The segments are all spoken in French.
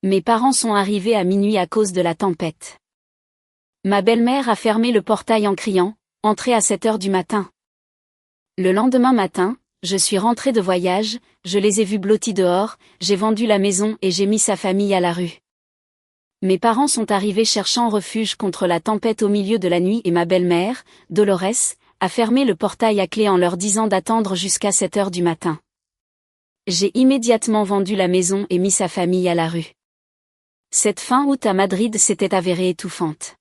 Mes parents sont arrivés à minuit à cause de la tempête. Ma belle-mère a fermé le portail en criant « Entrez à 7 heures du matin ». Le lendemain matin, je suis rentrée de voyage, je les ai vus blottis dehors, j'ai vendu la maison et j'ai mis sa famille à la rue. Mes parents sont arrivés cherchant refuge contre la tempête au milieu de la nuit et ma belle-mère, Dolores, a fermé le portail à clé en leur disant d'attendre jusqu'à 7 heures du matin. J'ai immédiatement vendu la maison et mis sa famille à la rue. Cette fin août à Madrid s'était avérée étouffante.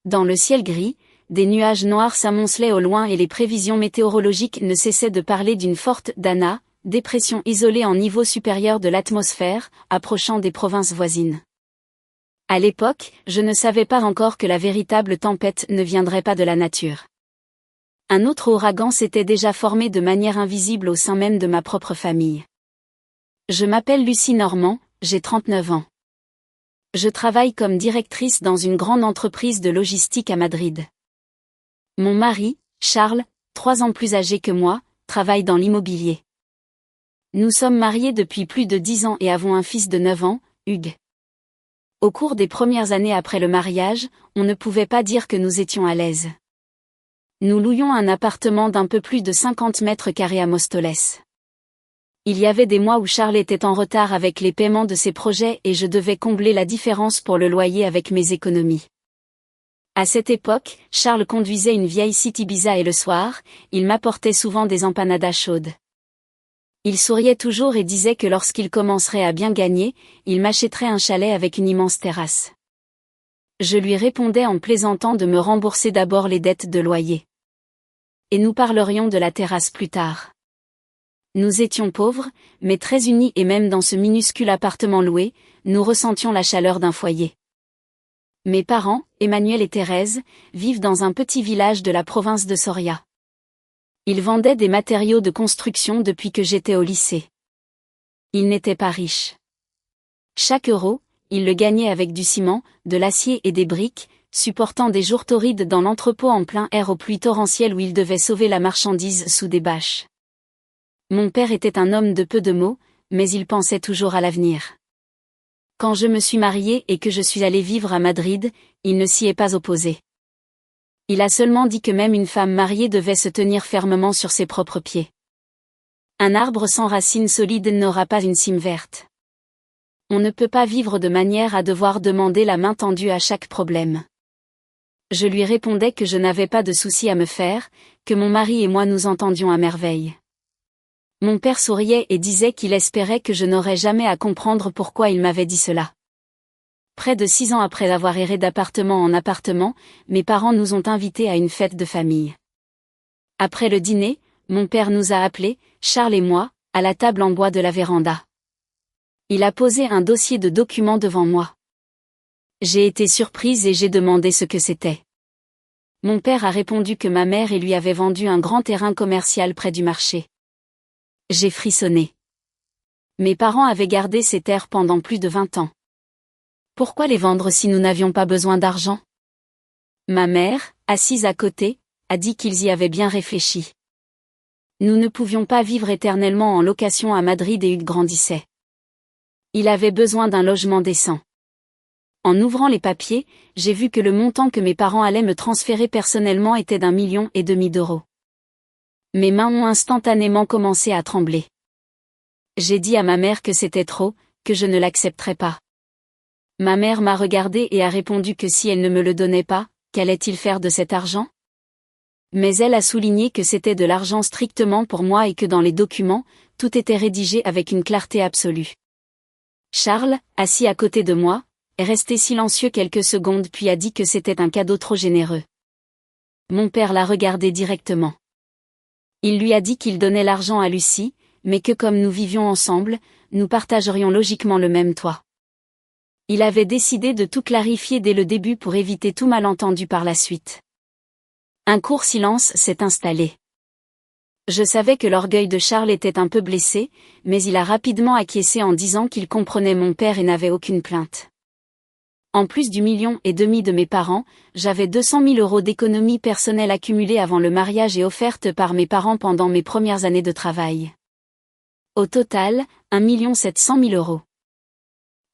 Dans le ciel gris, des nuages noirs s'amoncelaient au loin et les prévisions météorologiques ne cessaient de parler d'une forte Dana, dépression isolée en niveau supérieur de l'atmosphère, approchant des provinces voisines. À l'époque, je ne savais pas encore que la véritable tempête ne viendrait pas de la nature. Un autre ouragan s'était déjà formé de manière invisible au sein même de ma propre famille. Je m'appelle Lucie Normand, j'ai 39 ans. Je travaille comme directrice dans une grande entreprise de logistique à Madrid. Mon mari, Charles, 3 ans plus âgé que moi, travaille dans l'immobilier. Nous sommes mariés depuis plus de 10 ans et avons un fils de 9 ans, Hugues. Au cours des premières années après le mariage, on ne pouvait pas dire que nous étions à l'aise. Nous louions un appartement d'un peu plus de 50 mètres carrés à Móstoles. Il y avait des mois où Charles était en retard avec les paiements de ses projets et je devais combler la différence pour le loyer avec mes économies. À cette époque, Charles conduisait une vieille City Ibiza et le soir, il m'apportait souvent des empanadas chaudes. Il souriait toujours et disait que lorsqu'il commencerait à bien gagner, il m'achèterait un chalet avec une immense terrasse. Je lui répondais en plaisantant de me rembourser d'abord les dettes de loyer. Et nous parlerions de la terrasse plus tard. Nous étions pauvres, mais très unis et même dans ce minuscule appartement loué, nous ressentions la chaleur d'un foyer. Mes parents, Emmanuel et Thérèse, vivent dans un petit village de la province de Soria. Ils vendaient des matériaux de construction depuis que j'étais au lycée. Ils n'étaient pas riches. Chaque euro, ils le gagnaient avec du ciment, de l'acier et des briques, supportant des jours torrides dans l'entrepôt en plein air aux pluies torrentielles où ils devaient sauver la marchandise sous des bâches. Mon père était un homme de peu de mots, mais il pensait toujours à l'avenir. Quand je me suis mariée et que je suis allée vivre à Madrid, il ne s'y est pas opposé. Il a seulement dit que même une femme mariée devait se tenir fermement sur ses propres pieds. Un arbre sans racines solides n'aura pas une cime verte. On ne peut pas vivre de manière à devoir demander la main tendue à chaque problème. Je lui répondais que je n'avais pas de soucis à me faire, que mon mari et moi nous entendions à merveille. Mon père souriait et disait qu'il espérait que je n'aurais jamais à comprendre pourquoi il m'avait dit cela. Près de 6 ans après avoir erré d'appartement en appartement, mes parents nous ont invités à une fête de famille. Après le dîner, mon père nous a appelés, Charles et moi, à la table en bois de la véranda. Il a posé un dossier de documents devant moi. J'ai été surprise et j'ai demandé ce que c'était. Mon père a répondu que ma mère lui avait vendu un grand terrain commercial près du marché. J'ai frissonné. Mes parents avaient gardé ces terres pendant plus de 20 ans. Pourquoi les vendre si nous n'avions pas besoin d'argent? Ma mère, assise à côté, a dit qu'ils y avaient bien réfléchi. Nous ne pouvions pas vivre éternellement en location à Madrid et Hugues grandissait. Il avait besoin d'un logement décent. En ouvrant les papiers, j'ai vu que le montant que mes parents allaient me transférer personnellement était d'1,5 million d'euros. Mes mains ont instantanément commencé à trembler. J'ai dit à ma mère que c'était trop, que je ne l'accepterais pas. Ma mère m'a regardé et a répondu que si elle ne me le donnait pas, qu'allait-il faire de cet argent? Mais elle a souligné que c'était de l'argent strictement pour moi et que dans les documents, tout était rédigé avec une clarté absolue. Charles, assis à côté de moi, est resté silencieux quelques secondes puis a dit que c'était un cadeau trop généreux. Mon père l'a regardé directement. Il lui a dit qu'il donnait l'argent à Lucie, mais que comme nous vivions ensemble, nous partagerions logiquement le même toit. Il avait décidé de tout clarifier dès le début pour éviter tout malentendu par la suite. Un court silence s'est installé. Je savais que l'orgueil de Charles était un peu blessé, mais il a rapidement acquiescé en disant qu'il comprenait mon père et n'avait aucune plainte. En plus du 1,5 million de mes parents, j'avais 200 000 euros d'économies personnelles accumulées avant le mariage et offertes par mes parents pendant mes premières années de travail. Au total, 1,7 million euros.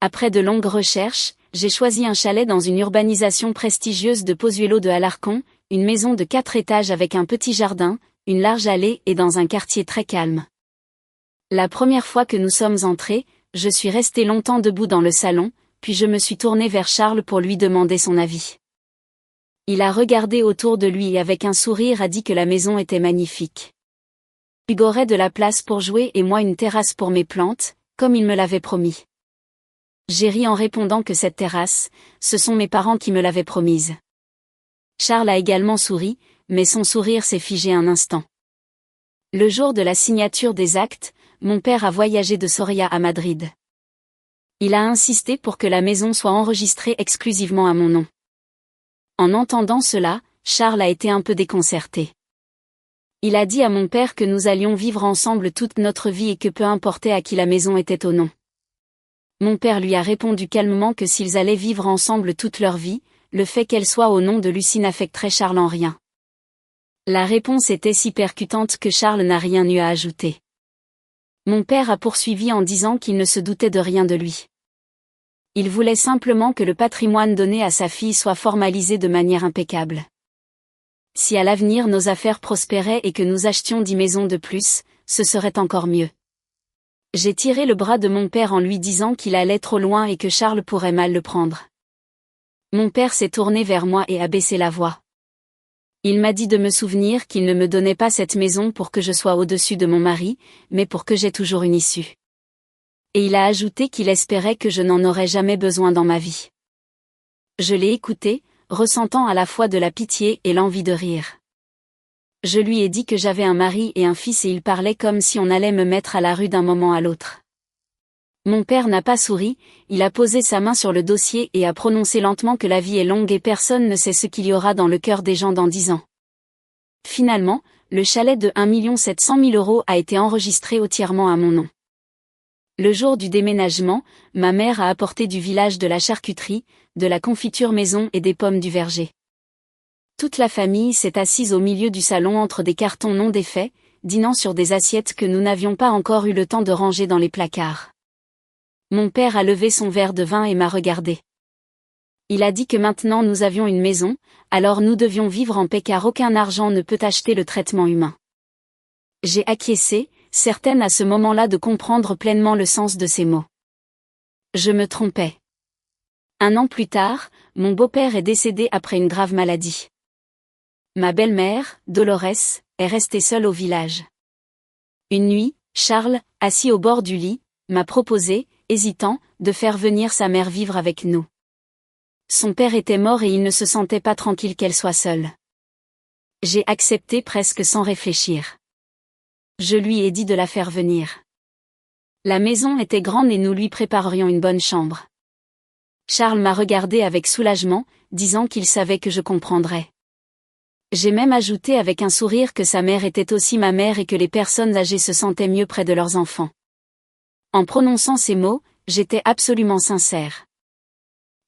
Après de longues recherches, j'ai choisi un chalet dans une urbanisation prestigieuse de Pozuelo de Alarcón, une maison de 4 étages avec un petit jardin, une large allée et dans un quartier très calme. La première fois que nous sommes entrés, je suis restée longtemps debout dans le salon, puis je me suis tournée vers Charles pour lui demander son avis. Il a regardé autour de lui et avec un sourire a dit que la maison était magnifique. Hugo aurait de la place pour jouer et moi une terrasse pour mes plantes, comme il me l'avait promis. J'ai ri en répondant que cette terrasse, ce sont mes parents qui me l'avaient promise. Charles a également souri, mais son sourire s'est figé un instant. Le jour de la signature des actes, mon père a voyagé de Soria à Madrid. Il a insisté pour que la maison soit enregistrée exclusivement à mon nom. En entendant cela, Charles a été un peu déconcerté. Il a dit à mon père que nous allions vivre ensemble toute notre vie et que peu importait à qui la maison était au nom. Mon père lui a répondu calmement que s'ils allaient vivre ensemble toute leur vie, le fait qu'elle soit au nom de Lucie n'affecterait Charles en rien. La réponse était si percutante que Charles n'a rien eu à ajouter. Mon père a poursuivi en disant qu'il ne se doutait de rien de lui. Il voulait simplement que le patrimoine donné à sa fille soit formalisé de manière impeccable. Si à l'avenir nos affaires prospéraient et que nous achetions 10 maisons de plus, ce serait encore mieux. J'ai tiré le bras de mon père en lui disant qu'il allait trop loin et que Charles pourrait mal le prendre. Mon père s'est tourné vers moi et a baissé la voix. Il m'a dit de me souvenir qu'il ne me donnait pas cette maison pour que je sois au-dessus de mon mari, mais pour que j'aie toujours une issue. Et il a ajouté qu'il espérait que je n'en aurais jamais besoin dans ma vie. Je l'ai écouté, ressentant à la fois de la pitié et l'envie de rire. Je lui ai dit que j'avais un mari et un fils et il parlait comme si on allait me mettre à la rue d'un moment à l'autre. Mon père n'a pas souri, il a posé sa main sur le dossier et a prononcé lentement que la vie est longue et personne ne sait ce qu'il y aura dans le cœur des gens dans 10 ans. Finalement, le chalet de 1 700 000 € a été enregistré entièrement à mon nom. Le jour du déménagement, ma mère a apporté du village de la charcuterie, de la confiture maison et des pommes du verger. Toute la famille s'est assise au milieu du salon entre des cartons non défaits, dînant sur des assiettes que nous n'avions pas encore eu le temps de ranger dans les placards. Mon père a levé son verre de vin et m'a regardé. Il a dit que maintenant nous avions une maison, alors nous devions vivre en paix car aucun argent ne peut acheter le traitement humain. J'ai acquiescé, certaine à ce moment-là de comprendre pleinement le sens de ces mots. Je me trompais. 1 an plus tard, mon beau-père est décédé après une grave maladie. Ma belle-mère, Dolores, est restée seule au village. Une nuit, Charles, assis au bord du lit, m'a proposé, hésitant, de faire venir sa mère vivre avec nous. Son père était mort et il ne se sentait pas tranquille qu'elle soit seule. J'ai accepté presque sans réfléchir. Je lui ai dit de la faire venir. La maison était grande et nous lui préparerions une bonne chambre. Charles m'a regardé avec soulagement, disant qu'il savait que je comprendrais. J'ai même ajouté avec un sourire que sa mère était aussi ma mère et que les personnes âgées se sentaient mieux près de leurs enfants. En prononçant ces mots, j'étais absolument sincère.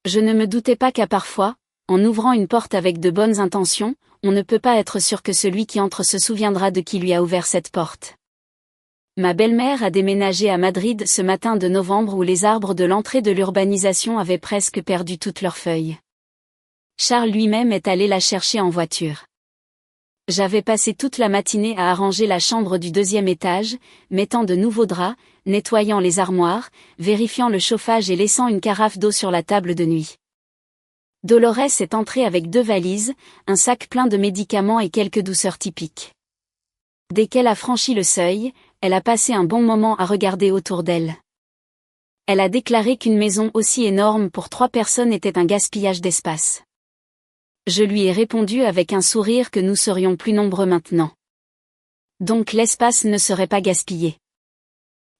Je ne me doutais pas qu'à parfois, en ouvrant une porte avec de bonnes intentions, on ne peut pas être sûr que celui qui entre se souviendra de qui lui a ouvert cette porte. Ma belle-mère a déménagé à Madrid ce matin de novembre où les arbres de l'entrée de l'urbanisation avaient presque perdu toutes leurs feuilles. Charles lui-même est allé la chercher en voiture. J'avais passé toute la matinée à arranger la chambre du 2e étage, mettant de nouveaux draps, nettoyant les armoires, vérifiant le chauffage et laissant une carafe d'eau sur la table de nuit. Dolores est entrée avec 2 valises, un sac plein de médicaments et quelques douceurs typiques. Dès qu'elle a franchi le seuil, elle a passé un bon moment à regarder autour d'elle. Elle a déclaré qu'une maison aussi énorme pour 3 personnes était un gaspillage d'espace. Je lui ai répondu avec un sourire que nous serions plus nombreux maintenant. Donc l'espace ne serait pas gaspillé.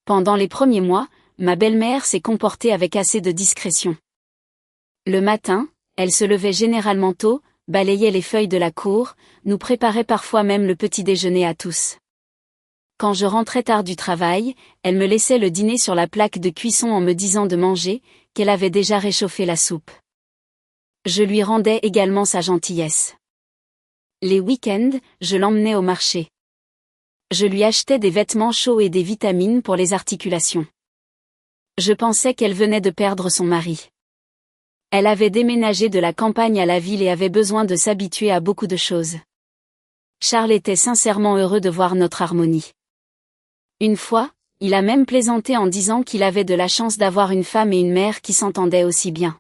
Pendant les premiers mois, ma belle-mère s'est comportée avec assez de discrétion. Le matin, elle se levait généralement tôt, balayait les feuilles de la cour, nous préparait parfois même le petit déjeuner à tous. Quand je rentrais tard du travail, elle me laissait le dîner sur la plaque de cuisson en me disant de manger, qu'elle avait déjà réchauffé la soupe. Je lui rendais également sa gentillesse. Les week-ends, je l'emmenais au marché. Je lui achetais des vêtements chauds et des vitamines pour les articulations. Je pensais qu'elle venait de perdre son mari. Elle avait déménagé de la campagne à la ville et avait besoin de s'habituer à beaucoup de choses. Charles était sincèrement heureux de voir notre harmonie. Une fois, il a même plaisanté en disant qu'il avait de la chance d'avoir une femme et une mère qui s'entendaient aussi bien.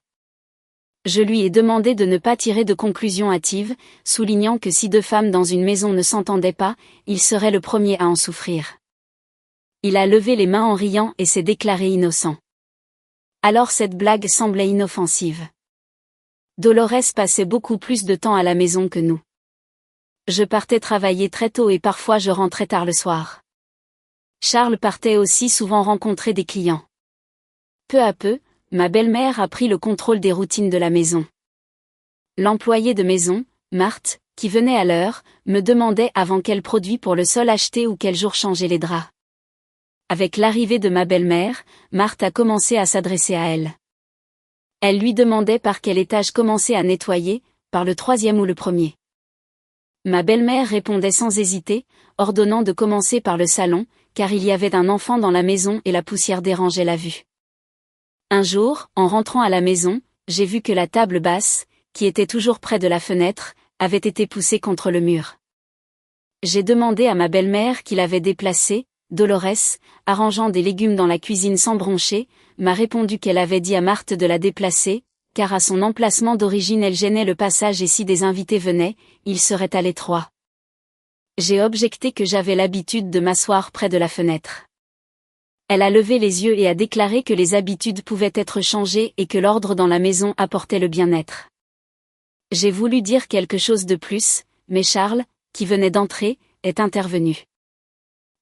Je lui ai demandé de ne pas tirer de conclusions hâtives, soulignant que si deux femmes dans une maison ne s'entendaient pas, il serait le premier à en souffrir. Il a levé les mains en riant et s'est déclaré innocent. Alors cette blague semblait inoffensive. Dolores passait beaucoup plus de temps à la maison que nous. Je partais travailler très tôt et parfois je rentrais tard le soir. Charles partait aussi souvent rencontrer des clients. Peu à peu, ma belle-mère a pris le contrôle des routines de la maison. L'employée de maison, Marthe, qui venait à l'heure, me demandait avant quel produit pour le sol acheter ou quel jour changer les draps. Avec l'arrivée de ma belle-mère, Marthe a commencé à s'adresser à elle. Elle lui demandait par quel étage commencer à nettoyer, par le 3e ou le 1er. Ma belle-mère répondait sans hésiter, ordonnant de commencer par le salon, car il y avait un enfant dans la maison et la poussière dérangeait la vue. Un jour, en rentrant à la maison, j'ai vu que la table basse, qui était toujours près de la fenêtre, avait été poussée contre le mur. J'ai demandé à ma belle-mère qui l'avait déplacée. Dolores, arrangeant des légumes dans la cuisine sans broncher, m'a répondu qu'elle avait dit à Marthe de la déplacer, car à son emplacement d'origine elle gênait le passage et si des invités venaient, ils seraient à l'étroit. J'ai objecté que j'avais l'habitude de m'asseoir près de la fenêtre. Elle a levé les yeux et a déclaré que les habitudes pouvaient être changées et que l'ordre dans la maison apportait le bien-être. J'ai voulu dire quelque chose de plus, mais Charles, qui venait d'entrer, est intervenu.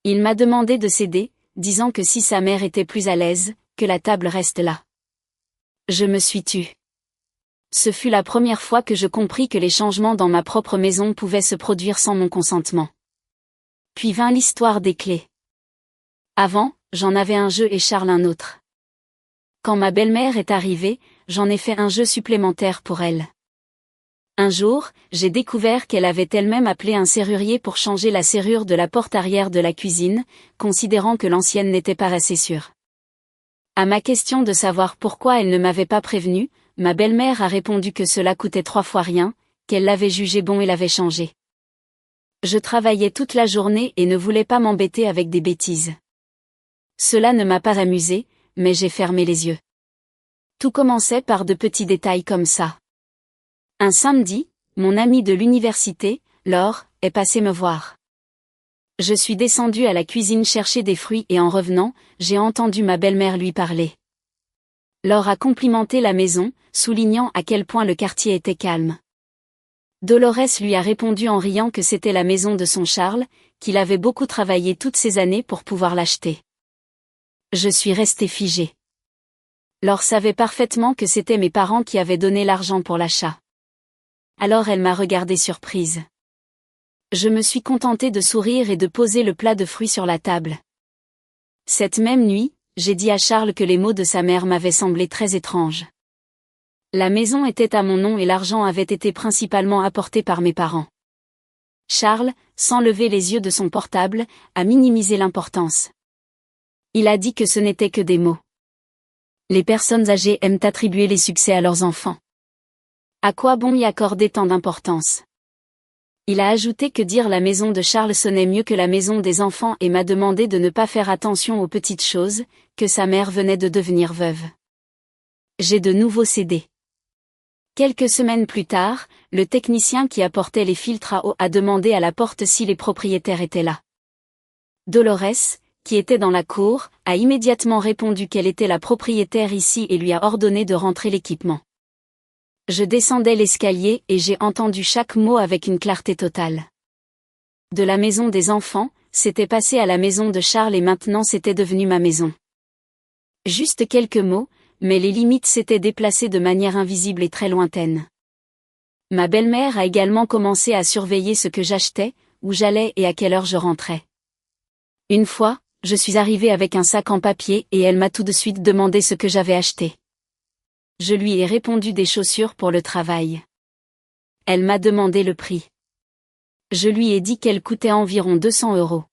Il m'a demandé de céder, disant que si sa mère était plus à l'aise, que la table reste là. Je me suis tue. Ce fut la première fois que je compris que les changements dans ma propre maison pouvaient se produire sans mon consentement. Puis vint l'histoire des clés. Avant, j'en avais un jeu et Charles un autre. Quand ma belle-mère est arrivée, j'en ai fait un jeu supplémentaire pour elle. Un jour, j'ai découvert qu'elle avait elle-même appelé un serrurier pour changer la serrure de la porte arrière de la cuisine, considérant que l'ancienne n'était pas assez sûre. À ma question de savoir pourquoi elle ne m'avait pas prévenue, ma belle-mère a répondu que cela coûtait 3 fois rien, qu'elle l'avait jugé bon et l'avait changé. Je travaillais toute la journée et ne voulais pas m'embêter avec des bêtises. Cela ne m'a pas amusé, mais j'ai fermé les yeux. Tout commençait par de petits détails comme ça. Un samedi, mon amie de l'université, Laure, est passée me voir. Je suis descendue à la cuisine chercher des fruits et en revenant, j'ai entendu ma belle-mère lui parler. Laure a complimenté la maison, soulignant à quel point le quartier était calme. Dolores lui a répondu en riant que c'était la maison de son Charles, qu'il avait beaucoup travaillé toutes ces années pour pouvoir l'acheter. Je suis restée figée. Laure savait parfaitement que c'était mes parents qui avaient donné l'argent pour l'achat. Alors elle m'a regardée surprise. Je me suis contentée de sourire et de poser le plat de fruits sur la table. Cette même nuit, j'ai dit à Charles que les mots de sa mère m'avaient semblé très étranges. La maison était à mon nom et l'argent avait été principalement apporté par mes parents. Charles, sans lever les yeux de son portable, a minimisé l'importance. Il a dit que ce n'était que des mots. Les personnes âgées aiment attribuer les succès à leurs enfants. À quoi bon y accorder tant d'importance? Il a ajouté que dire la maison de Charles sonnait mieux que la maison des enfants et m'a demandé de ne pas faire attention aux petites choses, que sa mère venait de devenir veuve. J'ai de nouveau cédé. Quelques semaines plus tard, le technicien qui apportait les filtres à eau a demandé à la porte si les propriétaires étaient là. Dolores, qui était dans la cour, a immédiatement répondu qu'elle était la propriétaire ici et lui a ordonné de rentrer l'équipement. Je descendais l'escalier et j'ai entendu chaque mot avec une clarté totale. De la maison des enfants, c'était passé à la maison de Charles et maintenant c'était devenu ma maison. Juste quelques mots, mais les limites s'étaient déplacées de manière invisible et très lointaine. Ma belle-mère a également commencé à surveiller ce que j'achetais, où j'allais et à quelle heure je rentrais. Une fois, je suis arrivée avec un sac en papier et elle m'a tout de suite demandé ce que j'avais acheté. Je lui ai répondu des chaussures pour le travail. Elle m'a demandé le prix. Je lui ai dit qu'elles coûtaient environ 200 €.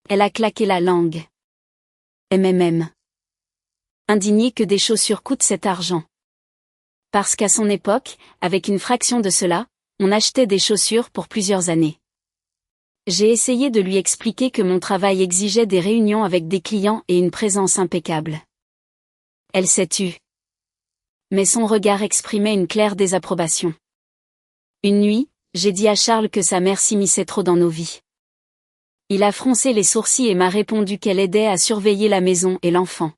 Elle a claqué la langue. MMM. Indigné que des chaussures coûtent cet argent. Parce qu'à son époque, avec une fraction de cela, on achetait des chaussures pour plusieurs années. J'ai essayé de lui expliquer que mon travail exigeait des réunions avec des clients et une présence impeccable. Elle s'est tue. Mais son regard exprimait une claire désapprobation. Une nuit, j'ai dit à Charles que sa mère s'immisçait trop dans nos vies. Il a froncé les sourcils et m'a répondu qu'elle aidait à surveiller la maison et l'enfant.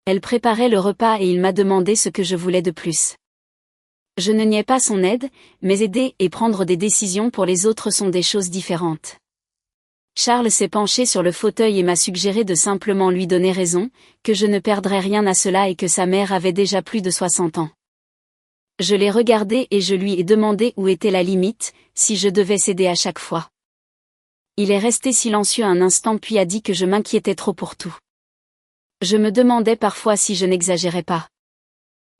Elle préparait le repas et il m'a demandé ce que je voulais de plus. Je ne niais pas son aide, mais aider et prendre des décisions pour les autres sont des choses différentes. Charles s'est penché sur le fauteuil et m'a suggéré de simplement lui donner raison, que je ne perdrais rien à cela et que sa mère avait déjà plus de 60 ans. Je l'ai regardé et je lui ai demandé où était la limite, si je devais céder à chaque fois. Il est resté silencieux un instant puis a dit que je m'inquiétais trop pour tout. Je me demandais parfois si je n'exagérais pas.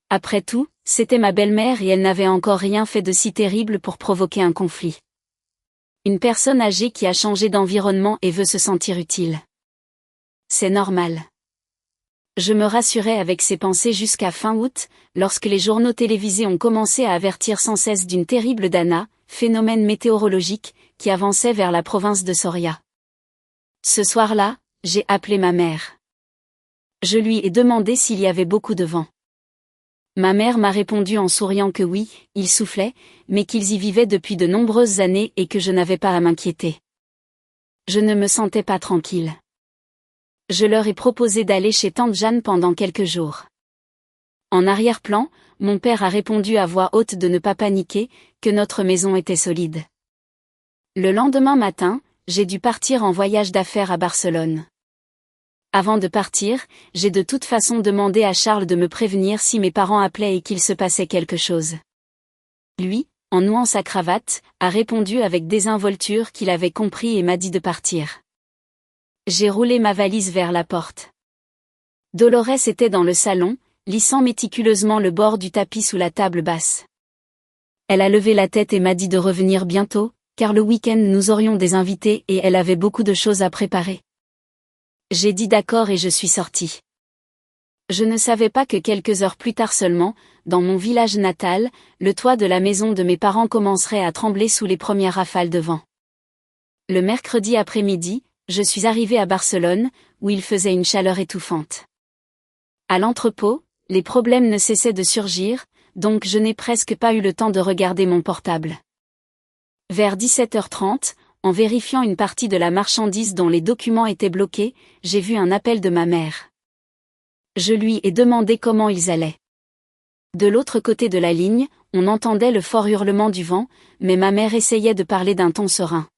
Après tout, c'était ma belle-mère et elle n'avait encore rien fait de si terrible pour provoquer un conflit. Une personne âgée qui a changé d'environnement et veut se sentir utile. C'est normal. Je me rassurais avec ces pensées jusqu'à fin août, lorsque les journaux télévisés ont commencé à avertir sans cesse d'une terrible Dana, phénomène météorologique, qui avançait vers la province de Soria. Ce soir-là, j'ai appelé ma mère. Je lui ai demandé s'il y avait beaucoup de vent. Ma mère m'a répondu en souriant que oui, il soufflait, mais qu'ils y vivaient depuis de nombreuses années et que je n'avais pas à m'inquiéter. Je ne me sentais pas tranquille. Je leur ai proposé d'aller chez tante Jeanne pendant quelques jours. En arrière-plan, mon père a répondu à voix haute de ne pas paniquer, que notre maison était solide. Le lendemain matin, j'ai dû partir en voyage d'affaires à Barcelone. Avant de partir, j'ai de toute façon demandé à Charles de me prévenir si mes parents appelaient et qu'il se passait quelque chose. Lui, en nouant sa cravate, a répondu avec désinvolture qu'il avait compris et m'a dit de partir. J'ai roulé ma valise vers la porte. Dolores était dans le salon, lissant méticuleusement le bord du tapis sous la table basse. Elle a levé la tête et m'a dit de revenir bientôt, car le week-end nous aurions des invités et elle avait beaucoup de choses à préparer. J'ai dit d'accord et je suis sortie. Je ne savais pas que quelques heures plus tard seulement, dans mon village natal, le toit de la maison de mes parents commencerait à trembler sous les premières rafales de vent. Le mercredi après-midi, je suis arrivée à Barcelone, où il faisait une chaleur étouffante. À l'entrepôt, les problèmes ne cessaient de surgir, donc je n'ai presque pas eu le temps de regarder mon portable. Vers 17h30, en vérifiant une partie de la marchandise dont les documents étaient bloqués, j'ai vu un appel de ma mère. Je lui ai demandé comment ils allaient. De l'autre côté de la ligne, on entendait le fort hurlement du vent, mais ma mère essayait de parler d'un ton serein.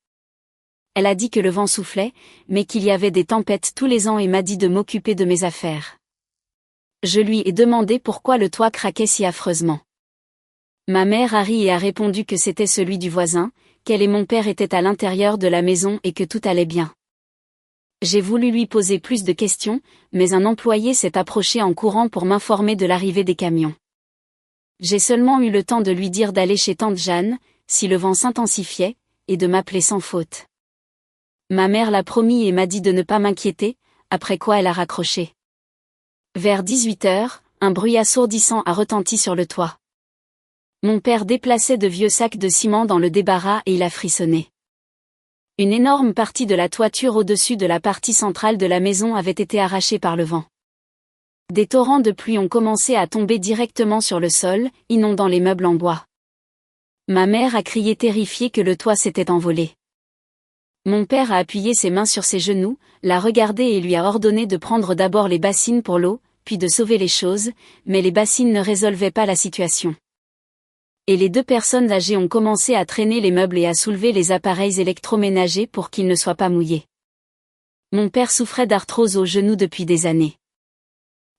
Elle a dit que le vent soufflait, mais qu'il y avait des tempêtes tous les ans et m'a dit de m'occuper de mes affaires. Je lui ai demandé pourquoi le toit craquait si affreusement. Ma mère a ri et a répondu que c'était celui du voisin, qu'elle et mon père étaient à l'intérieur de la maison et que tout allait bien. J'ai voulu lui poser plus de questions, mais un employé s'est approché en courant pour m'informer de l'arrivée des camions. J'ai seulement eu le temps de lui dire d'aller chez tante Jeanne, si le vent s'intensifiait, et de m'appeler sans faute. Ma mère l'a promis et m'a dit de ne pas m'inquiéter, après quoi elle a raccroché. Vers 18h, un bruit assourdissant a retenti sur le toit. Mon père déplaçait de vieux sacs de ciment dans le débarras et il a frissonné. Une énorme partie de la toiture au-dessus de la partie centrale de la maison avait été arrachée par le vent. Des torrents de pluie ont commencé à tomber directement sur le sol, inondant les meubles en bois. Ma mère a crié terrifiée que le toit s'était envolé. Mon père a appuyé ses mains sur ses genoux, l'a regardé et lui a ordonné de prendre d'abord les bassines pour l'eau, puis de sauver les choses, mais les bassines ne résolvaient pas la situation. Et les deux personnes âgées ont commencé à traîner les meubles et à soulever les appareils électroménagers pour qu'ils ne soient pas mouillés. Mon père souffrait d'arthrose au genou depuis des années.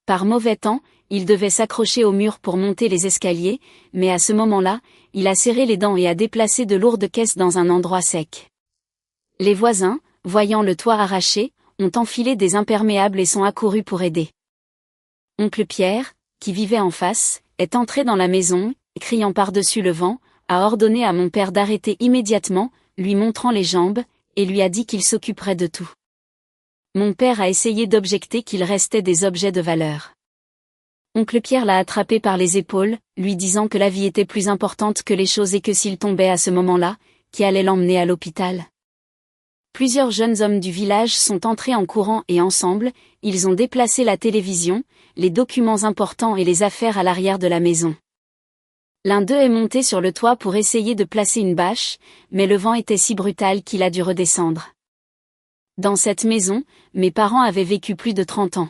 Par mauvais temps, il devait s'accrocher au mur pour monter les escaliers, mais à ce moment-là, il a serré les dents et a déplacé de lourdes caisses dans un endroit sec. Les voisins, voyant le toit arraché, ont enfilé des imperméables et sont accourus pour aider. Oncle Pierre, qui vivait en face, est entré dans la maison, criant par-dessus le vent, a ordonné à mon père d'arrêter immédiatement, lui montrant les jambes, et lui a dit qu'il s'occuperait de tout. Mon père a essayé d'objecter qu'il restait des objets de valeur. Oncle Pierre l'a attrapé par les épaules, lui disant que la vie était plus importante que les choses et que s'il tombait à ce moment-là, qui allait l'emmener à l'hôpital. Plusieurs jeunes hommes du village sont entrés en courant et ensemble, ils ont déplacé la télévision, les documents importants et les affaires à l'arrière de la maison. L'un d'eux est monté sur le toit pour essayer de placer une bâche, mais le vent était si brutal qu'il a dû redescendre. Dans cette maison, mes parents avaient vécu plus de 30 ans.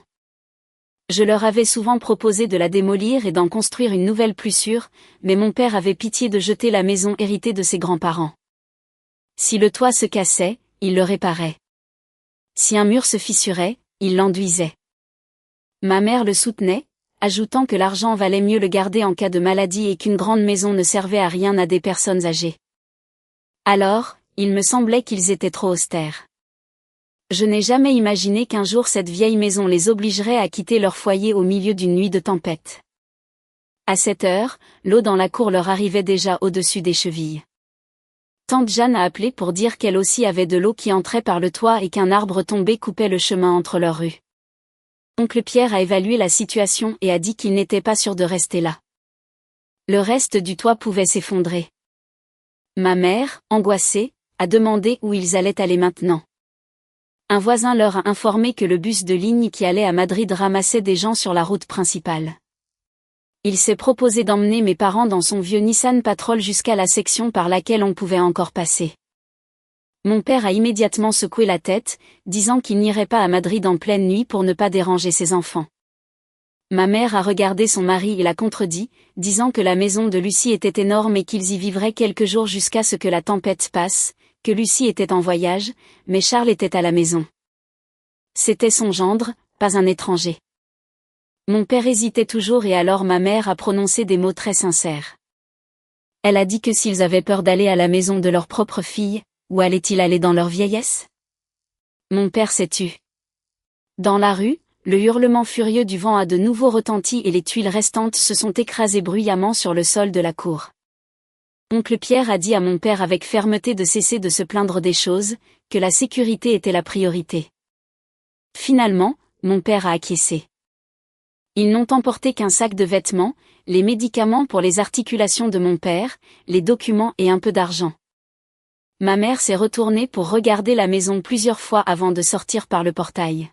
Je leur avais souvent proposé de la démolir et d'en construire une nouvelle plus sûre, mais mon père avait pitié de jeter la maison héritée de ses grands-parents. Si le toit se cassait, il le réparait. Si un mur se fissurait, il l'enduisait. Ma mère le soutenait, ajoutant que l'argent valait mieux le garder en cas de maladie et qu'une grande maison ne servait à rien à des personnes âgées. Alors, il me semblait qu'ils étaient trop austères. Je n'ai jamais imaginé qu'un jour cette vieille maison les obligerait à quitter leur foyer au milieu d'une nuit de tempête. À cette heure, l'eau dans la cour leur arrivait déjà au-dessus des chevilles. Tante Jeanne a appelé pour dire qu'elle aussi avait de l'eau qui entrait par le toit et qu'un arbre tombé coupait le chemin entre leurs rues. Oncle Pierre a évalué la situation et a dit qu'il n'était pas sûr de rester là. Le reste du toit pouvait s'effondrer. Ma mère, angoissée, a demandé où ils allaient aller maintenant. Un voisin leur a informé que le bus de ligne qui allait à Madrid ramassait des gens sur la route principale. Il s'est proposé d'emmener mes parents dans son vieux Nissan Patrol jusqu'à la section par laquelle on pouvait encore passer. Mon père a immédiatement secoué la tête, disant qu'il n'irait pas à Madrid en pleine nuit pour ne pas déranger ses enfants. Ma mère a regardé son mari et l'a contredit, disant que la maison de Lucie était énorme et qu'ils y vivraient quelques jours jusqu'à ce que la tempête passe, que Lucie était en voyage, mais Charles était à la maison. C'était son gendre, pas un étranger. Mon père hésitait toujours et alors ma mère a prononcé des mots très sincères. Elle a dit que s'ils avaient peur d'aller à la maison de leur propre fille, où allaient-ils aller dans leur vieillesse? Mon père s'est tu. Dans la rue, le hurlement furieux du vent a de nouveau retenti et les tuiles restantes se sont écrasées bruyamment sur le sol de la cour. Oncle Pierre a dit à mon père avec fermeté de cesser de se plaindre des choses, que la sécurité était la priorité. Finalement, mon père a acquiescé. Ils n'ont emporté qu'un sac de vêtements, les médicaments pour les articulations de mon père, les documents et un peu d'argent. Ma mère s'est retournée pour regarder la maison plusieurs fois avant de sortir par le portail.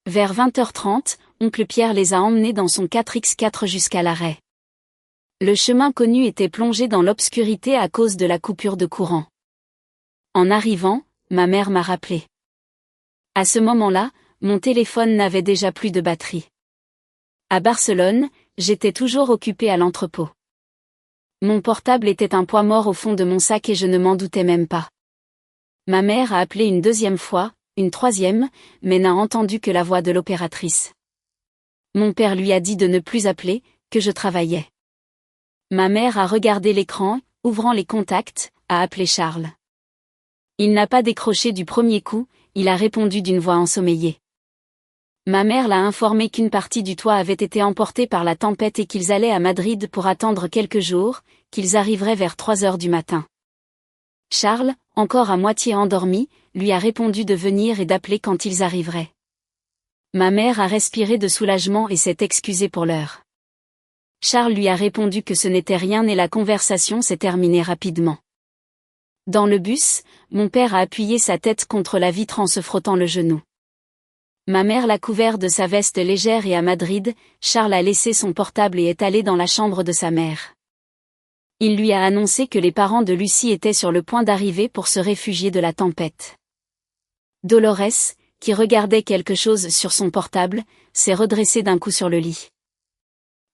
Vers 20h30, oncle Pierre les a emmenés dans son 4x4 jusqu'à l'arrêt. Le chemin connu était plongé dans l'obscurité à cause de la coupure de courant. En arrivant, ma mère m'a rappelé. À ce moment-là, mon téléphone n'avait déjà plus de batterie. À Barcelone, j'étais toujours occupée à l'entrepôt. Mon portable était un poids mort au fond de mon sac et je ne m'en doutais même pas. Ma mère a appelé une deuxième fois, une troisième, mais n'a entendu que la voix de l'opératrice. Mon père lui a dit de ne plus appeler, que je travaillais. Ma mère a regardé l'écran, ouvrant les contacts, a appelé Charles. Il n'a pas décroché du premier coup, il a répondu d'une voix ensommeillée. Ma mère l'a informé qu'une partie du toit avait été emportée par la tempête et qu'ils allaient à Madrid pour attendre quelques jours, qu'ils arriveraient vers 3 heures du matin. Charles, encore à moitié endormi, lui a répondu de venir et d'appeler quand ils arriveraient. Ma mère a respiré de soulagement et s'est excusée pour l'heure. Charles lui a répondu que ce n'était rien et la conversation s'est terminée rapidement. Dans le bus, mon père a appuyé sa tête contre la vitre en se frottant le genou. Ma mère l'a couvert de sa veste légère et à Madrid, Charles a laissé son portable et est allé dans la chambre de sa mère. Il lui a annoncé que les parents de Lucie étaient sur le point d'arriver pour se réfugier de la tempête. Dolores, qui regardait quelque chose sur son portable, s'est redressée d'un coup sur le lit.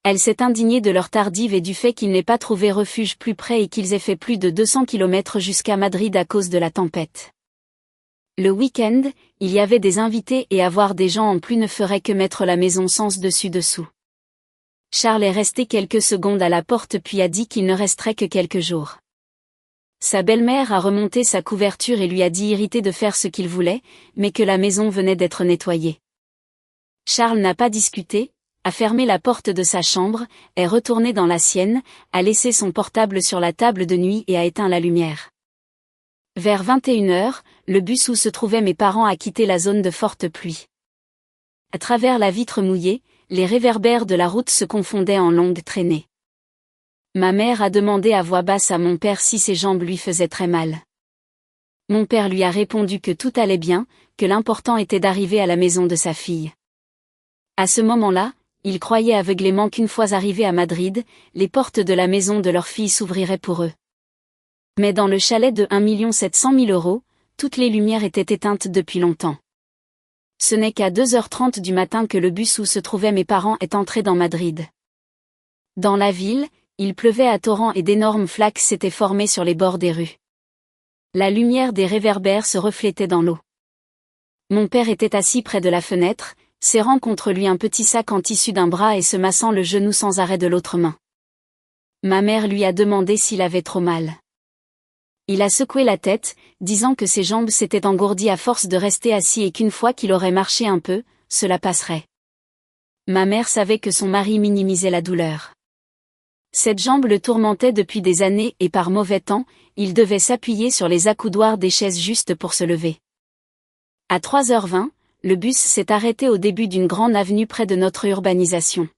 Elle s'est indignée de leur tardive et du fait qu'ils n'aient pas trouvé refuge plus près et qu'ils aient fait plus de 200 km jusqu'à Madrid à cause de la tempête. Le week-end, il y avait des invités et avoir des gens en plus ne ferait que mettre la maison sens dessus-dessous. Charles est resté quelques secondes à la porte puis a dit qu'il ne resterait que quelques jours. Sa belle-mère a remonté sa couverture et lui a dit irrité de faire ce qu'il voulait, mais que la maison venait d'être nettoyée. Charles n'a pas discuté, a fermé la porte de sa chambre, est retourné dans la sienne, a laissé son portable sur la table de nuit et a éteint la lumière. Vers 21h, le bus où se trouvaient mes parents a quitté la zone de forte pluie. À travers la vitre mouillée, les réverbères de la route se confondaient en longues traînées. Ma mère a demandé à voix basse à mon père si ses jambes lui faisaient très mal. Mon père lui a répondu que tout allait bien, que l'important était d'arriver à la maison de sa fille. À ce moment-là, ils croyaient aveuglément qu'une fois arrivés à Madrid, les portes de la maison de leur fille s'ouvriraient pour eux. Mais dans le chalet de 1 700 000 €, toutes les lumières étaient éteintes depuis longtemps. Ce n'est qu'à 2h30 du matin que le bus où se trouvaient mes parents est entré dans Madrid. Dans la ville, il pleuvait à torrents et d'énormes flaques s'étaient formées sur les bords des rues. La lumière des réverbères se reflétait dans l'eau. Mon père était assis près de la fenêtre, serrant contre lui un petit sac en tissu d'un bras et se massant le genou sans arrêt de l'autre main. Ma mère lui a demandé s'il avait trop mal. Il a secoué la tête, disant que ses jambes s'étaient engourdies à force de rester assis et qu'une fois qu'il aurait marché un peu, cela passerait. Ma mère savait que son mari minimisait la douleur. Cette jambe le tourmentait depuis des années et par mauvais temps, il devait s'appuyer sur les accoudoirs des chaises juste pour se lever. À 3h20, le bus s'est arrêté au début d'une grande avenue près de notre urbanisation.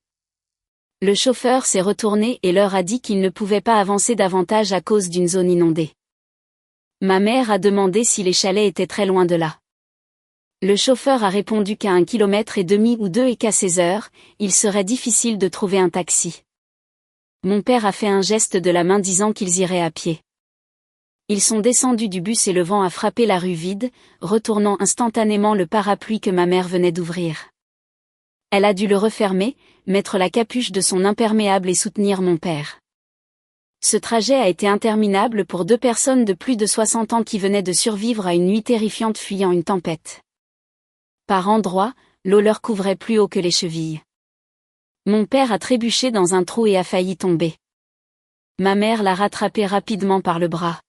Le chauffeur s'est retourné et leur a dit qu'il ne pouvait pas avancer davantage à cause d'une zone inondée. Ma mère a demandé si les chalets étaient très loin de là. Le chauffeur a répondu qu'à 1,5 km ou 2 et qu'à ces heures, il serait difficile de trouver un taxi. Mon père a fait un geste de la main disant qu'ils iraient à pied. Ils sont descendus du bus et le vent a frappé la rue vide, retournant instantanément le parapluie que ma mère venait d'ouvrir. Elle a dû le refermer, mettre la capuche de son imperméable et soutenir mon père. Ce trajet a été interminable pour 2 personnes de plus de 60 ans qui venaient de survivre à une nuit terrifiante fuyant une tempête. Par endroits, l'eau leur couvrait plus haut que les chevilles. Mon père a trébuché dans un trou et a failli tomber. Ma mère l'a rattrapé rapidement par le bras.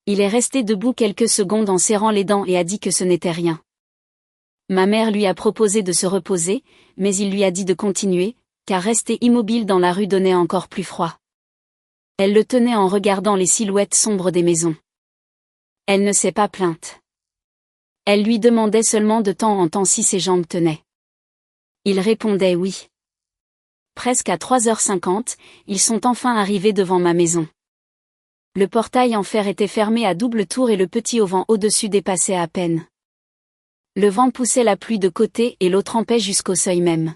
Il est resté debout quelques secondes en serrant les dents et a dit que ce n'était rien. Ma mère lui a proposé de se reposer, mais il lui a dit de continuer, car rester immobile dans la rue donnait encore plus froid. Elle le tenait en regardant les silhouettes sombres des maisons. Elle ne s'est pas plainte. Elle lui demandait seulement de temps en temps si ses jambes tenaient. Il répondait oui. Presque à 3h50, ils sont enfin arrivés devant ma maison. Le portail en fer était fermé à double tour et le petit auvent au-dessus dépassait à peine. Le vent poussait la pluie de côté et l'eau trempait jusqu'au seuil même.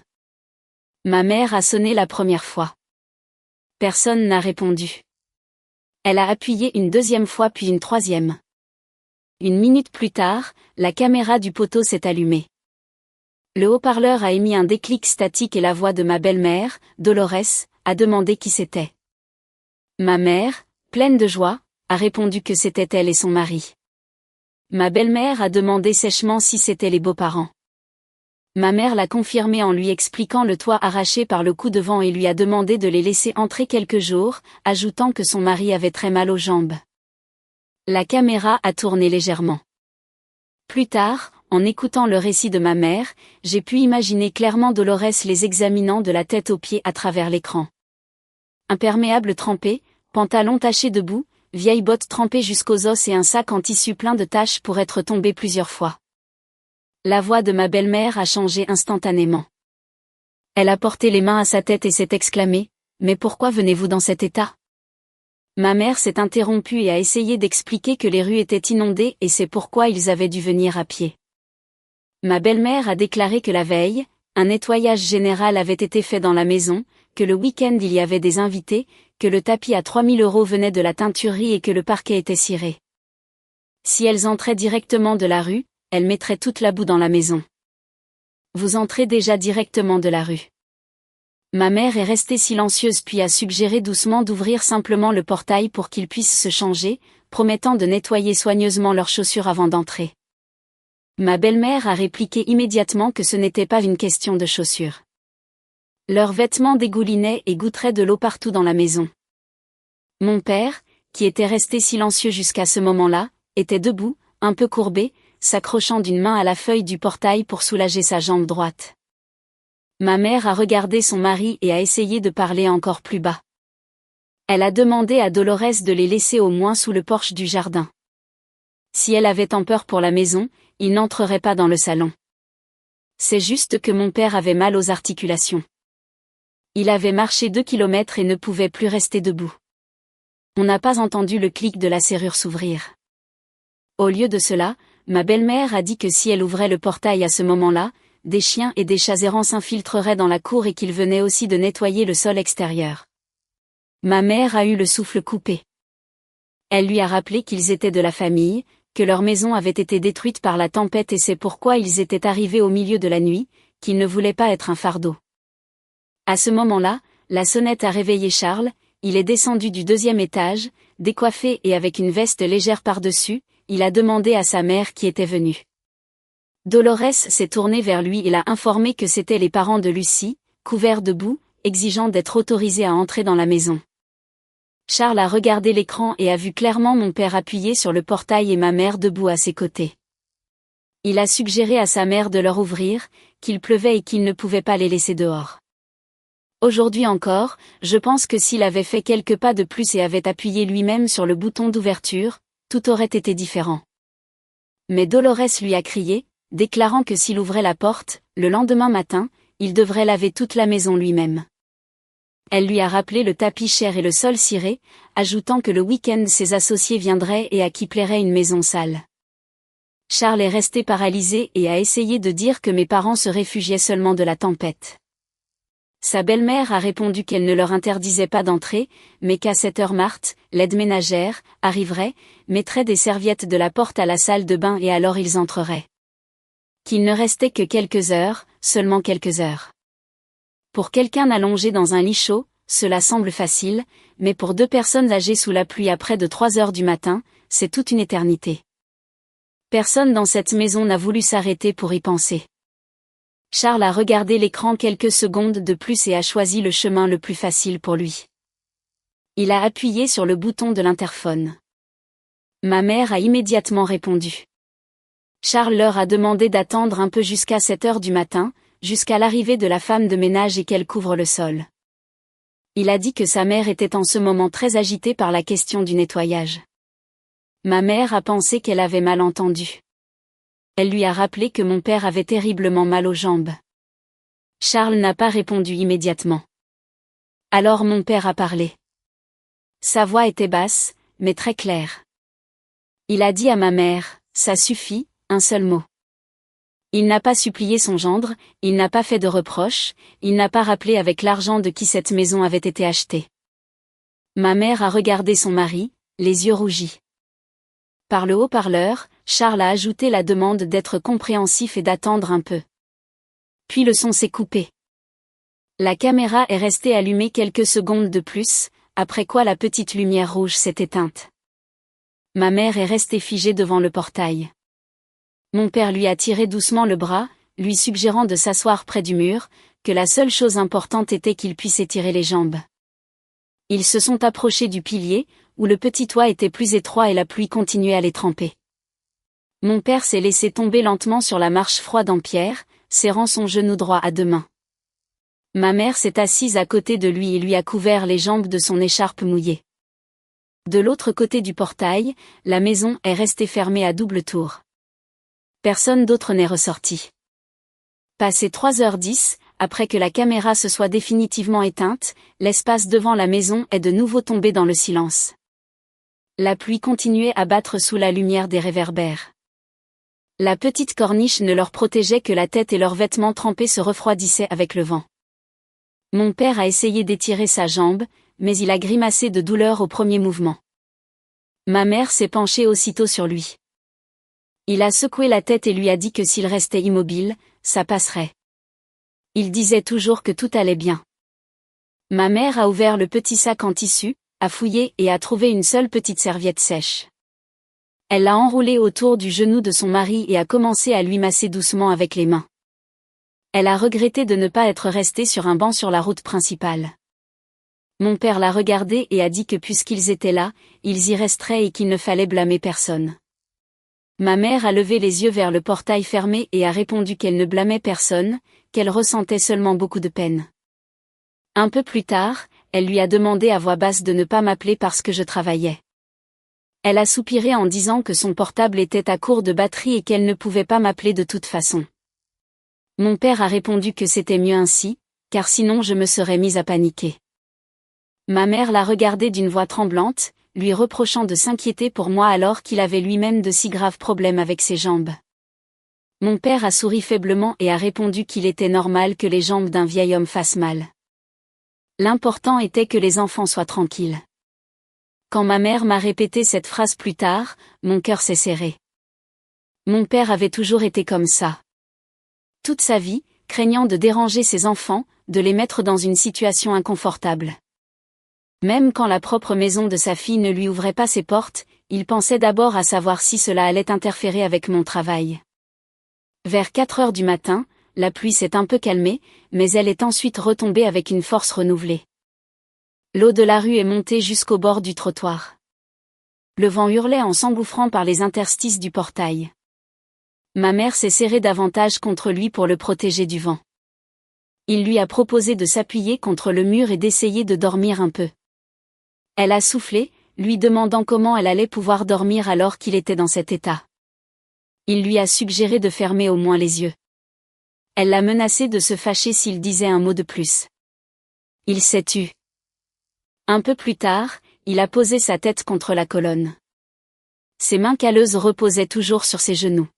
Ma mère a sonné la première fois. Personne n'a répondu. Elle a appuyé une deuxième fois puis une troisième. 1 minute plus tard, la caméra du poteau s'est allumée. Le haut-parleur a émis un déclic statique et la voix de ma belle-mère, Dolores, a demandé qui c'était. Ma mère, pleine de joie, a répondu que c'était elle et son mari. Ma belle-mère a demandé sèchement si c'étaient les beaux-parents. Ma mère l'a confirmé en lui expliquant le toit arraché par le coup de vent et lui a demandé de les laisser entrer quelques jours, ajoutant que son mari avait très mal aux jambes. La caméra a tourné légèrement. Plus tard, en écoutant le récit de ma mère, j'ai pu imaginer clairement Dolores les examinant de la tête aux pieds à travers l'écran. Imperméable trempé, pantalon taché de boue, vieilles bottes trempées jusqu'aux os et un sac en tissu plein de taches pour être tombé plusieurs fois. La voix de ma belle-mère a changé instantanément. Elle a porté les mains à sa tête et s'est exclamée « Mais pourquoi venez-vous dans cet état ?» Ma mère s'est interrompue et a essayé d'expliquer que les rues étaient inondées et c'est pourquoi ils avaient dû venir à pied. Ma belle-mère a déclaré que la veille, un nettoyage général avait été fait dans la maison, que le week-end il y avait des invités, que le tapis à 3 000 € venait de la teinturerie et que le parquet était ciré. Si elles entraient directement de la rue, elles mettraient toute la boue dans la maison. Vous entrez déjà directement de la rue. Ma mère est restée silencieuse puis a suggéré doucement d'ouvrir simplement le portail pour qu'ils puissent se changer, promettant de nettoyer soigneusement leurs chaussures avant d'entrer. Ma belle-mère a répliqué immédiatement que ce n'était pas une question de chaussures. Leurs vêtements dégoulinaient et goutteraient de l'eau partout dans la maison. Mon père, qui était resté silencieux jusqu'à ce moment-là, était debout, un peu courbé, s'accrochant d'une main à la feuille du portail pour soulager sa jambe droite. Ma mère a regardé son mari et a essayé de parler encore plus bas. Elle a demandé à Dolores de les laisser au moins sous le porche du jardin. Si elle avait tant peur pour la maison, il n'entrerait pas dans le salon. C'est juste que mon père avait mal aux articulations. Il avait marché 2 kilomètres et ne pouvait plus rester debout. On n'a pas entendu le clic de la serrure s'ouvrir. Au lieu de cela, ma belle-mère a dit que si elle ouvrait le portail à ce moment-là, des chiens et des chats errants s'infiltreraient dans la cour et qu'ils venaient aussi de nettoyer le sol extérieur. Ma mère a eu le souffle coupé. Elle lui a rappelé qu'ils étaient de la famille, que leur maison avait été détruite par la tempête et c'est pourquoi ils étaient arrivés au milieu de la nuit, qu'ils ne voulaient pas être un fardeau. À ce moment-là, la sonnette a réveillé Charles, il est descendu du 2e étage, décoiffé et avec une veste légère par-dessus, il a demandé à sa mère qui était venue. Dolores s'est tournée vers lui et l'a informé que c'étaient les parents de Lucie, couverts de boue, exigeant d'être autorisés à entrer dans la maison. Charles a regardé l'écran et a vu clairement mon père appuyé sur le portail et ma mère debout à ses côtés. Il a suggéré à sa mère de leur ouvrir, qu'il pleuvait et qu'il ne pouvait pas les laisser dehors. Aujourd'hui encore, je pense que s'il avait fait quelques pas de plus et avait appuyé lui-même sur le bouton d'ouverture, tout aurait été différent. Mais Dolores lui a crié, déclarant que s'il ouvrait la porte, le lendemain matin, il devrait laver toute la maison lui-même. Elle lui a rappelé le tapis cher et le sol ciré, ajoutant que le week-end ses associés viendraient et à qui plairait une maison sale. Charles est resté paralysé et a essayé de dire que mes parents se réfugiaient seulement de la tempête. Sa belle-mère a répondu qu'elle ne leur interdisait pas d'entrer, mais qu'à cette heure Marthe, l'aide ménagère, arriverait, mettrait des serviettes de la porte à la salle de bain et alors ils entreraient. Qu'il ne restait que quelques heures, seulement quelques heures. Pour quelqu'un allongé dans un lit chaud, cela semble facile, mais pour 2 personnes âgées sous la pluie à près de 3 heures du matin, c'est toute une éternité. Personne dans cette maison n'a voulu s'arrêter pour y penser. Charles a regardé l'écran quelques secondes de plus et a choisi le chemin le plus facile pour lui. Il a appuyé sur le bouton de l'interphone. Ma mère a immédiatement répondu. Charles leur a demandé d'attendre un peu jusqu'à 7 heures du matin, jusqu'à l'arrivée de la femme de ménage et qu'elle couvre le sol. Il a dit que sa mère était en ce moment très agitée par la question du nettoyage. Ma mère a pensé qu'elle avait mal entendu. Elle lui a rappelé que mon père avait terriblement mal aux jambes. Charles n'a pas répondu immédiatement. Alors mon père a parlé. Sa voix était basse, mais très claire. Il a dit à ma mère, « Ça suffit, un seul mot ». Il n'a pas supplié son gendre, il n'a pas fait de reproches, il n'a pas rappelé avec l'argent de qui cette maison avait été achetée. Ma mère a regardé son mari, les yeux rougis. Par le haut-parleur, Charles a ajouté la demande d'être compréhensif et d'attendre un peu. Puis le son s'est coupé. La caméra est restée allumée quelques secondes de plus, après quoi la petite lumière rouge s'est éteinte. Ma mère est restée figée devant le portail. Mon père lui a tiré doucement le bras, lui suggérant de s'asseoir près du mur, que la seule chose importante était qu'il puisse étirer les jambes. Ils se sont approchés du pilier, où le petit toit était plus étroit et la pluie continuait à les tremper. Mon père s'est laissé tomber lentement sur la marche froide en pierre, serrant son genou droit à 2 mains. Ma mère s'est assise à côté de lui et lui a couvert les jambes de son écharpe mouillée. De l'autre côté du portail, la maison est restée fermée à double tour. Personne d'autre n'est ressorti. Passé 3h10, après que la caméra se soit définitivement éteinte, l'espace devant la maison est de nouveau tombé dans le silence. La pluie continuait à battre sous la lumière des réverbères. La petite corniche ne leur protégeait que la tête et leurs vêtements trempés se refroidissaient avec le vent. Mon père a essayé d'étirer sa jambe, mais il a grimacé de douleur au premier mouvement. Ma mère s'est penchée aussitôt sur lui. Il a secoué la tête et lui a dit que s'il restait immobile, ça passerait. Il disait toujours que tout allait bien. Ma mère a ouvert le petit sac en tissu, a fouillé et a trouvé une seule petite serviette sèche. Elle l'a enroulée autour du genou de son mari et a commencé à lui masser doucement avec les mains. Elle a regretté de ne pas être restée sur un banc sur la route principale. Mon père l'a regardé et a dit que puisqu'ils étaient là, ils y resteraient et qu'il ne fallait blâmer personne. Ma mère a levé les yeux vers le portail fermé et a répondu qu'elle ne blâmait personne, qu'elle ressentait seulement beaucoup de peine. Un peu plus tard, elle lui a demandé à voix basse de ne pas m'appeler parce que je travaillais. Elle a soupiré en disant que son portable était à court de batterie et qu'elle ne pouvait pas m'appeler de toute façon. Mon père a répondu que c'était mieux ainsi, car sinon je me serais mise à paniquer. Ma mère l'a regardé d'une voix tremblante, lui reprochant de s'inquiéter pour moi alors qu'il avait lui-même de si graves problèmes avec ses jambes. Mon père a souri faiblement et a répondu qu'il était normal que les jambes d'un vieil homme fassent mal. L'important était que les enfants soient tranquilles. Quand ma mère m'a répété cette phrase plus tard, mon cœur s'est serré. Mon père avait toujours été comme ça. Toute sa vie, craignant de déranger ses enfants, de les mettre dans une situation inconfortable. Même quand la propre maison de sa fille ne lui ouvrait pas ses portes, il pensait d'abord à savoir si cela allait interférer avec mon travail. Vers 4 heures du matin, la pluie s'est un peu calmée, mais elle est ensuite retombée avec une force renouvelée. L'eau de la rue est montée jusqu'au bord du trottoir. Le vent hurlait en s'engouffrant par les interstices du portail. Ma mère s'est serrée davantage contre lui pour le protéger du vent. Il lui a proposé de s'appuyer contre le mur et d'essayer de dormir un peu. Elle a soufflé, lui demandant comment elle allait pouvoir dormir alors qu'il était dans cet état. Il lui a suggéré de fermer au moins les yeux. Elle l'a menacé de se fâcher s'il disait un mot de plus. Il s'est tu. Un peu plus tard, il a posé sa tête contre la colonne. Ses mains calleuses reposaient toujours sur ses genoux.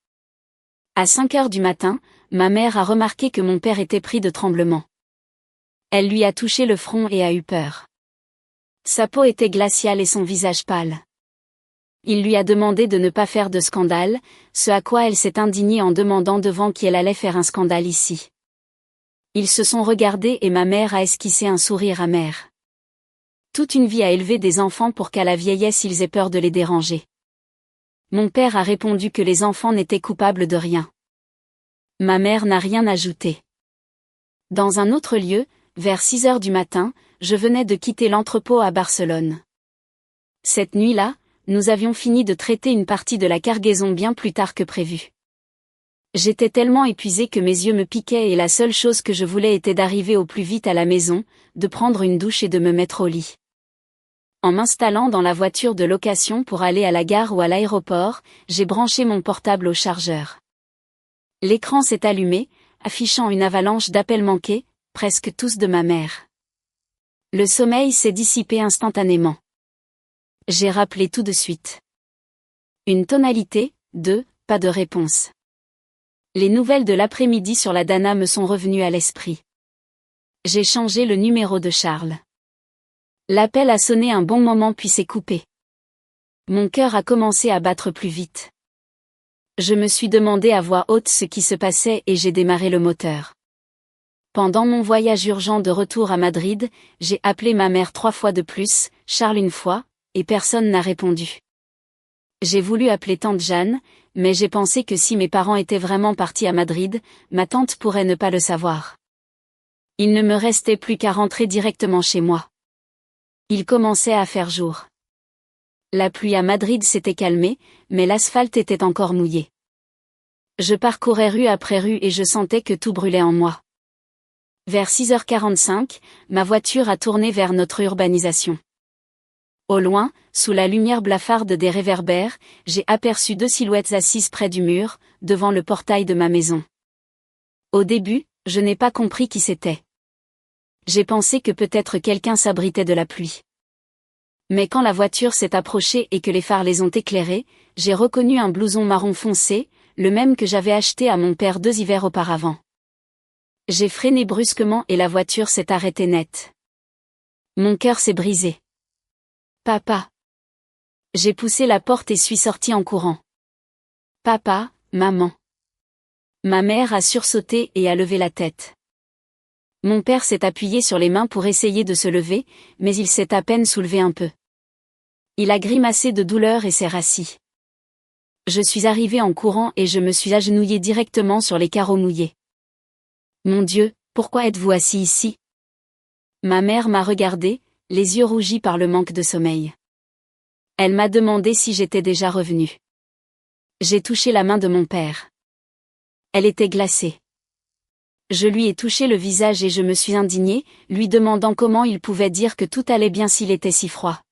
À 5 heures du matin, ma mère a remarqué que mon père était pris de tremblements. Elle lui a touché le front et a eu peur. Sa peau était glaciale et son visage pâle. Il lui a demandé de ne pas faire de scandale, ce à quoi elle s'est indignée en demandant devant qui elle allait faire un scandale ici. Ils se sont regardés et ma mère a esquissé un sourire amer. Toute une vie à élever des enfants pour qu'à la vieillesse ils aient peur de les déranger. Mon père a répondu que les enfants n'étaient coupables de rien. Ma mère n'a rien ajouté. Dans un autre lieu, vers 6 heures du matin, je venais de quitter l'entrepôt à Barcelone. Cette nuit-là, nous avions fini de traiter une partie de la cargaison bien plus tard que prévu. J'étais tellement épuisée que mes yeux me piquaient et la seule chose que je voulais était d'arriver au plus vite à la maison, de prendre une douche et de me mettre au lit. En m'installant dans la voiture de location pour aller à la gare ou à l'aéroport, j'ai branché mon portable au chargeur. L'écran s'est allumé, affichant une avalanche d'appels manqués, presque tous de ma mère. Le sommeil s'est dissipé instantanément. J'ai rappelé tout de suite. Une tonalité, pas de réponse. Les nouvelles de l'après-midi sur la Dana me sont revenues à l'esprit. J'ai changé le numéro de Charles. L'appel a sonné un bon moment puis s'est coupé. Mon cœur a commencé à battre plus vite. Je me suis demandé à voix haute ce qui se passait et j'ai démarré le moteur. Pendant mon voyage urgent de retour à Madrid, j'ai appelé ma mère 3 fois de plus, Charles une fois, et personne n'a répondu. J'ai voulu appeler tante Jeanne, mais j'ai pensé que si mes parents étaient vraiment partis à Madrid, ma tante pourrait ne pas le savoir. Il ne me restait plus qu'à rentrer directement chez moi. Il commençait à faire jour. La pluie à Madrid s'était calmée, mais l'asphalte était encore mouillé. Je parcourais rue après rue et je sentais que tout brûlait en moi. Vers 6h45, ma voiture a tourné vers notre urbanisation. Au loin, sous la lumière blafarde des réverbères, j'ai aperçu 2 silhouettes assises près du mur, devant le portail de ma maison. Au début, je n'ai pas compris qui c'était. J'ai pensé que peut-être quelqu'un s'abritait de la pluie. Mais quand la voiture s'est approchée et que les phares les ont éclairés, j'ai reconnu un blouson marron foncé, le même que j'avais acheté à mon père 2 hivers auparavant. J'ai freiné brusquement et la voiture s'est arrêtée net. Mon cœur s'est brisé. Papa. J'ai poussé la porte et suis sortie en courant. Papa, maman. Ma mère a sursauté et a levé la tête. Mon père s'est appuyé sur les mains pour essayer de se lever, mais il s'est à peine soulevé un peu. Il a grimacé de douleur et s'est rassis. Je suis arrivée en courant et je me suis agenouillée directement sur les carreaux mouillés. Mon Dieu, pourquoi êtes-vous assis ici? Ma mère m'a regardée, les yeux rougis par le manque de sommeil. Elle m'a demandé si j'étais déjà revenue. J'ai touché la main de mon père. Elle était glacée. Je lui ai touché le visage et je me suis indignée, lui demandant comment il pouvait dire que tout allait bien s'il était si froid.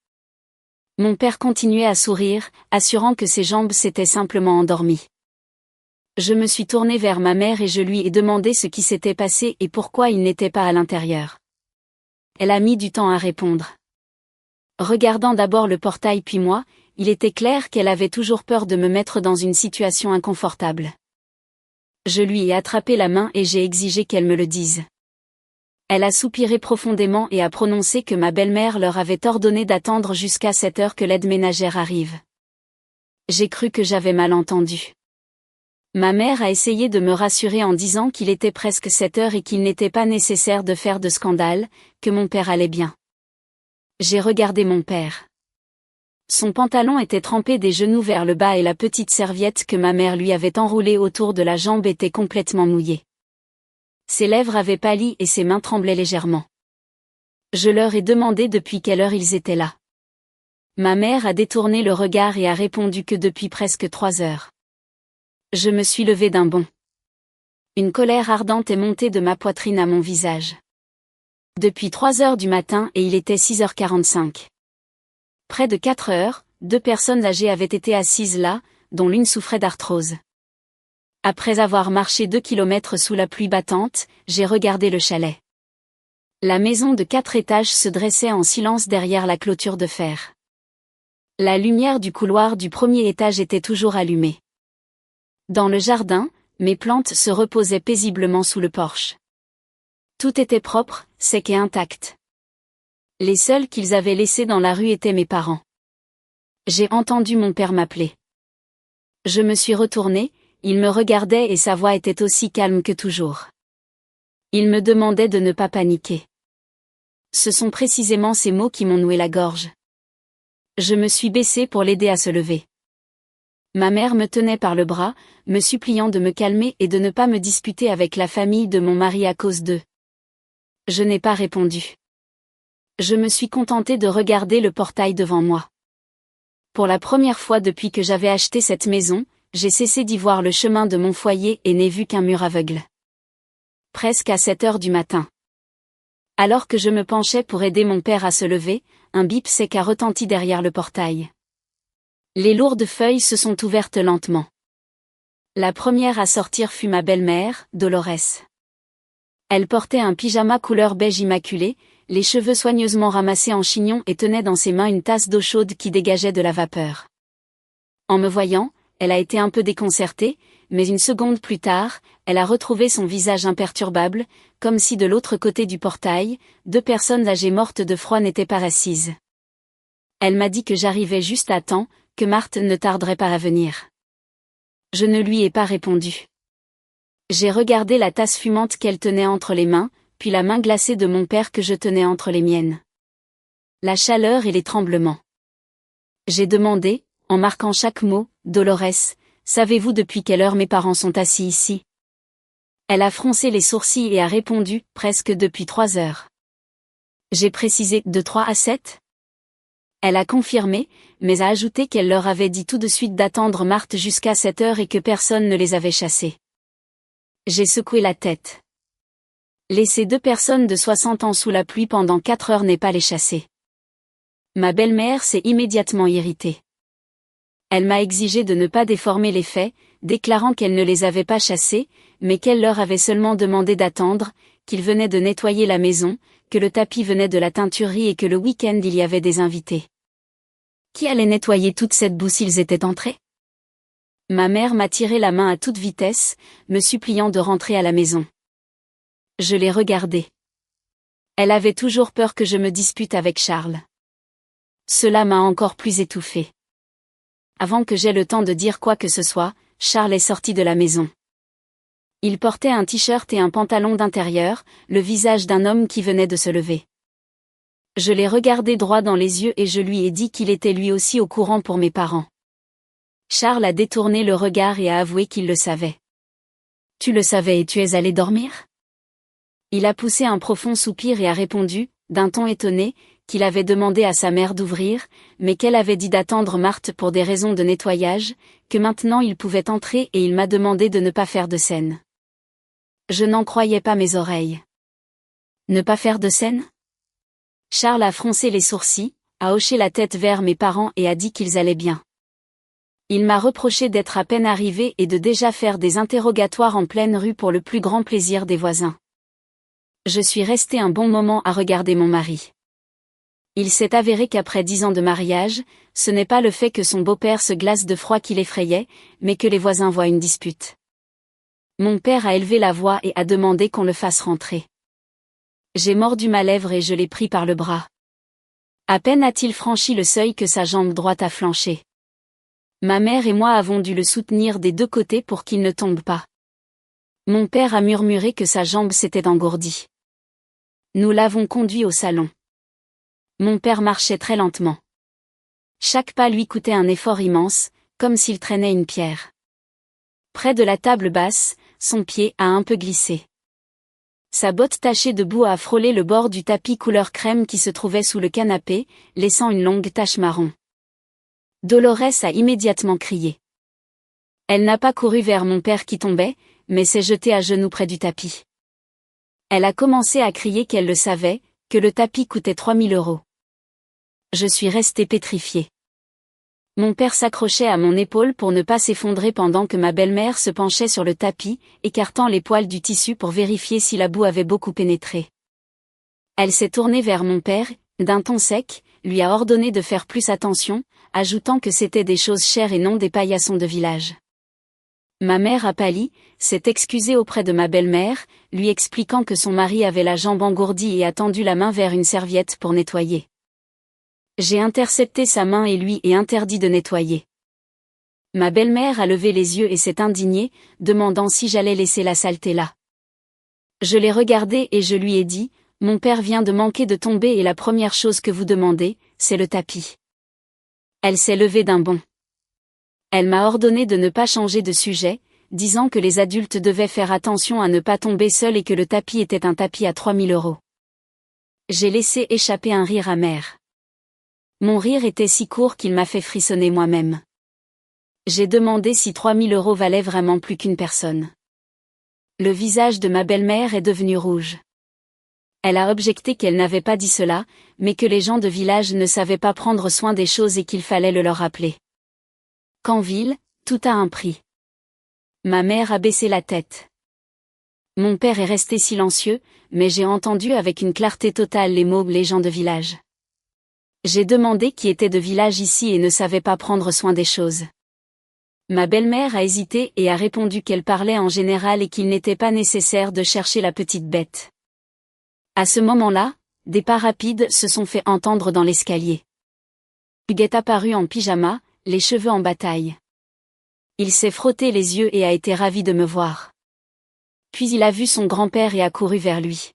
Mon père continuait à sourire, assurant que ses jambes s'étaient simplement endormies. Je me suis tournée vers ma mère et je lui ai demandé ce qui s'était passé et pourquoi il n'était pas à l'intérieur. Elle a mis du temps à répondre. Regardant d'abord le portail puis moi, il était clair qu'elle avait toujours peur de me mettre dans une situation inconfortable. Je lui ai attrapé la main et j'ai exigé qu'elle me le dise. Elle a soupiré profondément et a prononcé que ma belle-mère leur avait ordonné d'attendre jusqu'à 7 heures que l'aide ménagère arrive. J'ai cru que j'avais mal entendu. Ma mère a essayé de me rassurer en disant qu'il était presque 7 heures et qu'il n'était pas nécessaire de faire de scandale, que mon père allait bien. J'ai regardé mon père. Son pantalon était trempé des genoux vers le bas et la petite serviette que ma mère lui avait enroulée autour de la jambe était complètement mouillée. Ses lèvres avaient pâli et ses mains tremblaient légèrement. Je leur ai demandé depuis quelle heure ils étaient là. Ma mère a détourné le regard et a répondu que depuis presque 3 heures. Je me suis levée d'un bond. Une colère ardente est montée de ma poitrine à mon visage. Depuis 3 heures du matin et il était 6h45. Près de 4 heures, 2 personnes âgées avaient été assises là, dont l'une souffrait d'arthrose. Après avoir marché 2 kilomètres sous la pluie battante, j'ai regardé le chalet. La maison de 4 étages se dressait en silence derrière la clôture de fer. La lumière du couloir du premier étage était toujours allumée. Dans le jardin, mes plantes se reposaient paisiblement sous le porche. Tout était propre, sec et intact. Les seuls qu'ils avaient laissés dans la rue étaient mes parents. J'ai entendu mon père m'appeler. Je me suis retournée, il me regardait et sa voix était aussi calme que toujours. Il me demandait de ne pas paniquer. Ce sont précisément ces mots qui m'ont noué la gorge. Je me suis baissée pour l'aider à se lever. Ma mère me tenait par le bras, me suppliant de me calmer et de ne pas me disputer avec la famille de mon mari à cause d'eux. Je n'ai pas répondu. Je me suis contentée de regarder le portail devant moi. Pour la première fois depuis que j'avais acheté cette maison, j'ai cessé d'y voir le chemin de mon foyer et n'ai vu qu'un mur aveugle. Presque à 7 heures du matin. Alors que je me penchais pour aider mon père à se lever, un bip sec a retenti derrière le portail. Les lourdes feuilles se sont ouvertes lentement. La première à sortir fut ma belle-mère, Dolores. Elle portait un pyjama couleur beige immaculé, les cheveux soigneusement ramassés en chignon et tenait dans ses mains une tasse d'eau chaude qui dégageait de la vapeur. En me voyant, elle a été un peu déconcertée, mais une seconde plus tard, elle a retrouvé son visage imperturbable, comme si de l'autre côté du portail, 2 personnes âgées mortes de froid n'étaient pas assises. Elle m'a dit que j'arrivais juste à temps, que Marthe ne tarderait pas à venir. Je ne lui ai pas répondu. J'ai regardé la tasse fumante qu'elle tenait entre les mains, puis la main glacée de mon père que je tenais entre les miennes. La chaleur et les tremblements. J'ai demandé, en marquant chaque mot, Dolores, savez-vous depuis quelle heure mes parents sont assis ici? Elle a froncé les sourcils et a répondu, presque depuis 3 heures. J'ai précisé, de 3 à 7? Elle a confirmé, mais a ajouté qu'elle leur avait dit tout de suite d'attendre Marthe jusqu'à 7 heures et que personne ne les avait chassés. J'ai secoué la tête. Laisser 2 personnes de 60 ans sous la pluie pendant 4 heures n'est pas les chasser. Ma belle-mère s'est immédiatement irritée. Elle m'a exigé de ne pas déformer les faits, déclarant qu'elle ne les avait pas chassés, mais qu'elle leur avait seulement demandé d'attendre, qu'ils venaient de nettoyer la maison, que le tapis venait de la teinturerie et que le week-end il y avait des invités. Qui allait nettoyer toute cette boue s'ils étaient entrés? Ma mère m'a tiré la main à toute vitesse, me suppliant de rentrer à la maison. Je l'ai regardée. Elle avait toujours peur que je me dispute avec Charles. Cela m'a encore plus étouffée. Avant que j'aie le temps de dire quoi que ce soit, Charles est sorti de la maison. Il portait un t-shirt et un pantalon d'intérieur, le visage d'un homme qui venait de se lever. Je l'ai regardé droit dans les yeux et je lui ai dit qu'il était lui aussi au courant pour mes parents. Charles a détourné le regard et a avoué qu'il le savait. Tu le savais et tu es allé dormir? Il a poussé un profond soupir et a répondu, d'un ton étonné, qu'il avait demandé à sa mère d'ouvrir, mais qu'elle avait dit d'attendre Marthe pour des raisons de nettoyage, que maintenant il pouvait entrer et il m'a demandé de ne pas faire de scène. Je n'en croyais pas mes oreilles. Ne pas faire de scène? Charles a froncé les sourcils, a hoché la tête vers mes parents et a dit qu'ils allaient bien. Il m'a reproché d'être à peine arrivé et de déjà faire des interrogatoires en pleine rue pour le plus grand plaisir des voisins. Je suis resté un bon moment à regarder mon mari. Il s'est avéré qu'après 10 ans de mariage, ce n'est pas le fait que son beau-père se glace de froid qui l'effrayait, mais que les voisins voient une dispute. Mon père a élevé la voix et a demandé qu'on le fasse rentrer. J'ai mordu ma lèvre et je l'ai pris par le bras. À peine a-t-il franchi le seuil que sa jambe droite a flanché. Ma mère et moi avons dû le soutenir des deux côtés pour qu'il ne tombe pas. Mon père a murmuré que sa jambe s'était engourdie. Nous l'avons conduit au salon. Mon père marchait très lentement. Chaque pas lui coûtait un effort immense, comme s'il traînait une pierre. Près de la table basse, son pied a un peu glissé. Sa botte tachée de boue a frôlé le bord du tapis couleur crème qui se trouvait sous le canapé, laissant une longue tache marron. Dolores a immédiatement crié. Elle n'a pas couru vers mon père qui tombait, mais s'est jetée à genoux près du tapis. Elle a commencé à crier qu'elle le savait, que le tapis coûtait 3000 €. Je suis resté pétrifié. Mon père s'accrochait à mon épaule pour ne pas s'effondrer pendant que ma belle-mère se penchait sur le tapis, écartant les poils du tissu pour vérifier si la boue avait beaucoup pénétré. Elle s'est tournée vers mon père, d'un ton sec, lui a ordonné de faire plus attention, ajoutant que c'était des choses chères et non des paillassons de village. Ma mère a pâli, s'est excusée auprès de ma belle-mère, lui expliquant que son mari avait la jambe engourdie et a tendu la main vers une serviette pour nettoyer. J'ai intercepté sa main et lui ai interdit de nettoyer. Ma belle-mère a levé les yeux et s'est indignée, demandant si j'allais laisser la saleté là. Je l'ai regardé et je lui ai dit, « Mon père vient de manquer de tomber et la première chose que vous demandez, c'est le tapis. » Elle s'est levée d'un bond. Elle m'a ordonné de ne pas changer de sujet, disant que les adultes devaient faire attention à ne pas tomber seuls et que le tapis était un tapis à 3000 €. J'ai laissé échapper un rire amer. Mon rire était si court qu'il m'a fait frissonner moi-même. J'ai demandé si 3000 € valaient vraiment plus qu'une personne. Le visage de ma belle-mère est devenu rouge. Elle a objecté qu'elle n'avait pas dit cela, mais que les gens de village ne savaient pas prendre soin des choses et qu'il fallait le leur rappeler. Qu'en ville, tout a un prix. Ma mère a baissé la tête. Mon père est resté silencieux, mais j'ai entendu avec une clarté totale les mots « les gens de village ». J'ai demandé qui était de village ici et ne savait pas prendre soin des choses. Ma belle-mère a hésité et a répondu qu'elle parlait en général et qu'il n'était pas nécessaire de chercher la petite bête. À ce moment-là, des pas rapides se sont fait entendre dans l'escalier. Hugues est apparu en pyjama, les cheveux en bataille. Il s'est frotté les yeux et a été ravi de me voir. Puis il a vu son grand-père et a couru vers lui.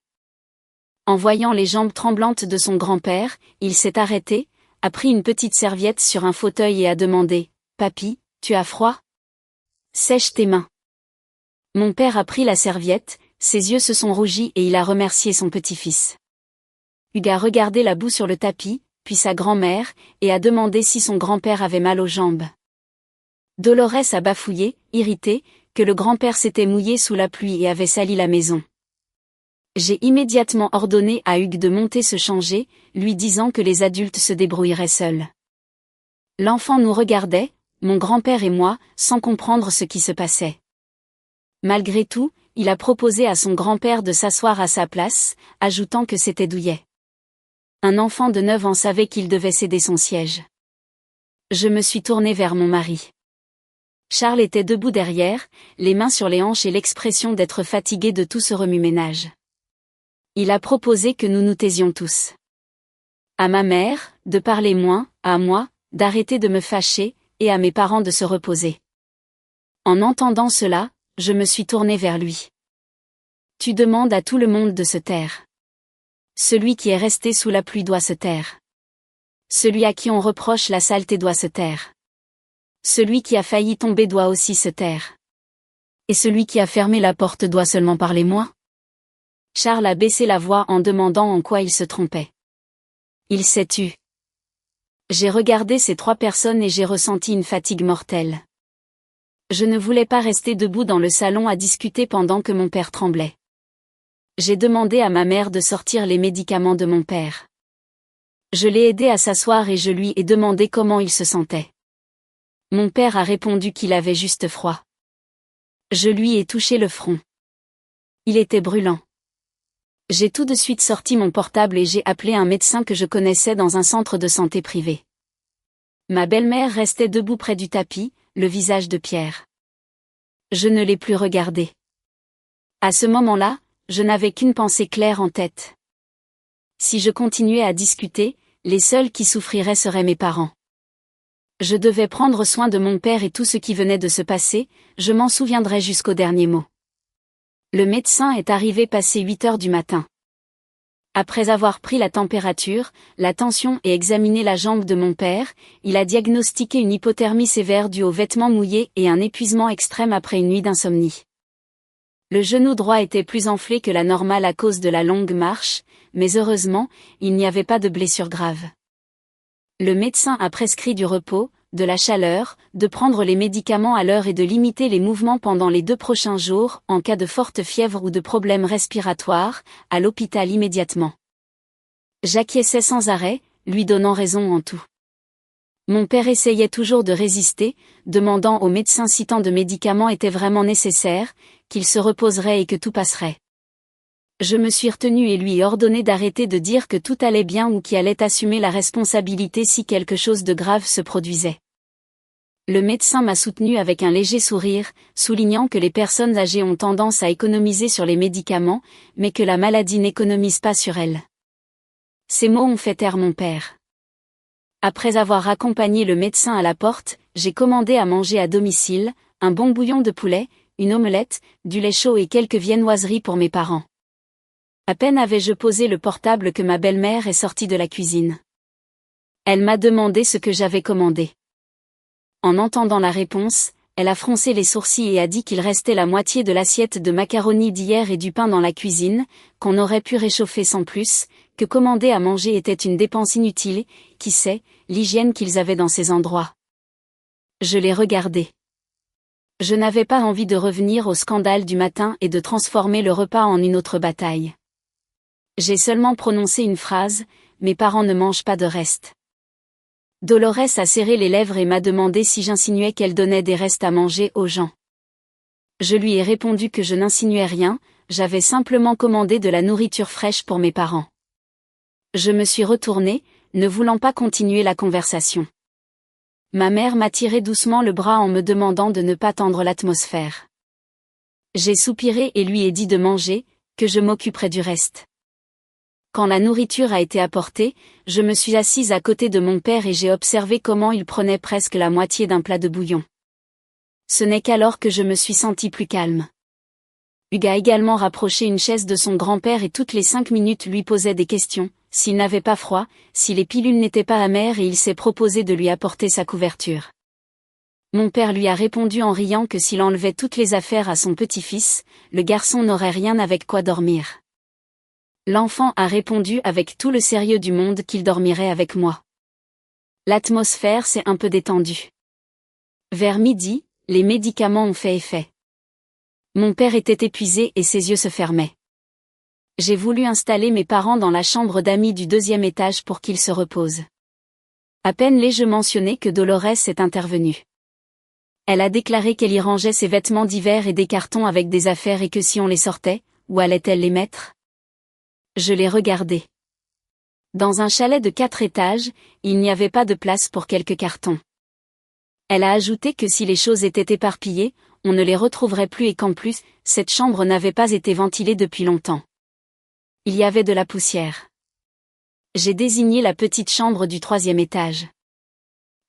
En voyant les jambes tremblantes de son grand-père, il s'est arrêté, a pris une petite serviette sur un fauteuil et a demandé « Papy, tu as froid ? Sèche tes mains. » Mon père a pris la serviette, ses yeux se sont rougis et il a remercié son petit-fils. Hugues a regardé la boue sur le tapis, puis sa grand-mère, et a demandé si son grand-père avait mal aux jambes. Dolores a bafouillé, irritée, que le grand-père s'était mouillé sous la pluie et avait sali la maison. J'ai immédiatement ordonné à Hugues de monter se changer, lui disant que les adultes se débrouilleraient seuls. L'enfant nous regardait, mon grand-père et moi, sans comprendre ce qui se passait. Malgré tout, il a proposé à son grand-père de s'asseoir à sa place, ajoutant que c'était douillet. Un enfant de 9 ans savait qu'il devait céder son siège. Je me suis tournée vers mon mari. Charles était debout derrière, les mains sur les hanches et l'expression d'être fatigué de tout ce remue-ménage. Il a proposé que nous nous taisions tous. À ma mère, de parler moins, à moi, d'arrêter de me fâcher, et à mes parents de se reposer. En entendant cela, je me suis tournée vers lui. Tu demandes à tout le monde de se taire. Celui qui est resté sous la pluie doit se taire. Celui à qui on reproche la saleté doit se taire. Celui qui a failli tomber doit aussi se taire. Et celui qui a fermé la porte doit seulement parler moins. Charles a baissé la voix en demandant en quoi il se trompait. Il s'est tu. J'ai regardé ces 3 personnes et j'ai ressenti une fatigue mortelle. Je ne voulais pas rester debout dans le salon à discuter pendant que mon père tremblait. J'ai demandé à ma mère de sortir les médicaments de mon père. Je l'ai aidé à s'asseoir et je lui ai demandé comment il se sentait. Mon père a répondu qu'il avait juste froid. Je lui ai touché le front. Il était brûlant. J'ai tout de suite sorti mon portable et j'ai appelé un médecin que je connaissais dans un centre de santé privé. Ma belle-mère restait debout près du tapis, le visage de pierre. Je ne l'ai plus regardé. À ce moment-là, je n'avais qu'une pensée claire en tête. Si je continuais à discuter, les seuls qui souffriraient seraient mes parents. Je devais prendre soin de mon père et tout ce qui venait de se passer, je m'en souviendrai jusqu'au dernier mot. Le médecin est arrivé passé 8 heures du matin. Après avoir pris la température, la tension et examiné la jambe de mon père, il a diagnostiqué une hypothermie sévère due aux vêtements mouillés et un épuisement extrême après une nuit d'insomnie. Le genou droit était plus enflé que la normale à cause de la longue marche, mais heureusement, il n'y avait pas de blessure grave. Le médecin a prescrit du repos, de la chaleur, de prendre les médicaments à l'heure et de limiter les mouvements pendant les 2 prochains jours, en cas de forte fièvre ou de problèmes respiratoires, à l'hôpital immédiatement. J'acquiesçais sans arrêt, lui donnant raison en tout. Mon père essayait toujours de résister, demandant au médecin si tant de médicaments étaient vraiment nécessaires, qu'il se reposerait et que tout passerait. Je me suis retenue et lui ai ordonné d'arrêter de dire que tout allait bien ou qu'il allait assumer la responsabilité si quelque chose de grave se produisait. Le médecin m'a soutenue avec un léger sourire, soulignant que les personnes âgées ont tendance à économiser sur les médicaments, mais que la maladie n'économise pas sur elles. Ces mots ont fait taire mon père. Après avoir accompagné le médecin à la porte, j'ai commandé à manger à domicile, un bon bouillon de poulet, une omelette, du lait chaud et quelques viennoiseries pour mes parents. À peine avais-je posé le portable que ma belle-mère est sortie de la cuisine. Elle m'a demandé ce que j'avais commandé. En entendant la réponse, elle a froncé les sourcils et a dit qu'il restait la moitié de l'assiette de macaroni d'hier et du pain dans la cuisine, qu'on aurait pu réchauffer sans plus, que commander à manger était une dépense inutile, qui sait, l'hygiène qu'ils avaient dans ces endroits. Je l'ai regardé. Je n'avais pas envie de revenir au scandale du matin et de transformer le repas en une autre bataille. J'ai seulement prononcé une phrase, mes parents ne mangent pas de restes. Dolores a serré les lèvres et m'a demandé si j'insinuais qu'elle donnait des restes à manger aux gens. Je lui ai répondu que je n'insinuais rien, j'avais simplement commandé de la nourriture fraîche pour mes parents. Je me suis retournée, ne voulant pas continuer la conversation. Ma mère m'a tiré doucement le bras en me demandant de ne pas tendre l'atmosphère. J'ai soupiré et lui ai dit de manger, que je m'occuperais du reste. Quand la nourriture a été apportée, je me suis assise à côté de mon père et j'ai observé comment il prenait presque la moitié d'un plat de bouillon. Ce n'est qu'alors que je me suis sentie plus calme. Hugues a également rapproché une chaise de son grand-père et toutes les 5 minutes lui posait des questions, s'il n'avait pas froid, si les pilules n'étaient pas amères et il s'est proposé de lui apporter sa couverture. Mon père lui a répondu en riant que s'il enlevait toutes les affaires à son petit-fils, le garçon n'aurait rien avec quoi dormir. L'enfant a répondu avec tout le sérieux du monde qu'il dormirait avec moi. L'atmosphère s'est un peu détendue. Vers midi, les médicaments ont fait effet. Mon père était épuisé et ses yeux se fermaient. J'ai voulu installer mes parents dans la chambre d'amis du 2e étage pour qu'ils se reposent. À peine l'ai-je mentionné que Dolores est intervenue. Elle a déclaré qu'elle y rangeait ses vêtements d'hiver et des cartons avec des affaires et que si on les sortait, où allait-elle les mettre ? Je l'ai regardé. Dans un chalet de 4 étages, il n'y avait pas de place pour quelques cartons. Elle a ajouté que si les choses étaient éparpillées, on ne les retrouverait plus et qu'en plus, cette chambre n'avait pas été ventilée depuis longtemps. Il y avait de la poussière. J'ai désigné la petite chambre du 3e étage.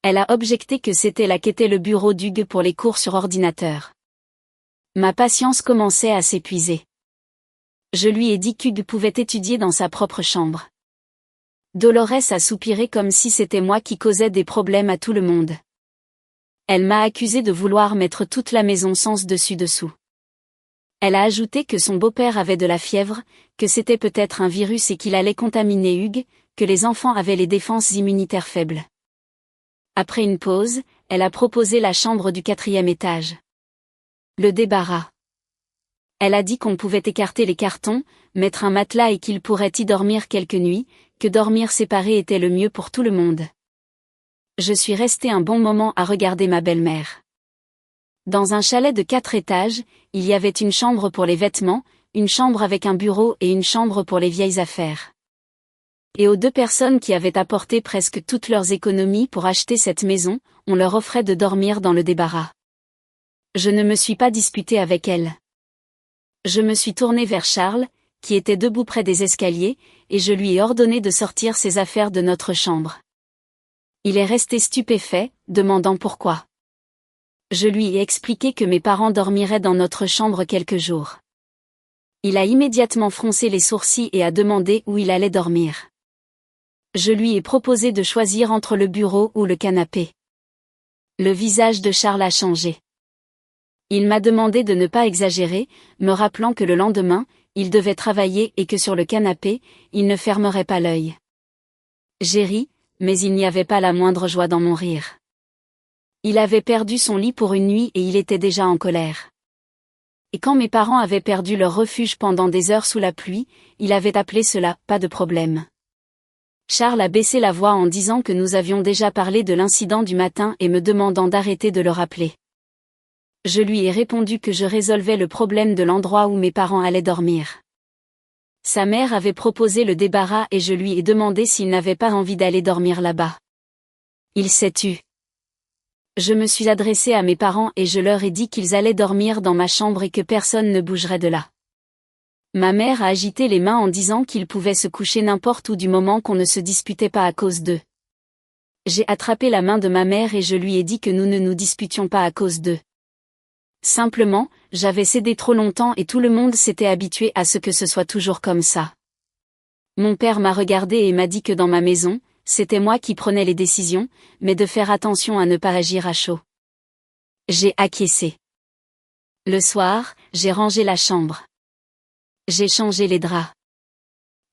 Elle a objecté que c'était là qu'était le bureau d'Hugues pour les cours sur ordinateur. Ma patience commençait à s'épuiser. Je lui ai dit qu'Hugues pouvait étudier dans sa propre chambre. Dolores a soupiré comme si c'était moi qui causais des problèmes à tout le monde. Elle m'a accusé de vouloir mettre toute la maison sens dessus-dessous. Elle a ajouté que son beau-père avait de la fièvre, que c'était peut-être un virus et qu'il allait contaminer Hugues, que les enfants avaient les défenses immunitaires faibles. Après une pause, elle a proposé la chambre du 4e étage. Le débarras. Elle a dit qu'on pouvait écarter les cartons, mettre un matelas et qu'il pourrait y dormir quelques nuits, que dormir séparés était le mieux pour tout le monde. Je suis restée un bon moment à regarder ma belle-mère. Dans un chalet de 4 étages, il y avait une chambre pour les vêtements, une chambre avec un bureau et une chambre pour les vieilles affaires. Et aux 2 personnes qui avaient apporté presque toutes leurs économies pour acheter cette maison, on leur offrait de dormir dans le débarras. Je ne me suis pas disputée avec elles. Je me suis tournée vers Charles, qui était debout près des escaliers, et je lui ai ordonné de sortir ses affaires de notre chambre. Il est resté stupéfait, demandant pourquoi. Je lui ai expliqué que mes parents dormiraient dans notre chambre quelques jours. Il a immédiatement froncé les sourcils et a demandé où il allait dormir. Je lui ai proposé de choisir entre le bureau ou le canapé. Le visage de Charles a changé. Il m'a demandé de ne pas exagérer, me rappelant que le lendemain, il devait travailler et que sur le canapé, il ne fermerait pas l'œil. J'ai ri, mais il n'y avait pas la moindre joie dans mon rire. Il avait perdu son lit pour une nuit et il était déjà en colère. Et quand mes parents avaient perdu leur refuge pendant des heures sous la pluie, il avait appelé cela « pas de problème ». Charles a baissé la voix en disant que nous avions déjà parlé de l'incident du matin et me demandant d'arrêter de le rappeler. Je lui ai répondu que je résolvais le problème de l'endroit où mes parents allaient dormir. Sa mère avait proposé le débarras et je lui ai demandé s'il n'avait pas envie d'aller dormir là-bas. Il s'est tu. Je me suis adressée à mes parents et je leur ai dit qu'ils allaient dormir dans ma chambre et que personne ne bougerait de là. Ma mère a agité les mains en disant qu'ils pouvaient se coucher n'importe où du moment qu'on ne se disputait pas à cause d'eux. J'ai attrapé la main de ma mère et je lui ai dit que nous ne nous disputions pas à cause d'eux. Simplement, j'avais cédé trop longtemps et tout le monde s'était habitué à ce que ce soit toujours comme ça. Mon père m'a regardé et m'a dit que dans ma maison, c'était moi qui prenais les décisions, mais de faire attention à ne pas agir à chaud. J'ai acquiescé. Le soir, j'ai rangé la chambre. J'ai changé les draps.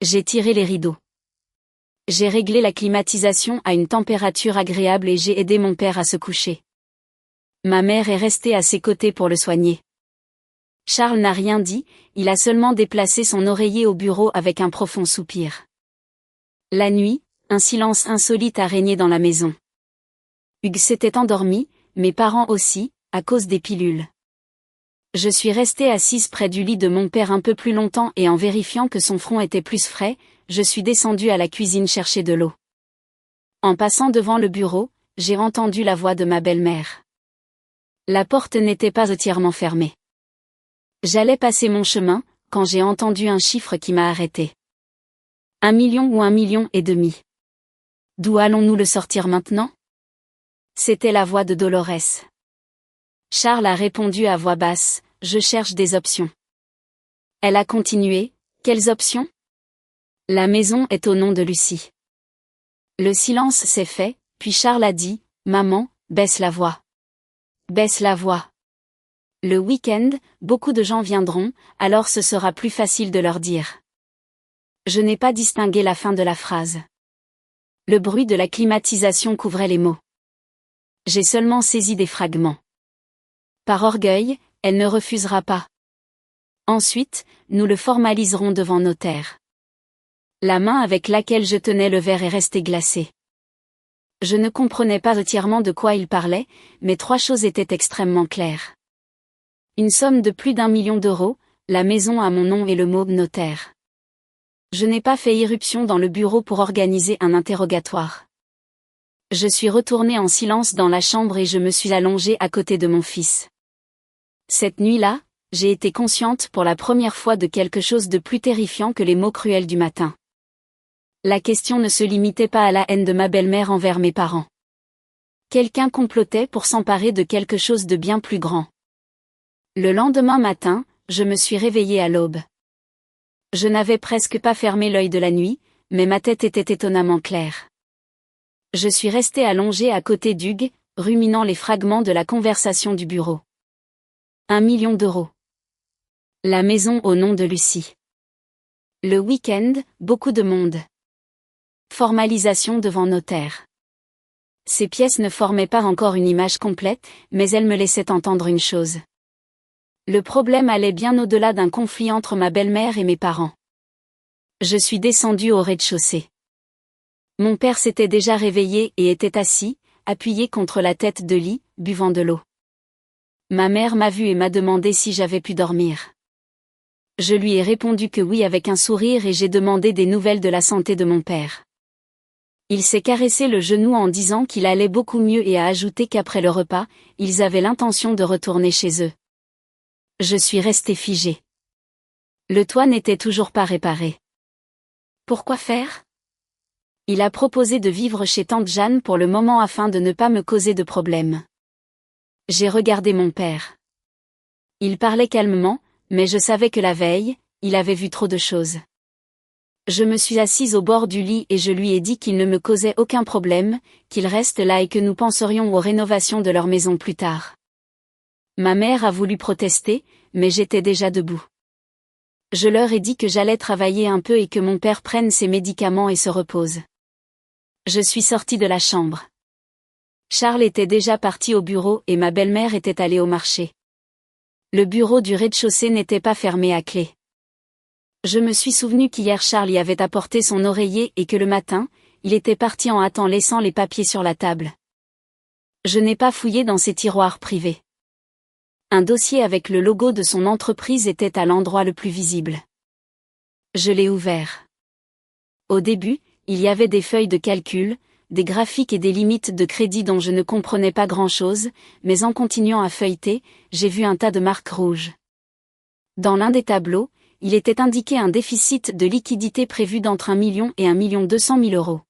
J'ai tiré les rideaux. J'ai réglé la climatisation à une température agréable et j'ai aidé mon père à se coucher. Ma mère est restée à ses côtés pour le soigner. Charles n'a rien dit, il a seulement déplacé son oreiller au bureau avec un profond soupir. La nuit, un silence insolite a régné dans la maison. Hugues s'était endormi, mes parents aussi, à cause des pilules. Je suis restée assise près du lit de mon père un peu plus longtemps et en vérifiant que son front était plus frais, je suis descendue à la cuisine chercher de l'eau. En passant devant le bureau, j'ai entendu la voix de ma belle-mère. La porte n'était pas entièrement fermée. J'allais passer mon chemin, quand j'ai entendu un chiffre qui m'a arrêté. 1 million ou 1,5 million. D'où allons-nous le sortir maintenant? C'était la voix de Dolores. Charles a répondu à voix basse, je cherche des options. Elle a continué, quelles options? La maison est au nom de Lucie. Le silence s'est fait, puis Charles a dit, maman, baisse la voix. Baisse la voix. Le week-end, beaucoup de gens viendront, alors ce sera plus facile de leur dire. Je n'ai pas distingué la fin de la phrase. Le bruit de la climatisation couvrait les mots. J'ai seulement saisi des fragments. Par orgueil, elle ne refusera pas. Ensuite, nous le formaliserons devant notaire. La main avec laquelle je tenais le verre est restée glacée. Je ne comprenais pas entièrement de quoi il parlait, mais 3 choses étaient extrêmement claires. Une somme de plus d'1 million d'euros, la maison à mon nom et le mot notaire. Je n'ai pas fait irruption dans le bureau pour organiser un interrogatoire. Je suis retournée en silence dans la chambre et je me suis allongée à côté de mon fils. Cette nuit-là, j'ai été consciente pour la première fois de quelque chose de plus terrifiant que les mots cruels du matin. La question ne se limitait pas à la haine de ma belle-mère envers mes parents. Quelqu'un complotait pour s'emparer de quelque chose de bien plus grand. Le lendemain matin, je me suis réveillée à l'aube. Je n'avais presque pas fermé l'œil de la nuit, mais ma tête était étonnamment claire. Je suis restée allongée à côté d'Hugues, ruminant les fragments de la conversation du bureau. 1 million d'euros. La maison au nom de Lucie. Le week-end, beaucoup de monde. Formalisation devant notaire. Ces pièces ne formaient pas encore une image complète, mais elles me laissaient entendre une chose. Le problème allait bien au-delà d'un conflit entre ma belle-mère et mes parents. Je suis descendue au rez-de-chaussée. Mon père s'était déjà réveillé et était assis, appuyé contre la tête de lit, buvant de l'eau. Ma mère m'a vu et m'a demandé si j'avais pu dormir. Je lui ai répondu que oui avec un sourire et j'ai demandé des nouvelles de la santé de mon père. Il s'est caressé le genou en disant qu'il allait beaucoup mieux et a ajouté qu'après le repas, ils avaient l'intention de retourner chez eux. Je suis restée figée. Le toit n'était toujours pas réparé. Pourquoi faire? Il a proposé de vivre chez tante Jeanne pour le moment afin de ne pas me causer de problème. J'ai regardé mon père. Il parlait calmement, mais je savais que la veille, il avait vu trop de choses. Je me suis assise au bord du lit et je lui ai dit qu'il ne me causait aucun problème, qu'il reste là et que nous penserions aux rénovations de leur maison plus tard. Ma mère a voulu protester, mais j'étais déjà debout. Je leur ai dit que j'allais travailler un peu et que mon père prenne ses médicaments et se repose. Je suis sortie de la chambre. Charles était déjà parti au bureau et ma belle-mère était allée au marché. Le bureau du rez-de-chaussée n'était pas fermé à clé. Je me suis souvenu qu'hier Charles y avait apporté son oreiller et que le matin, il était parti en hâte en laissant les papiers sur la table. Je n'ai pas fouillé dans ses tiroirs privés. Un dossier avec le logo de son entreprise était à l'endroit le plus visible. Je l'ai ouvert. Au début, il y avait des feuilles de calcul, des graphiques et des limites de crédit dont je ne comprenais pas grand-chose, mais en continuant à feuilleter, j'ai vu un tas de marques rouges. Dans l'un des tableaux, il était indiqué un déficit de liquidité prévu d'entre 1 million et 1 200 000 euros.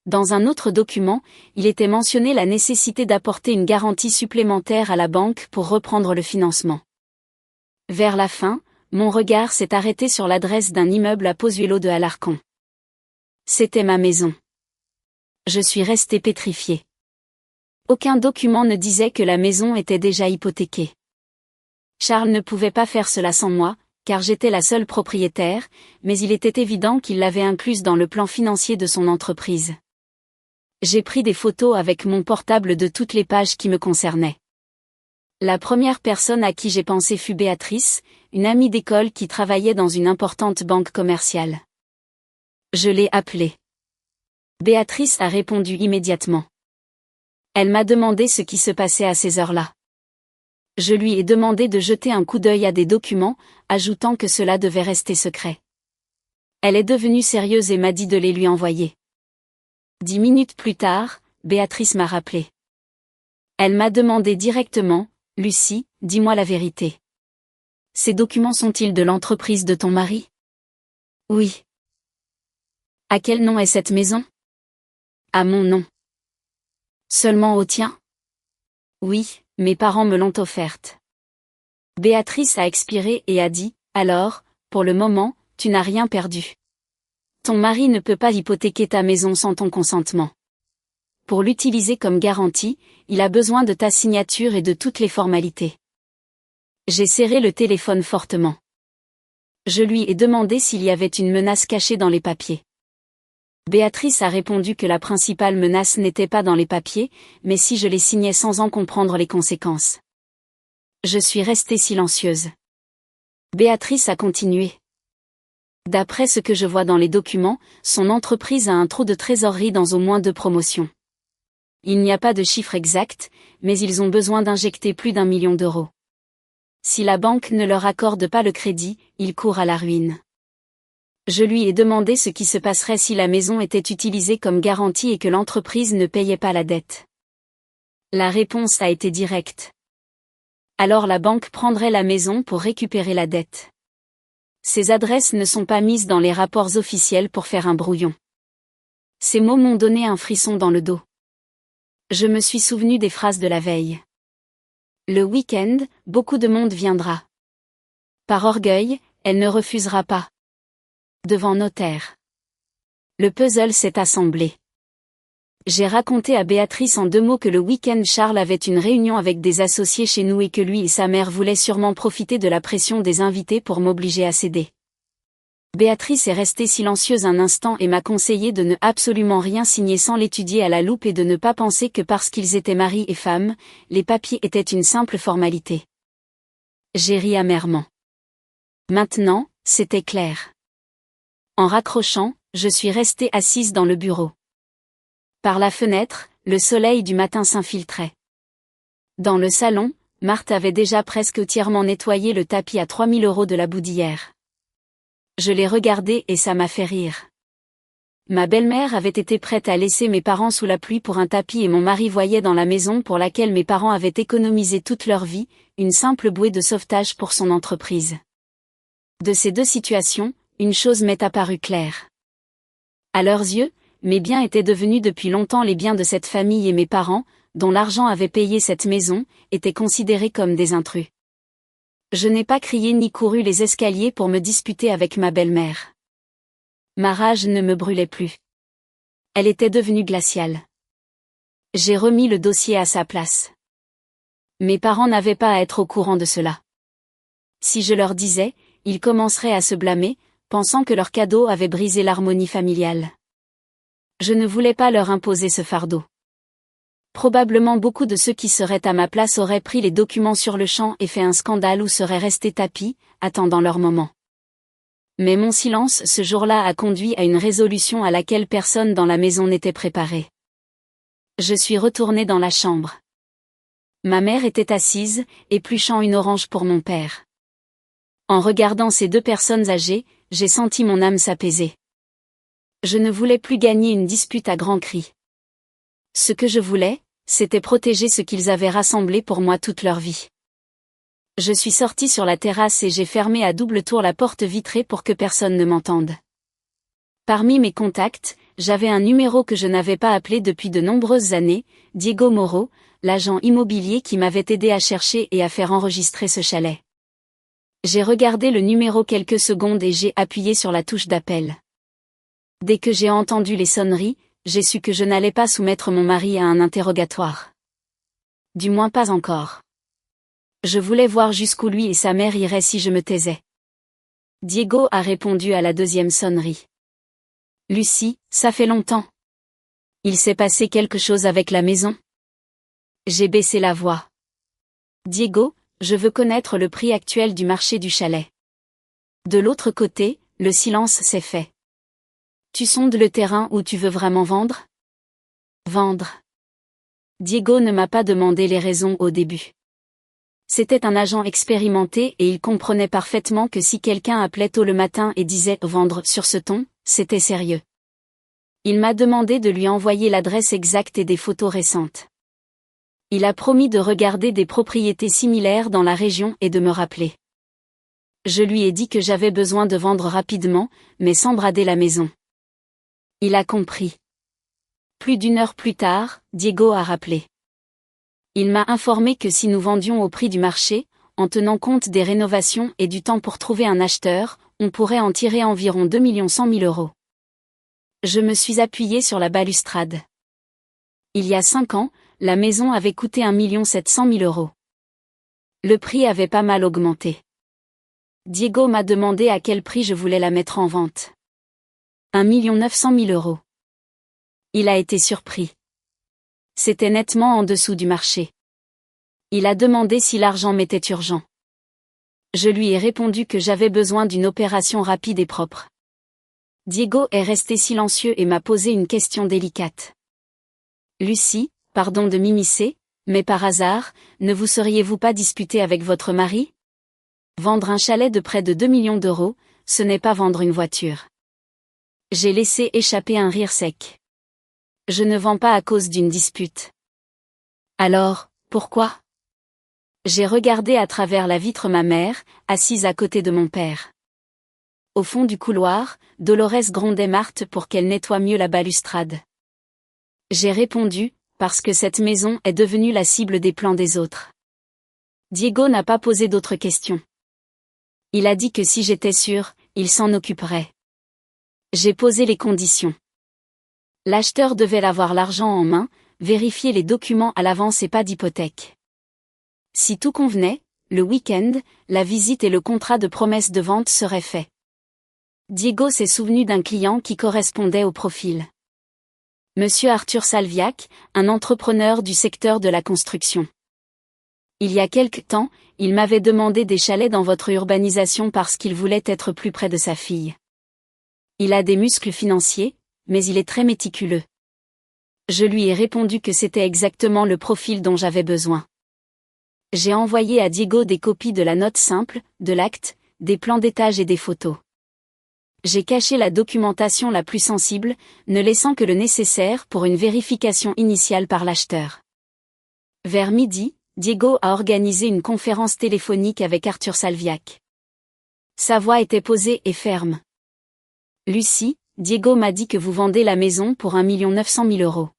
Dans un autre document, il était mentionné la nécessité d'apporter une garantie supplémentaire à la banque pour reprendre le financement. Vers la fin, mon regard s'est arrêté sur l'adresse d'un immeuble à Pozuelo de Alarcón. C'était ma maison. Je suis restée pétrifiée. Aucun document ne disait que la maison était déjà hypothéquée. Charles ne pouvait pas faire cela sans moi, car j'étais la seule propriétaire, mais il était évident qu'il l'avait incluse dans le plan financier de son entreprise. J'ai pris des photos avec mon portable de toutes les pages qui me concernaient. La première personne à qui j'ai pensé fut Béatrice, une amie d'école qui travaillait dans une importante banque commerciale. Je l'ai appelée. Béatrice a répondu immédiatement. Elle m'a demandé ce qui se passait à ces heures-là. Je lui ai demandé de jeter un coup d'œil à des documents, ajoutant que cela devait rester secret. Elle est devenue sérieuse et m'a dit de les lui envoyer. 10 minutes plus tard, Béatrice m'a rappelé. Elle m'a demandé directement, « Lucie, dis-moi la vérité. Ces documents sont-ils de l'entreprise de ton mari? » Oui. À quel nom est cette maison? À mon nom. Seulement au tien? Oui, mes parents me l'ont offerte. Béatrice a expiré et a dit, alors, pour le moment, tu n'as rien perdu. Ton mari ne peut pas hypothéquer ta maison sans ton consentement. Pour l'utiliser comme garantie, il a besoin de ta signature et de toutes les formalités. J'ai serré le téléphone fortement. Je lui ai demandé s'il y avait une menace cachée dans les papiers. Béatrice a répondu que la principale menace n'était pas dans les papiers, mais si je les signais sans en comprendre les conséquences. Je suis restée silencieuse. Béatrice a continué. D'après ce que je vois dans les documents, son entreprise a un trou de trésorerie dans au moins 2 promotions. Il n'y a pas de chiffre exact, mais ils ont besoin d'injecter plus d'1 million d'euros. Si la banque ne leur accorde pas le crédit, ils courent à la ruine. Je lui ai demandé ce qui se passerait si la maison était utilisée comme garantie et que l'entreprise ne payait pas la dette. La réponse a été directe. Alors la banque prendrait la maison pour récupérer la dette. Ces adresses ne sont pas mises dans les rapports officiels pour faire un brouillon. Ces mots m'ont donné un frisson dans le dos. Je me suis souvenu des phrases de la veille. Le week-end, beaucoup de monde viendra. Par orgueil, elle ne refusera pas. Devant notaire. Le puzzle s'est assemblé. J'ai raconté à Béatrice en 2 mots que le week-end Charles avait une réunion avec des associés chez nous et que lui et sa mère voulaient sûrement profiter de la pression des invités pour m'obliger à céder. Béatrice est restée silencieuse un instant et m'a conseillé de ne absolument rien signer sans l'étudier à la loupe et de ne pas penser que parce qu'ils étaient mari et femme, les papiers étaient une simple formalité. J'ai ri amèrement. Maintenant, c'était clair. En raccrochant, Je suis restée assise dans le bureau. Par la fenêtre, le soleil du matin s'infiltrait. Dans le salon, Marthe avait déjà presque entièrement nettoyé le tapis à 3000 € de la boudière. Je l'ai regardé et ça m'a fait rire. Ma belle-mère avait été prête à laisser mes parents sous la pluie pour un tapis et mon mari voyait dans la maison pour laquelle mes parents avaient économisé toute leur vie, une simple bouée de sauvetage pour son entreprise. De ces deux situations, une chose m'est apparue claire. À leurs yeux, mes biens étaient devenus depuis longtemps les biens de cette famille et mes parents, dont l'argent avait payé cette maison, étaient considérés comme des intrus. Je n'ai pas crié ni couru les escaliers pour me disputer avec ma belle-mère. Ma rage ne me brûlait plus. Elle était devenue glaciale. J'ai remis le dossier à sa place. Mes parents n'avaient pas à être au courant de cela. Si je leur disais, ils commenceraient à se blâmer, pensant que leur cadeau avait brisé l'harmonie familiale. Je ne voulais pas leur imposer ce fardeau. Probablement beaucoup de ceux qui seraient à ma place auraient pris les documents sur le champ et fait un scandale ou seraient restés tapis, attendant leur moment. Mais mon silence ce jour-là a conduit à une résolution à laquelle personne dans la maison n'était préparé. Je suis retournée dans la chambre. Ma mère était assise, épluchant une orange pour mon père. En regardant ces deux personnes âgées, j'ai senti mon âme s'apaiser. Je ne voulais plus gagner une dispute à grands cris. Ce que je voulais, c'était protéger ce qu'ils avaient rassemblé pour moi toute leur vie. Je suis sortie sur la terrasse et j'ai fermé à double tour la porte vitrée pour que personne ne m'entende. Parmi mes contacts, j'avais un numéro que je n'avais pas appelé depuis de nombreuses années, Diego Moreau, l'agent immobilier qui m'avait aidé à chercher et à faire enregistrer ce chalet. J'ai regardé le numéro quelques secondes et j'ai appuyé sur la touche d'appel. Dès que j'ai entendu les sonneries, j'ai su que je n'allais pas soumettre mon mari à un interrogatoire. Du moins pas encore. Je voulais voir jusqu'où lui et sa mère iraient si je me taisais. Diego a répondu à la deuxième sonnerie. Lucie, ça fait longtemps. Il s'est passé quelque chose avec la maison? J'ai baissé la voix. Diego, je veux connaître le prix actuel du marché du chalet. De l'autre côté, le silence s'est fait. Tu sondes le terrain où tu veux vraiment vendre? Vendre. Diego ne m'a pas demandé les raisons au début. C'était un agent expérimenté et il comprenait parfaitement que si quelqu'un appelait tôt le matin et disait « vendre » sur ce ton, c'était sérieux. Il m'a demandé de lui envoyer l'adresse exacte et des photos récentes. Il a promis de regarder des propriétés similaires dans la région et de me rappeler. Je lui ai dit que j'avais besoin de vendre rapidement, mais sans brader la maison. Il a compris. Plus d'une heure plus tard, Diego a rappelé. Il m'a informé que si nous vendions au prix du marché, en tenant compte des rénovations et du temps pour trouver un acheteur, on pourrait en tirer environ 2 100 000 €. Je me suis appuyée sur la balustrade. Il y a 5 ans, la maison avait coûté 1 700 000 €. Le prix avait pas mal augmenté. Diego m'a demandé à quel prix je voulais la mettre en vente. 1 900 000 €. Il a été surpris. C'était nettement en dessous du marché. Il a demandé si l'argent m'était urgent. Je lui ai répondu que j'avais besoin d'une opération rapide et propre. Diego est resté silencieux et m'a posé une question délicate. Lucie, pardon de m'immiscer, mais par hasard, ne vous seriez-vous pas disputé avec votre mari? Vendre un chalet de près de 2 millions d'euros, ce n'est pas vendre une voiture. J'ai laissé échapper un rire sec. Je ne vends pas à cause d'une dispute. Alors, pourquoi? J'ai regardé à travers la vitre ma mère, assise à côté de mon père. Au fond du couloir, Dolores grondait Marthe pour qu'elle nettoie mieux la balustrade. J'ai répondu, parce que cette maison est devenue la cible des plans des autres. Diego n'a pas posé d'autres questions. Il a dit que si j'étais sûre, il s'en occuperait. J'ai posé les conditions. L'acheteur devait avoir l'argent en main, vérifier les documents à l'avance et pas d'hypothèque. Si tout convenait, le week-end, la visite et le contrat de promesse de vente seraient faits. Diego s'est souvenu d'un client qui correspondait au profil. Monsieur Arthur Salviac, un entrepreneur du secteur de la construction. Il y a quelque temps, il m'avait demandé des chalets dans votre urbanisation parce qu'il voulait être plus près de sa fille. Il a des muscles financiers, mais il est très méticuleux. Je lui ai répondu que c'était exactement le profil dont j'avais besoin. J'ai envoyé à Diego des copies de la note simple, de l'acte, des plans d'étage et des photos. J'ai caché la documentation la plus sensible, ne laissant que le nécessaire pour une vérification initiale par l'acheteur. Vers midi, Diego a organisé une conférence téléphonique avec Arthur Salviac. Sa voix était posée et ferme. Lucie, Diego m'a dit que vous vendez la maison pour 1 900 000 €.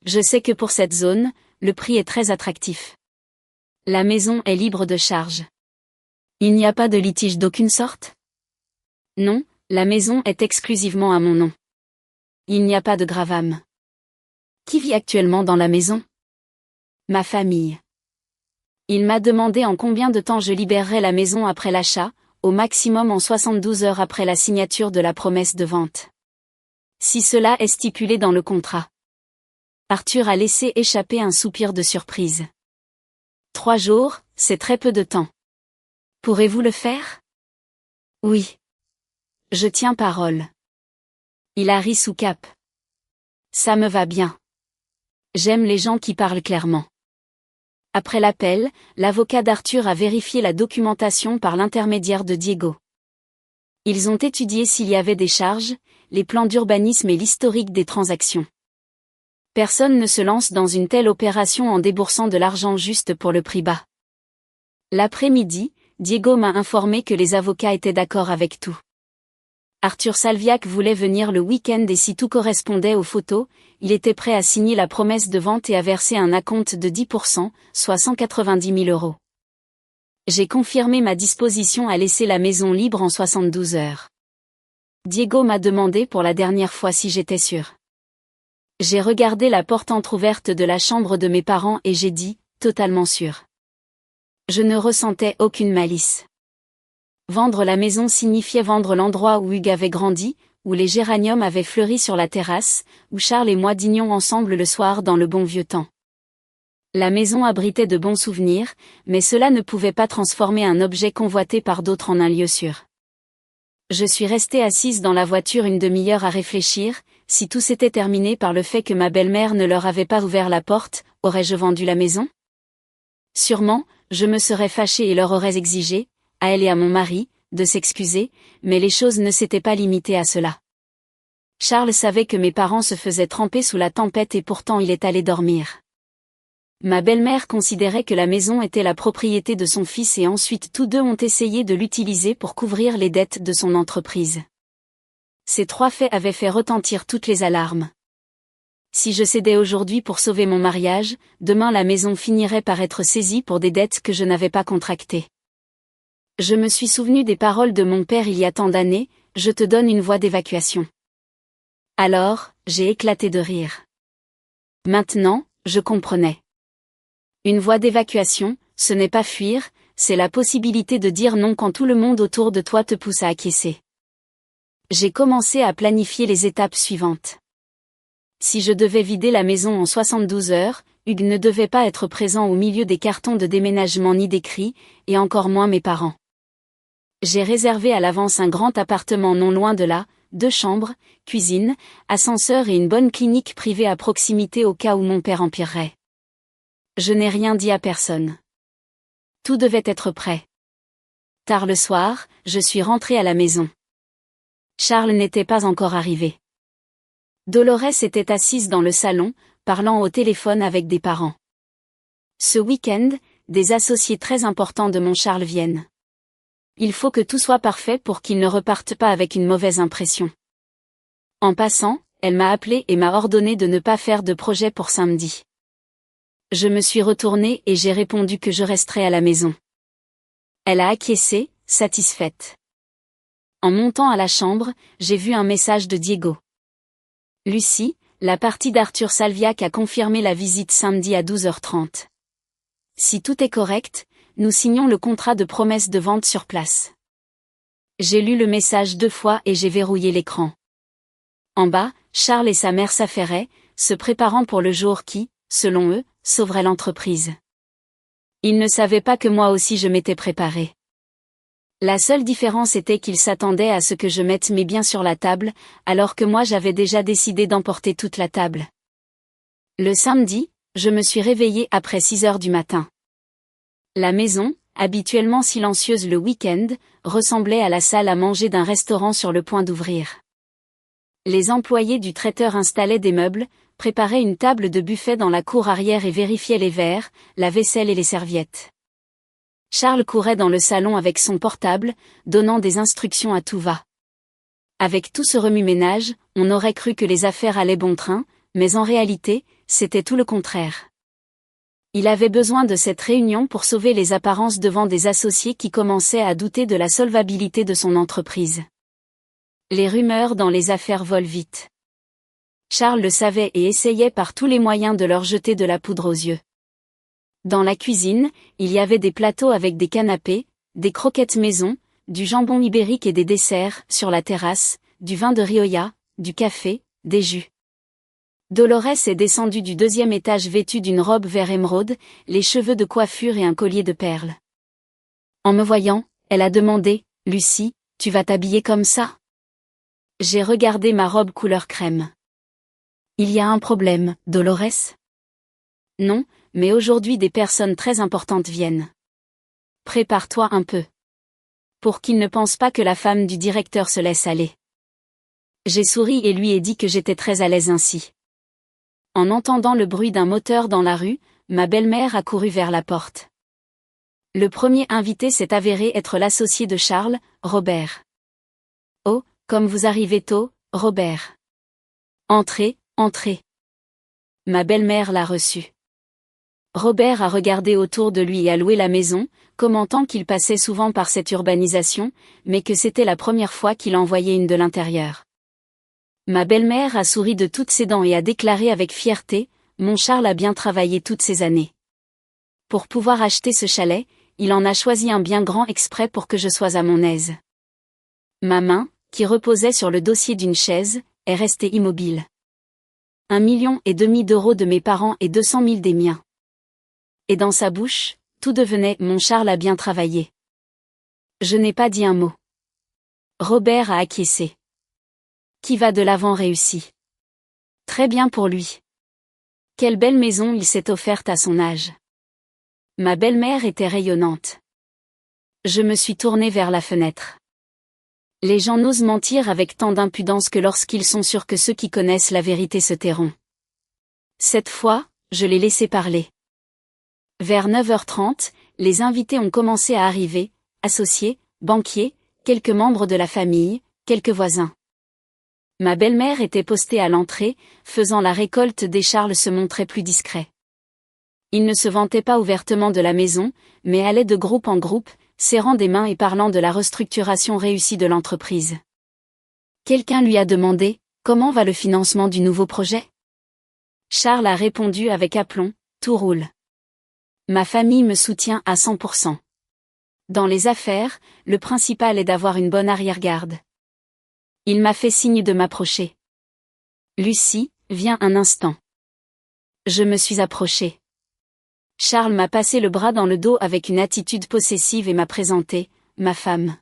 Je sais que pour cette zone, le prix est très attractif. La maison est libre de charge. Il n'y a pas de litige d'aucune sorte? Non, la maison est exclusivement à mon nom. Il n'y a pas de gravame. Qui vit actuellement dans la maison? Ma famille. Il m'a demandé en combien de temps je libérerais la maison après l'achat, au maximum en 72 heures après la signature de la promesse de vente. Si cela est stipulé dans le contrat. Arthur a laissé échapper un soupir de surprise. 3 jours, c'est très peu de temps. Pourrez-vous le faire? Oui. Je tiens parole. Il a ri sous cape. Ça me va bien. J'aime les gens qui parlent clairement. Après l'appel, l'avocat d'Arthur a vérifié la documentation par l'intermédiaire de Diego. Ils ont étudié s'il y avait des charges, les plans d'urbanisme et l'historique des transactions. Personne ne se lance dans une telle opération en déboursant de l'argent juste pour le prix bas. L'après-midi, Diego m'a informé que les avocats étaient d'accord avec tout. Arthur Salviac voulait venir le week-end et si tout correspondait aux photos, il était prêt à signer la promesse de vente et à verser un acompte de 10%, soit 190 000 €. J'ai confirmé ma disposition à laisser la maison libre en 72 heures. Diego m'a demandé pour la dernière fois si j'étais sûre. J'ai regardé la porte entrouverte de la chambre de mes parents et j'ai dit, totalement sûre. Je ne ressentais aucune malice. Vendre la maison signifiait vendre l'endroit où Hugues avait grandi, où les géraniums avaient fleuri sur la terrasse, où Charles et moi dînions ensemble le soir dans le bon vieux temps. La maison abritait de bons souvenirs, mais cela ne pouvait pas transformer un objet convoité par d'autres en un lieu sûr. Je suis restée assise dans la voiture une demi-heure à réfléchir, si tout s'était terminé par le fait que ma belle-mère ne leur avait pas ouvert la porte, aurais-je vendu la maison? Sûrement, je me serais fâchée et leur aurais exigé, à elle et à mon mari, de s'excuser, mais les choses ne s'étaient pas limitées à cela. Charles savait que mes parents se faisaient tremper sous la tempête et pourtant il est allé dormir. Ma belle-mère considérait que la maison était la propriété de son fils et ensuite tous deux ont essayé de l'utiliser pour couvrir les dettes de son entreprise. Ces 3 faits avaient fait retentir toutes les alarmes. Si je cédais aujourd'hui pour sauver mon mariage, demain la maison finirait par être saisie pour des dettes que je n'avais pas contractées. Je me suis souvenu des paroles de mon père il y a tant d'années, je te donne une voie d'évacuation. Alors, j'ai éclaté de rire. Maintenant, je comprenais. Une voie d'évacuation, ce n'est pas fuir, c'est la possibilité de dire non quand tout le monde autour de toi te pousse à acquiescer. J'ai commencé à planifier les étapes suivantes. Si je devais vider la maison en 72 heures, Hugues ne devait pas être présent au milieu des cartons de déménagement ni des cris, et encore moins mes parents. J'ai réservé à l'avance un grand appartement non loin de là, 2 chambres, cuisine, ascenseur et une bonne clinique privée à proximité au cas où mon père empirerait. Je n'ai rien dit à personne. Tout devait être prêt. Tard le soir, je suis rentrée à la maison. Charles n'était pas encore arrivé. Dolores était assise dans le salon, parlant au téléphone avec des parents. Ce week-end, des associés très importants de mon Charles viennent. Il faut que tout soit parfait pour qu'ils ne repartent pas avec une mauvaise impression. En passant, elle m'a appelé et m'a ordonné de ne pas faire de projet pour samedi. Je me suis retournée et j'ai répondu que je resterais à la maison. Elle a acquiescé, satisfaite. En montant à la chambre, j'ai vu un message de Diego. Lucie, la partie d'Arthur Salviac a confirmé la visite samedi à 12h30. Si tout est correct, nous signons le contrat de promesse de vente sur place. J'ai lu le message 2 fois et j'ai verrouillé l'écran. En bas, Charles et sa mère s'affairaient, se préparant pour le jour qui, selon eux, sauverait l'entreprise. Ils ne savaient pas que moi aussi je m'étais préparée. La seule différence était qu'il s'attendait à ce que je mette mes biens sur la table, alors que moi j'avais déjà décidé d'emporter toute la table. Le samedi, je me suis réveillée après 6 heures du matin. La maison, habituellement silencieuse le week-end, ressemblait à la salle à manger d'un restaurant sur le point d'ouvrir. Les employés du traiteur installaient des meubles, préparaient une table de buffet dans la cour arrière et vérifiaient les verres, la vaisselle et les serviettes. Charles courait dans le salon avec son portable, donnant des instructions à tout va. Avec tout ce remue-ménage, on aurait cru que les affaires allaient bon train, mais en réalité, c'était tout le contraire. Il avait besoin de cette réunion pour sauver les apparences devant des associés qui commençaient à douter de la solvabilité de son entreprise. Les rumeurs dans les affaires volent vite. Charles le savait et essayait par tous les moyens de leur jeter de la poudre aux yeux. Dans la cuisine, il y avait des plateaux avec des canapés, des croquettes maison, du jambon ibérique et des desserts, sur la terrasse, du vin de Rioja, du café, des jus. Dolores est descendue du 2e étage vêtue d'une robe vert émeraude, les cheveux de coiffure et un collier de perles. En me voyant, elle a demandé, « Lucie, tu vas t'habiller comme ça ?» J'ai regardé ma robe couleur crème. « Il y a un problème, Dolores ?» « Non, mais aujourd'hui des personnes très importantes viennent. Prépare-toi un peu. Pour qu'ils ne pensent pas que la femme du directeur se laisse aller. » J'ai souri et lui ai dit que j'étais très à l'aise ainsi. En entendant le bruit d'un moteur dans la rue, ma belle-mère a couru vers la porte. Le premier invité s'est avéré être l'associé de Charles, Robert. « Oh, comme vous arrivez tôt, Robert. Entrez, entrez. » Ma belle-mère l'a reçu. Robert a regardé autour de lui et a loué la maison, commentant qu'il passait souvent par cette urbanisation, mais que c'était la première fois qu'il en voyait une de l'intérieur. Ma belle-mère a souri de toutes ses dents et a déclaré avec fierté, « Mon Charles a bien travaillé toutes ces années. Pour pouvoir acheter ce chalet, il en a choisi un bien grand exprès pour que je sois à mon aise. » Ma main, qui reposait sur le dossier d'une chaise, est restée immobile. 1,5 million d'euros de mes parents et 200 000 des miens. Et dans sa bouche, tout devenait « Mon Charles a bien travaillé. » Je n'ai pas dit un mot. Robert a acquiescé. Qui va de l'avant réussit. Très bien pour lui. Quelle belle maison il s'est offerte à son âge. Ma belle-mère était rayonnante. Je me suis tournée vers la fenêtre. Les gens n'osent mentir avec tant d'impudence que lorsqu'ils sont sûrs que ceux qui connaissent la vérité se tairont. Cette fois, je l'ai laissé parler. Vers 9h30, les invités ont commencé à arriver, associés, banquiers, quelques membres de la famille, quelques voisins. Ma belle-mère était postée à l'entrée, faisant la récolte des Charles se montrait plus discret. Il ne se vantait pas ouvertement de la maison, mais allait de groupe en groupe, serrant des mains et parlant de la restructuration réussie de l'entreprise. Quelqu'un lui a demandé, « Comment va le financement du nouveau projet ?» Charles a répondu avec aplomb, « Tout roule. Ma famille me soutient à 100%. Dans les affaires, le principal est d'avoir une bonne arrière-garde. » Il m'a fait signe de m'approcher. « Lucie, viens un instant. » Je me suis approchée. Charles m'a passé le bras dans le dos avec une attitude possessive et m'a présenté, « Ma femme.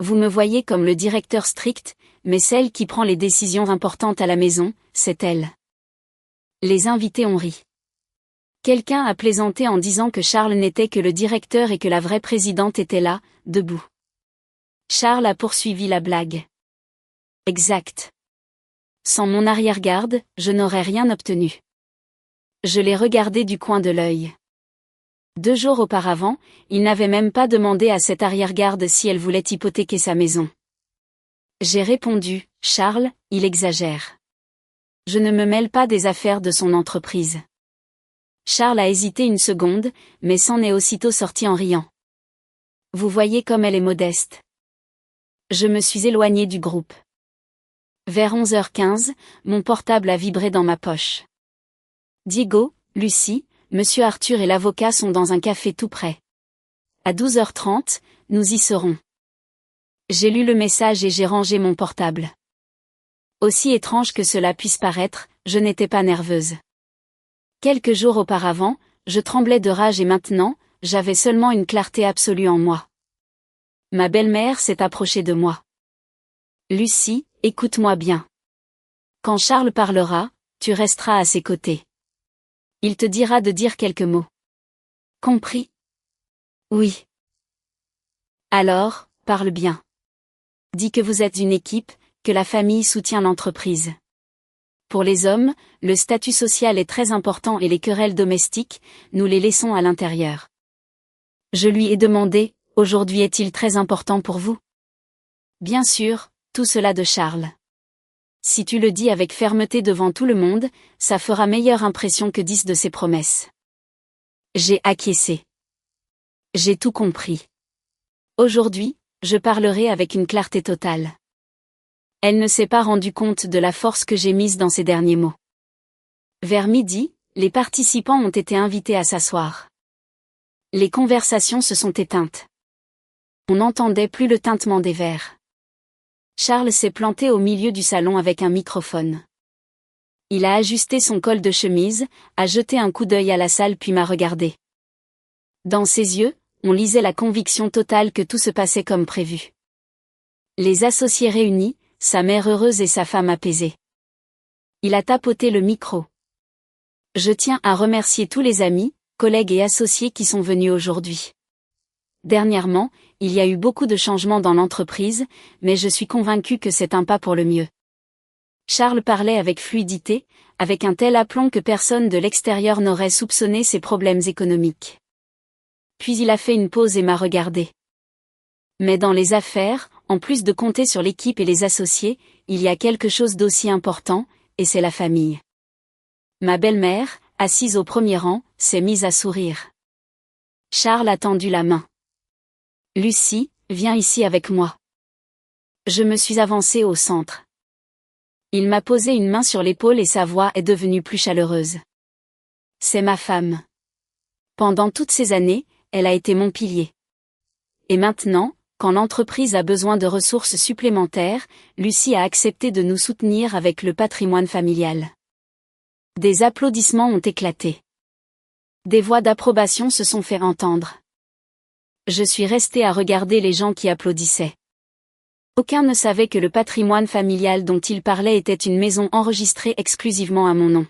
Vous me voyez comme le directeur strict, mais celle qui prend les décisions importantes à la maison, c'est elle. » Les invités ont ri. Quelqu'un a plaisanté en disant que Charles n'était que le directeur et que la vraie présidente était là, debout. Charles a poursuivi la blague. Exact. Sans mon arrière-garde, je n'aurais rien obtenu. Je l'ai regardé du coin de l'œil. 2 jours auparavant, il n'avait même pas demandé à cette arrière-garde si elle voulait hypothéquer sa maison. J'ai répondu, « Charles, il exagère. Je ne me mêle pas des affaires de son entreprise. » Charles a hésité une seconde, mais s'en est aussitôt sorti en riant. Vous voyez comme elle est modeste. Je me suis éloignée du groupe. Vers 11h15, mon portable a vibré dans ma poche. Diego, Lucie, Monsieur Arthur et l'avocat sont dans un café tout près. À 12h30, nous y serons. J'ai lu le message et j'ai rangé mon portable. Aussi étrange que cela puisse paraître, je n'étais pas nerveuse. Quelques jours auparavant, je tremblais de rage et maintenant, j'avais seulement une clarté absolue en moi. Ma belle-mère s'est approchée de moi. Lucie, écoute-moi bien. Quand Charles parlera, tu resteras à ses côtés. Il te dira de dire quelques mots. Compris? Oui. Alors, parle bien. Dis que vous êtes une équipe, que la famille soutient l'entreprise. Pour les hommes, le statut social est très important et les querelles domestiques, nous les laissons à l'intérieur. Je lui ai demandé, aujourd'hui est-il très important pour vous? Bien sûr, tout cela de Charles. Si tu le dis avec fermeté devant tout le monde, ça fera meilleure impression que 10 de ses promesses. J'ai acquiescé. J'ai tout compris. Aujourd'hui, je parlerai avec une clarté totale. Elle ne s'est pas rendue compte de la force que j'ai mise dans ces derniers mots. Vers midi, les participants ont été invités à s'asseoir. Les conversations se sont éteintes. On n'entendait plus le tintement des verres. Charles s'est planté au milieu du salon avec un microphone. Il a ajusté son col de chemise, a jeté un coup d'œil à la salle puis m'a regardé. Dans ses yeux, on lisait la conviction totale que tout se passait comme prévu. Les associés réunis, sa mère heureuse et sa femme apaisée. Il a tapoté le micro. Je tiens à remercier tous les amis, collègues et associés qui sont venus aujourd'hui. Dernièrement, il y a eu beaucoup de changements dans l'entreprise, mais je suis convaincu que c'est un pas pour le mieux. Charles parlait avec fluidité, avec un tel aplomb que personne de l'extérieur n'aurait soupçonné ses problèmes économiques. Puis il a fait une pause et m'a regardé. Mais dans les affaires, en plus de compter sur l'équipe et les associés, il y a quelque chose d'aussi important, et c'est la famille. Ma belle-mère, assise au premier rang, s'est mise à sourire. Charles a tendu la main. Lucie, viens ici avec moi. Je me suis avancée au centre. Il m'a posé une main sur l'épaule et sa voix est devenue plus chaleureuse. C'est ma femme. Pendant toutes ces années, elle a été mon pilier. Et maintenant, quand l'entreprise a besoin de ressources supplémentaires, Lucie a accepté de nous soutenir avec le patrimoine familial. Des applaudissements ont éclaté. Des voix d'approbation se sont fait entendre. Je suis restée à regarder les gens qui applaudissaient. Aucun ne savait que le patrimoine familial dont il parlait était une maison enregistrée exclusivement à mon nom.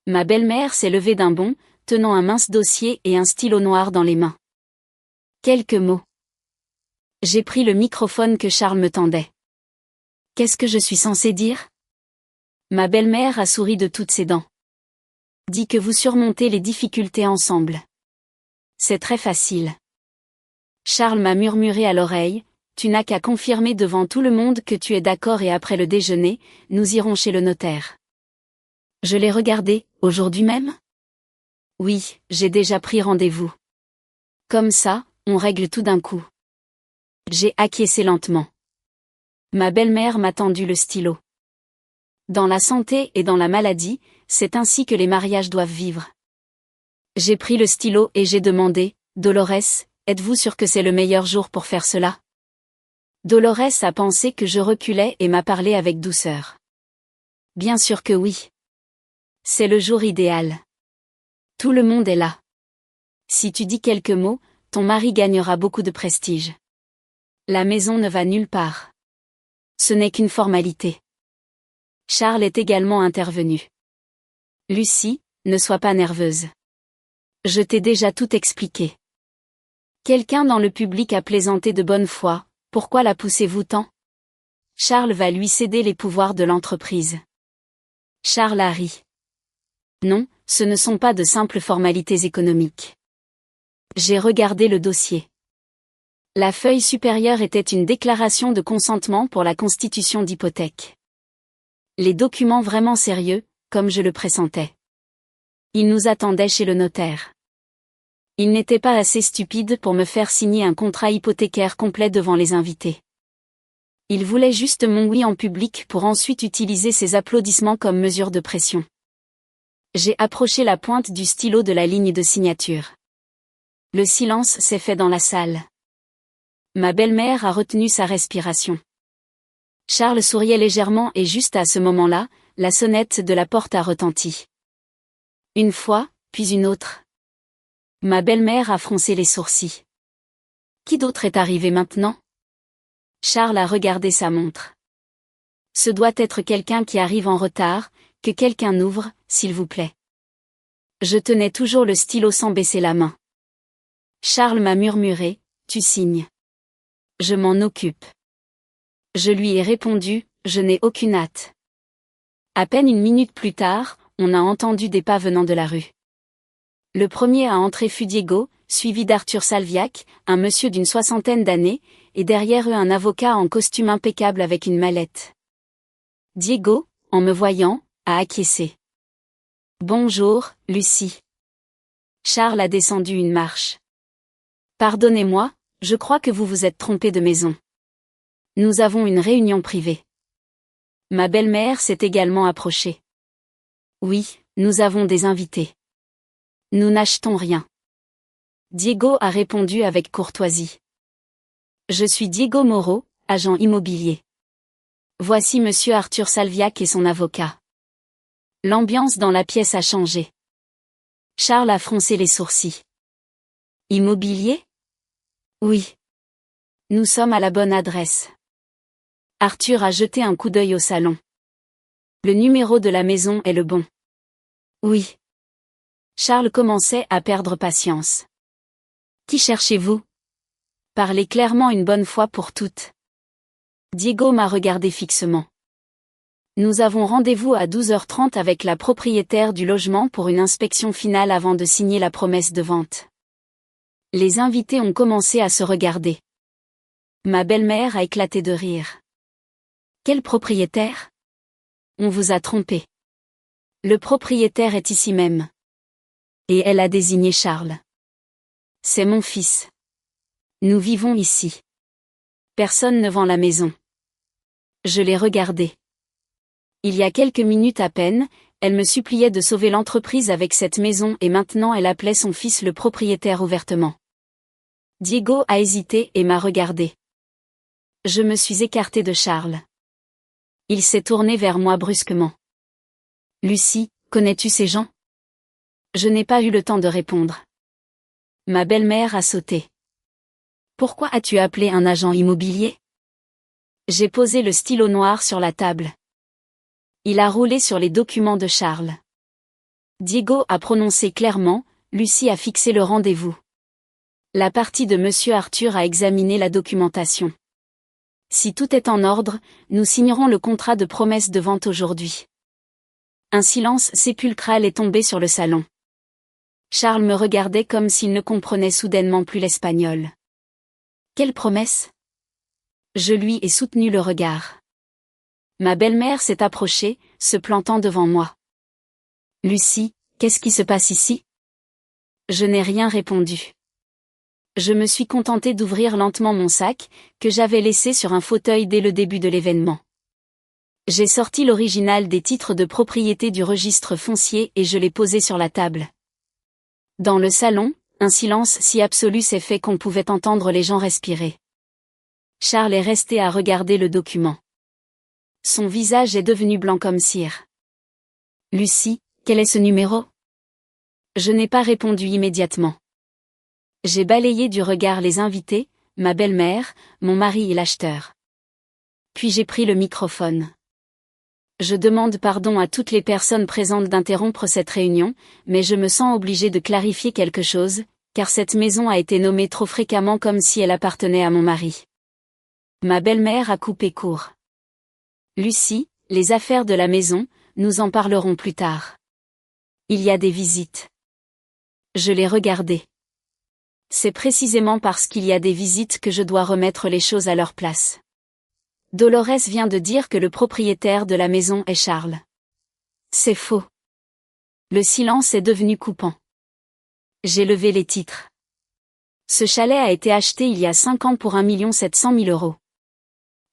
Ma belle-mère s'est levée d'un bond, tenant un mince dossier et un stylo noir dans les mains. Quelques mots. J'ai pris le microphone que Charles me tendait. Qu'est-ce que je suis censée dire? Ma belle-mère a souri de toutes ses dents. Dis que vous surmontez les difficultés ensemble. C'est très facile. Charles m'a murmuré à l'oreille, tu n'as qu'à confirmer devant tout le monde que tu es d'accord et après le déjeuner, nous irons chez le notaire. Je l'ai regardé, aujourd'hui même? Oui, j'ai déjà pris rendez-vous. Comme ça, on règle tout d'un coup. J'ai acquiescé lentement. Ma belle-mère m'a tendu le stylo. Dans la santé et dans la maladie, c'est ainsi que les mariages doivent vivre. J'ai pris le stylo et j'ai demandé, Dolores, êtes-vous sûre que c'est le meilleur jour pour faire cela? Dolores a pensé que je reculais et m'a parlé avec douceur. Bien sûr que oui. C'est le jour idéal. Tout le monde est là. Si tu dis quelques mots, ton mari gagnera beaucoup de prestige. La maison ne va nulle part. Ce n'est qu'une formalité. Charles est également intervenu. Lucie, ne sois pas nerveuse. Je t'ai déjà tout expliqué. Quelqu'un dans le public a plaisanté de bonne foi, pourquoi la poussez-vous tant? Charles va lui céder les pouvoirs de l'entreprise. Charles a ri. Non, ce ne sont pas de simples formalités économiques. J'ai regardé le dossier. La feuille supérieure était une déclaration de consentement pour la constitution d'hypothèque. Les documents vraiment sérieux, comme je le pressentais. Ils nous attendaient chez le notaire. Il n'était pas assez stupide pour me faire signer un contrat hypothécaire complet devant les invités. Il voulait juste mon oui en public pour ensuite utiliser ses applaudissements comme mesure de pression. J'ai approché la pointe du stylo de la ligne de signature. Le silence s'est fait dans la salle. Ma belle-mère a retenu sa respiration. Charles souriait légèrement et juste à ce moment-là, la sonnette de la porte a retenti. Une fois, puis une autre. Ma belle-mère a froncé les sourcils. Qui d'autre est arrivé maintenant? Charles a regardé sa montre. Ce doit être quelqu'un qui arrive en retard, que quelqu'un ouvre, s'il vous plaît. Je tenais toujours le stylo sans baisser la main. Charles m'a murmuré, tu signes. Je m'en occupe. Je lui ai répondu, je n'ai aucune hâte. À peine une minute plus tard, on a entendu des pas venant de la rue. Le premier à entrer fut Diego, suivi d'Arthur Salviac, un monsieur d'une 60aine d'années, et derrière eux un avocat en costume impeccable avec une mallette. Diego, en me voyant, a acquiescé. Bonjour, Lucie. Charles a descendu une marche. Pardonnez-moi, je crois que vous vous êtes trompé de maison. Nous avons une réunion privée. Ma belle-mère s'est également approchée. Oui, nous avons des invités. Nous n'achetons rien. Diego a répondu avec courtoisie. Je suis Diego Moreau, agent immobilier. Voici monsieur Arthur Salviac et son avocat. L'ambiance dans la pièce a changé. Charles a froncé les sourcils. Immobilier? Oui. Nous sommes à la bonne adresse. Arthur a jeté un coup d'œil au salon. Le numéro de la maison est le bon. Oui. Charles commençait à perdre patience. Qui cherchez-vous? Parlez clairement une bonne fois pour toutes. Diego m'a regardé fixement. Nous avons rendez-vous à 12h30 avec la propriétaire du logement pour une inspection finale avant de signer la promesse de vente. Les invités ont commencé à se regarder. Ma belle-mère a éclaté de rire. Quel propriétaire? On vous a trompé. Le propriétaire est ici même. Et elle a désigné Charles. C'est mon fils. Nous vivons ici. Personne ne vend la maison. Je l'ai regardée. Il y a quelques minutes à peine, elle me suppliait de sauver l'entreprise avec cette maison et maintenant elle appelait son fils le propriétaire ouvertement. Diego a hésité et m'a regardé. Je me suis écarté de Charles. Il s'est tourné vers moi brusquement. Lucie, connais-tu ces gens? Je n'ai pas eu le temps de répondre. Ma belle-mère a sauté. Pourquoi as-tu appelé un agent immobilier? J'ai posé le stylo noir sur la table. Il a roulé sur les documents de Charles. Diego a prononcé clairement, Lucie a fixé le rendez-vous. La partie de monsieur Arthur a examiné la documentation. Si tout est en ordre, nous signerons le contrat de promesse de vente aujourd'hui. Un silence sépulcral est tombé sur le salon. Charles me regardait comme s'il ne comprenait soudainement plus l'espagnol. Quelle promesse? Je lui ai soutenu le regard. Ma belle-mère s'est approchée, se plantant devant moi. Lucie, qu'est-ce qui se passe ici? Je n'ai rien répondu. Je me suis contentée d'ouvrir lentement mon sac, que j'avais laissé sur un fauteuil dès le début de l'événement. J'ai sorti l'original des titres de propriété du registre foncier et je l'ai posé sur la table. Dans le salon, un silence si absolu s'est fait qu'on pouvait entendre les gens respirer. Charles est resté à regarder le document. Son visage est devenu blanc comme cire. Lucie, quel est ce numéro? Je n'ai pas répondu immédiatement. J'ai balayé du regard les invités, ma belle-mère, mon mari et l'acheteur. Puis j'ai pris le microphone. Je demande pardon à toutes les personnes présentes d'interrompre cette réunion, mais je me sens obligée de clarifier quelque chose, car cette maison a été nommée trop fréquemment comme si elle appartenait à mon mari. Ma belle-mère a coupé court. Lucie, les affaires de la maison, nous en parlerons plus tard. Il y a des visites. Je l'ai regardé. C'est précisément parce qu'il y a des visites que je dois remettre les choses à leur place. Dolores vient de dire que le propriétaire de la maison est Charles. C'est faux. Le silence est devenu coupant. J'ai levé les titres. Ce chalet a été acheté il y a 5 ans pour 1 700 000 €.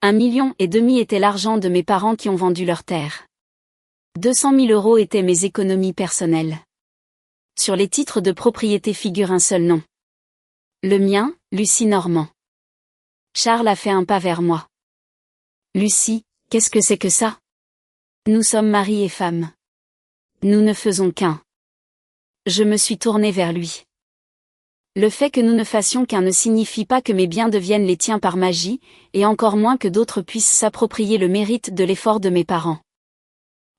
1,5 million était l'argent de mes parents qui ont vendu leur terre. 200 000 € étaient mes économies personnelles. Sur les titres de propriété figure un seul nom. Le mien, Lucie Normand. Charles a fait un pas vers moi. Lucie, qu'est-ce que c'est que ça? Nous sommes mari et femme. Nous ne faisons qu'un. Je me suis tournée vers lui. Le fait que nous ne fassions qu'un ne signifie pas que mes biens deviennent les tiens par magie, et encore moins que d'autres puissent s'approprier le mérite de l'effort de mes parents.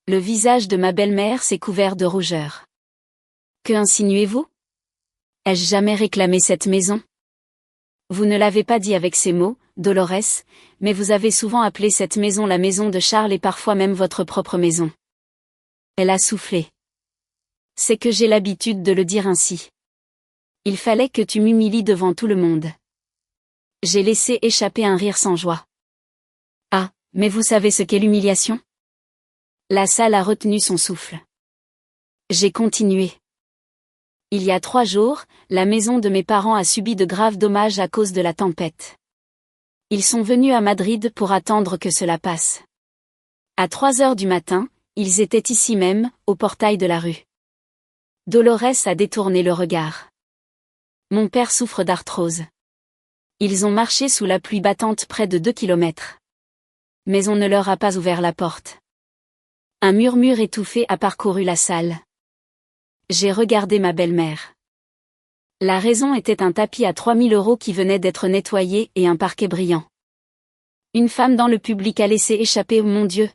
Le visage de ma belle-mère s'est couvert de rougeur. Que insinuez-vous? Ai-je jamais réclamé cette maison? Vous ne l'avez pas dit avec ces mots, Dolores, mais vous avez souvent appelé cette maison la maison de Charles et parfois même votre propre maison. Elle a soufflé. C'est que j'ai l'habitude de le dire ainsi. Il fallait que tu m'humilies devant tout le monde. J'ai laissé échapper un rire sans joie. Ah, mais vous savez ce qu'est l'humiliation? La salle a retenu son souffle. J'ai continué. Il y a 3 jours, la maison de mes parents a subi de graves dommages à cause de la tempête. Ils sont venus à Madrid pour attendre que cela passe. À 3 heures du matin, ils étaient ici même, au portail de la rue. Dolores a détourné le regard. Mon père souffre d'arthrose. Ils ont marché sous la pluie battante près de 2 kilomètres. Mais on ne leur a pas ouvert la porte. Un murmure étouffé a parcouru la salle. J'ai regardé ma belle-mère. La raison était un tapis à 3000 € qui venait d'être nettoyé et un parquet brillant. Une femme dans le public a laissé échapper « Mon Dieu !»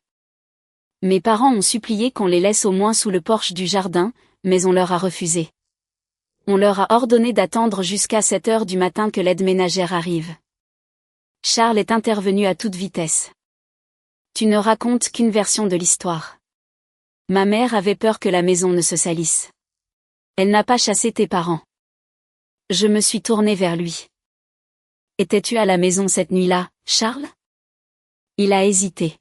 Mes parents ont supplié qu'on les laisse au moins sous le porche du jardin, mais on leur a refusé. On leur a ordonné d'attendre jusqu'à 7 heures du matin que l'aide ménagère arrive. Charles est intervenu à toute vitesse. Tu ne racontes qu'une version de l'histoire. Ma mère avait peur que la maison ne se salisse. Elle n'a pas chassé tes parents. Je me suis tournée vers lui. Étais-tu à la maison cette nuit-là, Charles? Il a hésité.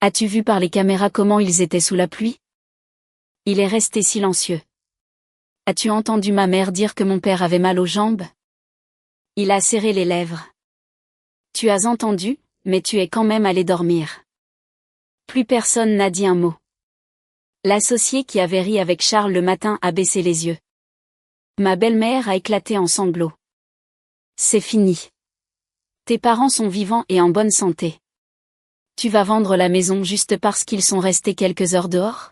As-tu vu par les caméras comment ils étaient sous la pluie? Il est resté silencieux. As-tu entendu ma mère dire que mon père avait mal aux jambes? Il a serré les lèvres. Tu as entendu, mais tu es quand même allé dormir. Plus personne n'a dit un mot. L'associé qui avait ri avec Charles le matin a baissé les yeux. Ma belle-mère a éclaté en sanglots. C'est fini. Tes parents sont vivants et en bonne santé. Tu vas vendre la maison juste parce qu'ils sont restés quelques heures dehors?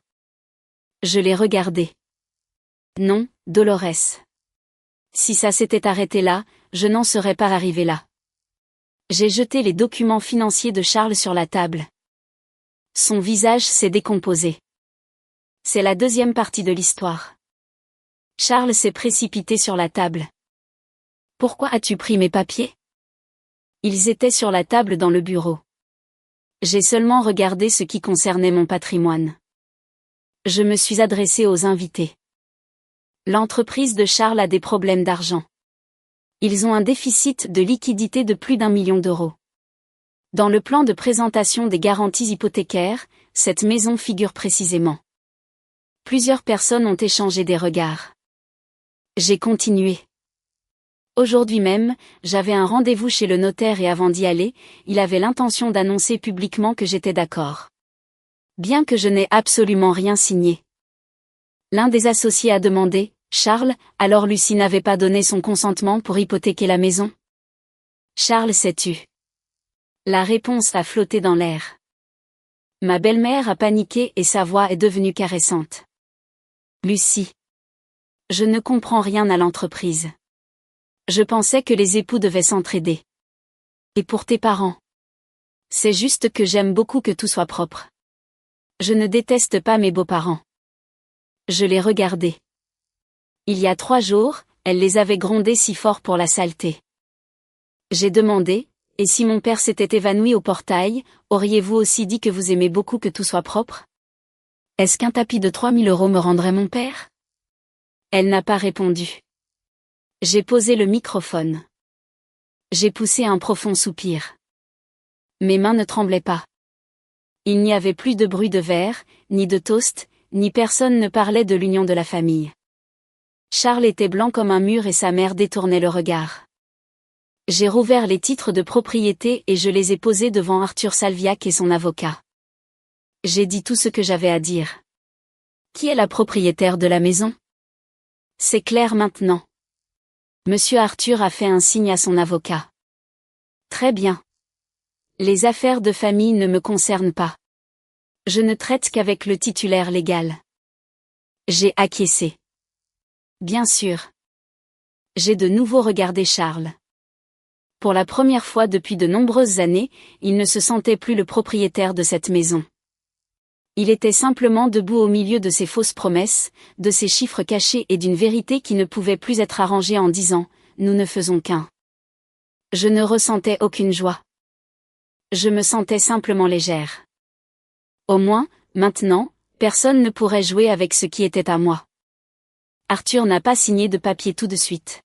Je l'ai regardé. Non, Dolores. Si ça s'était arrêté là, je n'en serais pas arrivé là. J'ai jeté les documents financiers de Charles sur la table. Son visage s'est décomposé. C'est la deuxième partie de l'histoire. Charles s'est précipité sur la table. Pourquoi as-tu pris mes papiers? Ils étaient sur la table dans le bureau. J'ai seulement regardé ce qui concernait mon patrimoine. Je me suis adressée aux invités. L'entreprise de Charles a des problèmes d'argent. Ils ont un déficit de liquidité de plus d'1 million d'euros. Dans le plan de présentation des garanties hypothécaires, cette maison figure précisément. Plusieurs personnes ont échangé des regards. J'ai continué. Aujourd'hui même, j'avais un rendez-vous chez le notaire et avant d'y aller, il avait l'intention d'annoncer publiquement que j'étais d'accord. Bien que je n'ai absolument rien signé. L'un des associés a demandé, Charles, alors Lucie n'avait pas donné son consentement pour hypothéquer la maison? Charles s'est tu. La réponse a flotté dans l'air. Ma belle-mère a paniqué et sa voix est devenue caressante. Lucie. Je ne comprends rien à l'entreprise. Je pensais que les époux devaient s'entraider. Et pour tes parents? C'est juste que j'aime beaucoup que tout soit propre. Je ne déteste pas mes beaux-parents. Je les regardais. Il y a 3 jours, elle les avait grondés si fort pour la saleté. J'ai demandé, et si mon père s'était évanoui au portail, auriez-vous aussi dit que vous aimez beaucoup que tout soit propre? Est-ce qu'un tapis de 3000 € me rendrait mon père? Elle n'a pas répondu. J'ai posé le microphone. J'ai poussé un profond soupir. Mes mains ne tremblaient pas. Il n'y avait plus de bruit de verre, ni de toast, ni personne ne parlait de l'union de la famille. Charles était blanc comme un mur et sa mère détournait le regard. J'ai rouvert les titres de propriété et je les ai posés devant Arthur Salviac et son avocat. J'ai dit tout ce que j'avais à dire. Qui est la propriétaire de la maison? C'est clair maintenant. Monsieur Arthur a fait un signe à son avocat. Très bien. Les affaires de famille ne me concernent pas. Je ne traite qu'avec le titulaire légal. J'ai acquiescé. Bien sûr. J'ai de nouveau regardé Charles. Pour la première fois depuis de nombreuses années, il ne se sentait plus le propriétaire de cette maison. Il était simplement debout au milieu de ses fausses promesses, de ses chiffres cachés et d'une vérité qui ne pouvait plus être arrangée en disant « Nous ne faisons qu'un ». Je ne ressentais aucune joie. Je me sentais simplement légère. Au moins, maintenant, personne ne pourrait jouer avec ce qui était à moi. Arthur n'a pas signé de papier tout de suite.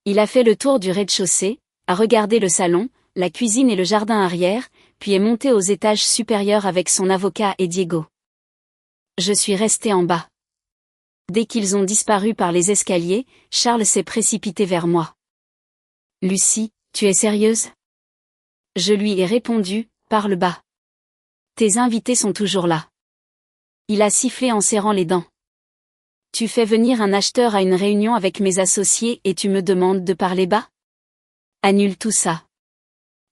Il a fait le tour du rez-de-chaussée, a regardé le salon, la cuisine et le jardin arrière, puis est monté aux étages supérieurs avec son avocat et Diego. Je suis restée en bas. Dès qu'ils ont disparu par les escaliers, Charles s'est précipité vers moi. « Lucie, tu es sérieuse ?» Je lui ai répondu, « Parle bas. Tes invités sont toujours là. » Il a sifflé en serrant les dents. « Tu fais venir un acheteur à une réunion avec mes associés et tu me demandes de parler bas ? Annule tout ça.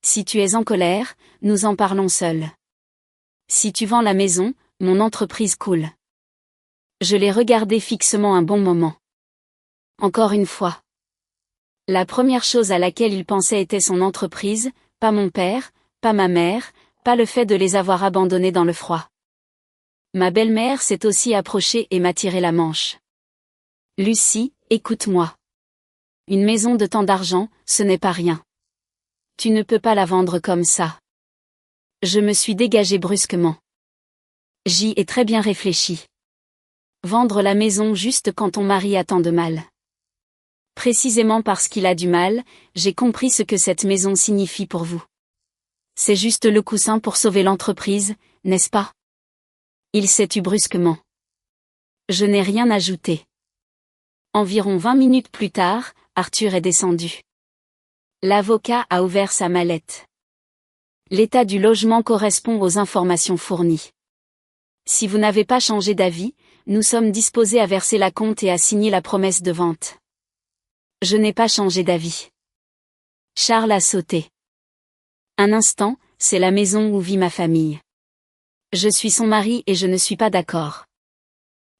Si tu es en colère, nous en parlons seuls. Si tu vends la maison, mon entreprise coule. » Je l'ai regardé fixement un bon moment. Encore une fois. La première chose à laquelle il pensait était son entreprise, pas mon père, pas ma mère, pas le fait de les avoir abandonnés dans le froid. Ma belle-mère s'est aussi approchée et m'a tiré la manche. « Lucie, écoute-moi. Une maison de tant d'argent, ce n'est pas rien. Tu ne peux pas la vendre comme ça. » Je me suis dégagée brusquement. J'y ai très bien réfléchi. Vendre la maison juste quand ton mari a tant de mal. Précisément parce qu'il a du mal, j'ai compris ce que cette maison signifie pour vous. C'est juste le coussin pour sauver l'entreprise, n'est-ce pas ? Il s'est tu brusquement. Je n'ai rien ajouté. Environ 20 minutes plus tard, Arthur est descendu. L'avocat a ouvert sa mallette. L'état du logement correspond aux informations fournies. Si vous n'avez pas changé d'avis, nous sommes disposés à verser l'acompte et à signer la promesse de vente. Je n'ai pas changé d'avis. Charles a sauté. Un instant, c'est la maison où vit ma famille. Je suis son mari et je ne suis pas d'accord.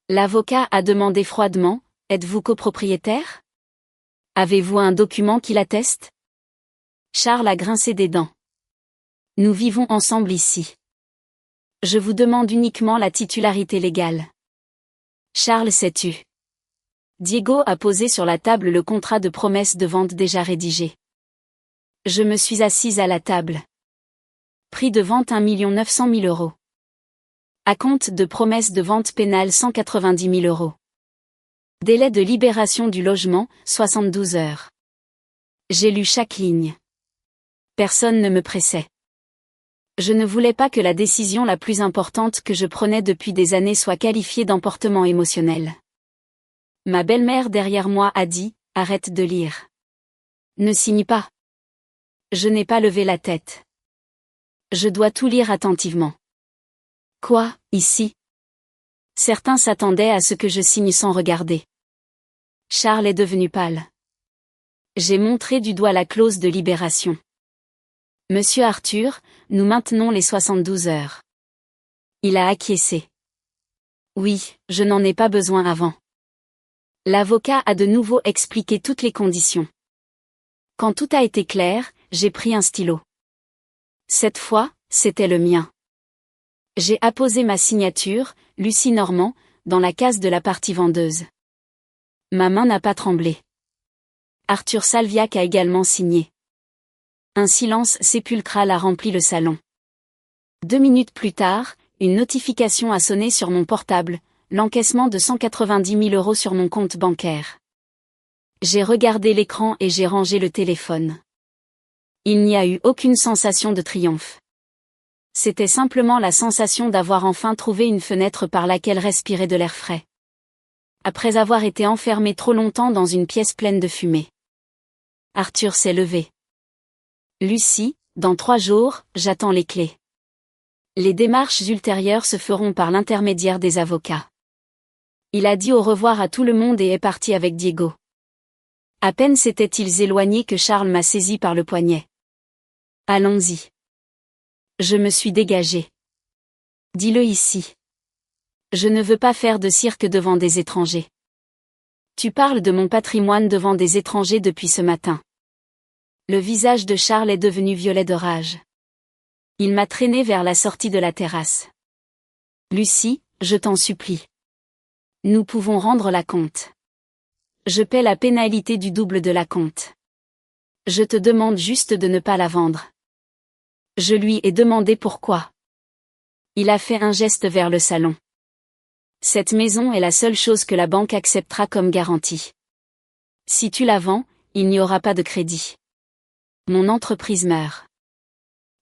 L'avocat a demandé froidement, « Êtes-vous copropriétaire ? Avez-vous un document qui l'atteste ? » Charles a grincé des dents. « Nous vivons ensemble ici. Je vous demande uniquement la titularité légale. » Charles s'est tu. Diego a posé sur la table le contrat de promesse de vente déjà rédigé. Je me suis assise à la table. Prix de vente 1 900 000 €. Acompte de promesse de vente pénale 190 000 €. Délai de libération du logement, 72 heures. J'ai lu chaque ligne. Personne ne me pressait. Je ne voulais pas que la décision la plus importante que je prenais depuis des années soit qualifiée d'emportement émotionnel. Ma belle-mère derrière moi a dit, « Arrête de lire. Ne signe pas. » Je n'ai pas levé la tête. Je dois tout lire attentivement. Quoi, ici ? Certains s'attendaient à ce que je signe sans regarder. Charles est devenu pâle. J'ai montré du doigt la clause de libération. Monsieur Arthur, nous maintenons les 72 heures. Il a acquiescé. Oui, je n'en ai pas besoin avant. L'avocat a de nouveau expliqué toutes les conditions. Quand tout a été clair, j'ai pris un stylo. Cette fois, c'était le mien. J'ai apposé ma signature, Lucie Normand, dans la case de la partie vendeuse. Ma main n'a pas tremblé. Arthur Salviac a également signé. Un silence sépulcral a rempli le salon. 2 minutes plus tard, une notification a sonné sur mon portable, l'encaissement de 190 000 € sur mon compte bancaire. J'ai regardé l'écran et j'ai rangé le téléphone. Il n'y a eu aucune sensation de triomphe. C'était simplement la sensation d'avoir enfin trouvé une fenêtre par laquelle respirer de l'air frais. Après avoir été enfermé trop longtemps dans une pièce pleine de fumée. Arthur s'est levé. Lucie, dans 3 jours, j'attends les clés. Les démarches ultérieures se feront par l'intermédiaire des avocats. Il a dit au revoir à tout le monde et est parti avec Diego. À peine s'étaient-ils éloignés que Charles m'a saisi par le poignet. Allons-y. Je me suis dégagée. Dis-le ici. Je ne veux pas faire de cirque devant des étrangers. Tu parles de mon patrimoine devant des étrangers depuis ce matin. Le visage de Charles est devenu violet de rage. Il m'a traîné vers la sortie de la terrasse. Lucie, je t'en supplie. Nous pouvons rendre la compte. Je paie la pénalité du double de la compte. Je te demande juste de ne pas la vendre. Je lui ai demandé pourquoi. Il a fait un geste vers le salon. Cette maison est la seule chose que la banque acceptera comme garantie. Si tu la vends, il n'y aura pas de crédit. Mon entreprise meurt.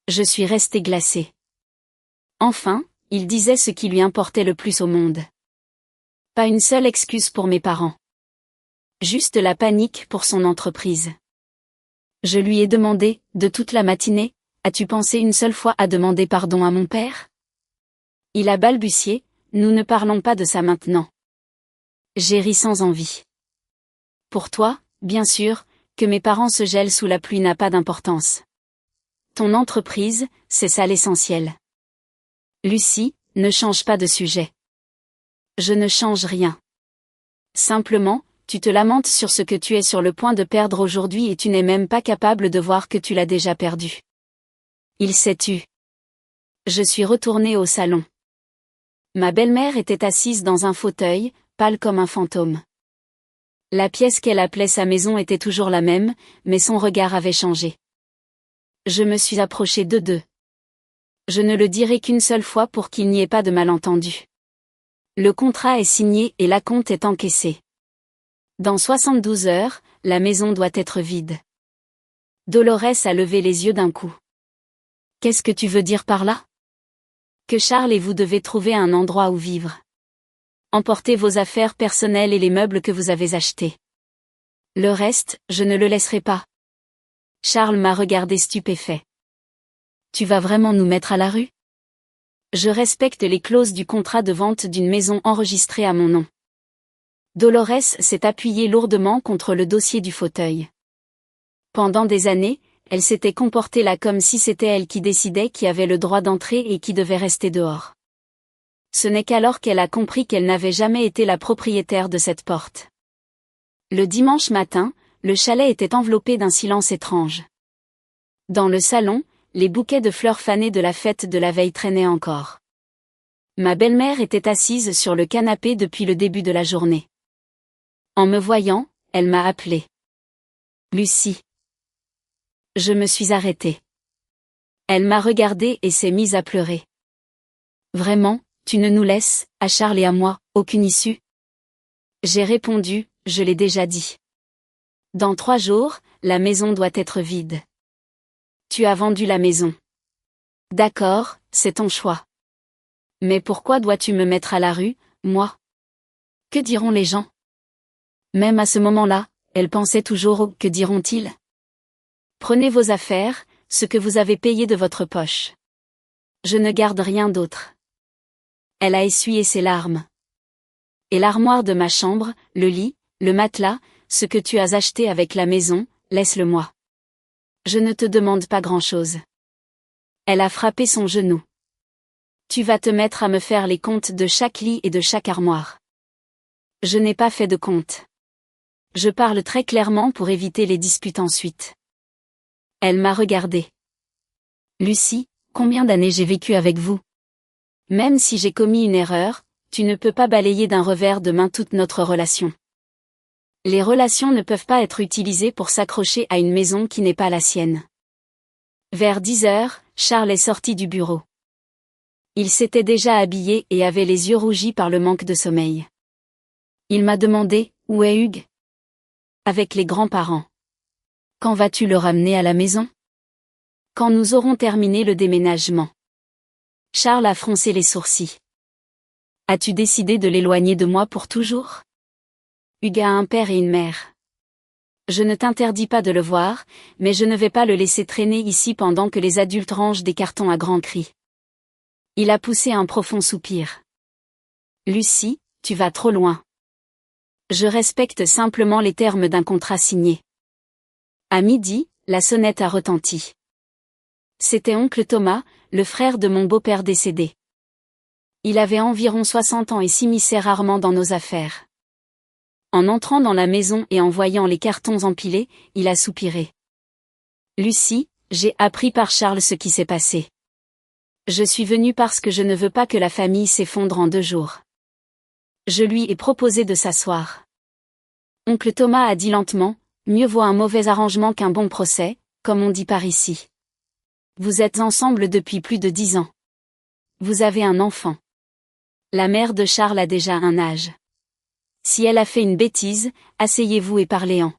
Je suis restée glacée. Enfin, il disait ce qui lui importait le plus au monde. Pas une seule excuse pour mes parents. Juste la panique pour son entreprise. Je lui ai demandé, de toute la matinée, as-tu pensé une seule fois à demander pardon à mon père? Il a balbutié, nous ne parlons pas de ça maintenant. J'ai ri sans envie. Pour toi, bien sûr, que mes parents se gèlent sous la pluie n'a pas d'importance. Ton entreprise, c'est ça l'essentiel. Lucie, ne change pas de sujet. Je ne change rien. Simplement, tu te lamentes sur ce que tu es sur le point de perdre aujourd'hui et tu n'es même pas capable de voir que tu l'as déjà perdu. Il s'est tu. Je suis retournée au salon. Ma belle-mère était assise dans un fauteuil, pâle comme un fantôme. La pièce qu'elle appelait sa maison était toujours la même, mais son regard avait changé. Je me suis approchée d'eux. Je ne le dirai qu'une seule fois pour qu'il n'y ait pas de malentendu. Le contrat est signé et l'acompte est encaissé. Dans 72 heures, la maison doit être vide. Dolores a levé les yeux d'un coup. Qu'est-ce que tu veux dire par là? Que Charles et vous devez trouver un endroit où vivre. Emportez vos affaires personnelles et les meubles que vous avez achetés. Le reste, je ne le laisserai pas. Charles m'a regardé stupéfait. Tu vas vraiment nous mettre à la rue? Je respecte les clauses du contrat de vente d'une maison enregistrée à mon nom. Dolores s'est appuyée lourdement contre le dossier du fauteuil. Pendant des années, elle s'était comportée là comme si c'était elle qui décidait qui avait le droit d'entrer et qui devait rester dehors. Ce n'est qu'alors qu'elle a compris qu'elle n'avait jamais été la propriétaire de cette porte. Le dimanche matin, le chalet était enveloppé d'un silence étrange. Dans le salon, les bouquets de fleurs fanées de la fête de la veille traînaient encore. Ma belle-mère était assise sur le canapé depuis le début de la journée. En me voyant, elle m'a appelée. Lucie. Je me suis arrêtée. Elle m'a regardée et s'est mise à pleurer. Vraiment, tu ne nous laisses, à Charles et à moi, aucune issue? J'ai répondu, je l'ai déjà dit. Dans 3 jours, la maison doit être vide. Tu as vendu la maison. D'accord, c'est ton choix. Mais pourquoi dois-tu me mettre à la rue, moi? Que diront les gens? Même à ce moment-là, elle pensait toujours au « que diront-ils » ? Prenez vos affaires, ce que vous avez payé de votre poche. Je ne garde rien d'autre. Elle a essuyé ses larmes. Et l'armoire de ma chambre, le lit, le matelas, ce que tu as acheté avec la maison, laisse-le-moi. Je ne te demande pas grand-chose. Elle a frappé son genou. Tu vas te mettre à me faire les comptes de chaque lit et de chaque armoire. Je n'ai pas fait de compte. Je parle très clairement pour éviter les disputes ensuite. Elle m'a regardé. Lucie, combien d'années j'ai vécu avec vous? Même si j'ai commis une erreur, tu ne peux pas balayer d'un revers de main toute notre relation. Les relations ne peuvent pas être utilisées pour s'accrocher à une maison qui n'est pas la sienne. Vers 10 heures, Charles est sorti du bureau. Il s'était déjà habillé et avait les yeux rougis par le manque de sommeil. Il m'a demandé, où est Hugues? Avec les grands-parents. Quand vas-tu le ramener à la maison? Quand nous aurons terminé le déménagement. Charles a froncé les sourcils. As-tu décidé de l'éloigner de moi pour toujours? Hugues a un père et une mère. Je ne t'interdis pas de le voir, mais je ne vais pas le laisser traîner ici pendant que les adultes rangent des cartons à grands cris. Il a poussé un profond soupir. Lucie, tu vas trop loin. Je respecte simplement les termes d'un contrat signé. À midi, la sonnette a retenti. C'était oncle Thomas, le frère de mon beau-père décédé. Il avait environ 60 ans et s'immisçait rarement dans nos affaires. En entrant dans la maison et en voyant les cartons empilés, il a soupiré. Lucie, j'ai appris par Charles ce qui s'est passé. Je suis venue parce que je ne veux pas que la famille s'effondre en 2 jours. Je lui ai proposé de s'asseoir. Oncle Thomas a dit lentement, mieux vaut un mauvais arrangement qu'un bon procès, comme on dit par ici. Vous êtes ensemble depuis plus de 10 ans. Vous avez un enfant. La mère de Charles a déjà un âge. Si elle a fait une bêtise, asseyez-vous et parlez-en.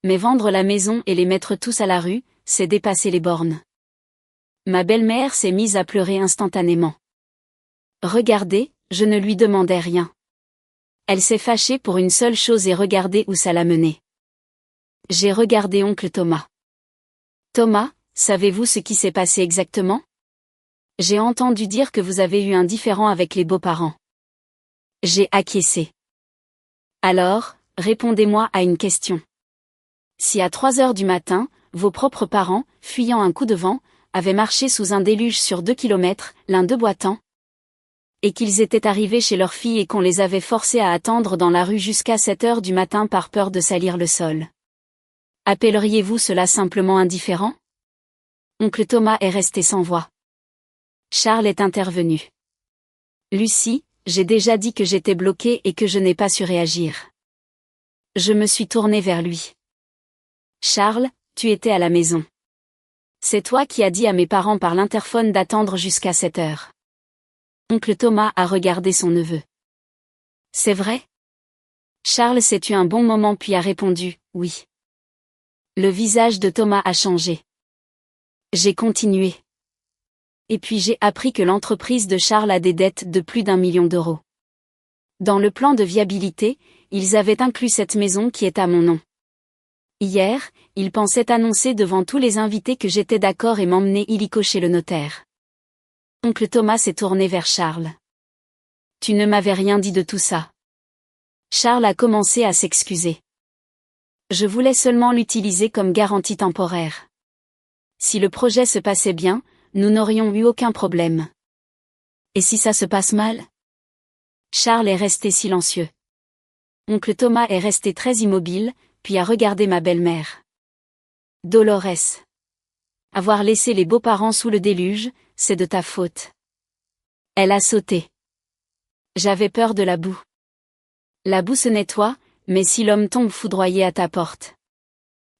Mais vendre la maison et les mettre tous à la rue, c'est dépasser les bornes. Ma belle-mère s'est mise à pleurer instantanément. Regardez, je ne lui demandais rien. Elle s'est fâchée pour une seule chose et regardez où ça l'a menée. J'ai regardé oncle Thomas. Thomas, savez-vous ce qui s'est passé exactement? J'ai entendu dire que vous avez eu un différend avec les beaux-parents. J'ai acquiescé. Alors, répondez-moi à une question. Si à 3 heures du matin, vos propres parents, fuyant un coup de vent, avaient marché sous un déluge sur 2 kilomètres, l'un d'eux boitant, et qu'ils étaient arrivés chez leur fille et qu'on les avait forcés à attendre dans la rue jusqu'à 7 heures du matin par peur de salir le sol. Appelleriez-vous cela simplement indifférent? Oncle Thomas est resté sans voix. Charles est intervenu. Lucie, j'ai déjà dit que j'étais bloquée et que je n'ai pas su réagir. Je me suis tournée vers lui. Charles, tu étais à la maison. C'est toi qui as dit à mes parents par l'interphone d'attendre jusqu'à 7 heures. Oncle Thomas a regardé son neveu. C'est vrai? Charles s'est eu un bon moment puis a répondu, oui. Le visage de Thomas a changé. J'ai continué. Et puis j'ai appris que l'entreprise de Charles a des dettes de plus d'1 million d'euros. Dans le plan de viabilité, ils avaient inclus cette maison qui est à mon nom. Hier, ils pensaient annoncer devant tous les invités que j'étais d'accord et m'emmener illico chez le notaire. Oncle Thomas s'est tourné vers Charles. Tu ne m'avais rien dit de tout ça. Charles a commencé à s'excuser. Je voulais seulement l'utiliser comme garantie temporaire. Si le projet se passait bien, nous n'aurions eu aucun problème. Et si ça se passe mal? Charles est resté silencieux. Oncle Thomas est resté très immobile, puis a regardé ma belle-mère. Dolores. Avoir laissé les beaux-parents sous le déluge, c'est de ta faute. Elle a sauté. J'avais peur de la boue. La boue se nettoie, mais si l'homme tombe foudroyé à ta porte.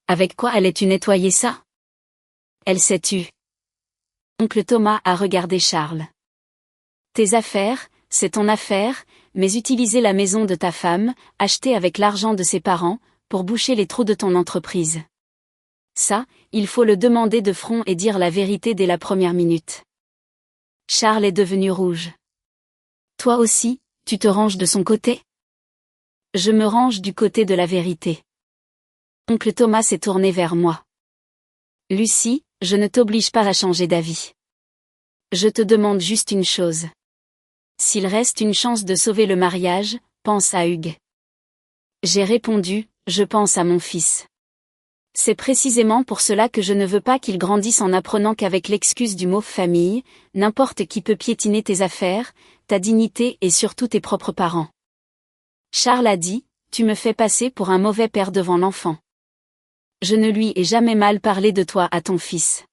Avec quoi allais-tu nettoyer ça? Elle s'est tue. Oncle Thomas a regardé Charles. Tes affaires, c'est ton affaire, mais utiliser la maison de ta femme, achetée avec l'argent de ses parents, pour boucher les trous de ton entreprise. Ça, il faut le demander de front et dire la vérité dès la première minute. Charles est devenu rouge. Toi aussi, tu te ranges de son côté? Je me range du côté de la vérité. Oncle Thomas s'est tourné vers moi. Lucie, je ne t'oblige pas à changer d'avis. Je te demande juste une chose. S'il reste une chance de sauver le mariage, pense à Hugues. J'ai répondu, je pense à mon fils. C'est précisément pour cela que je ne veux pas qu'il grandisse en apprenant qu'avec l'excuse du mot famille, n'importe qui peut piétiner tes affaires, ta dignité et surtout tes propres parents. Charles a dit, tu me fais passer pour un mauvais père devant l'enfant. Je ne lui ai jamais mal parlé de toi à ton fils.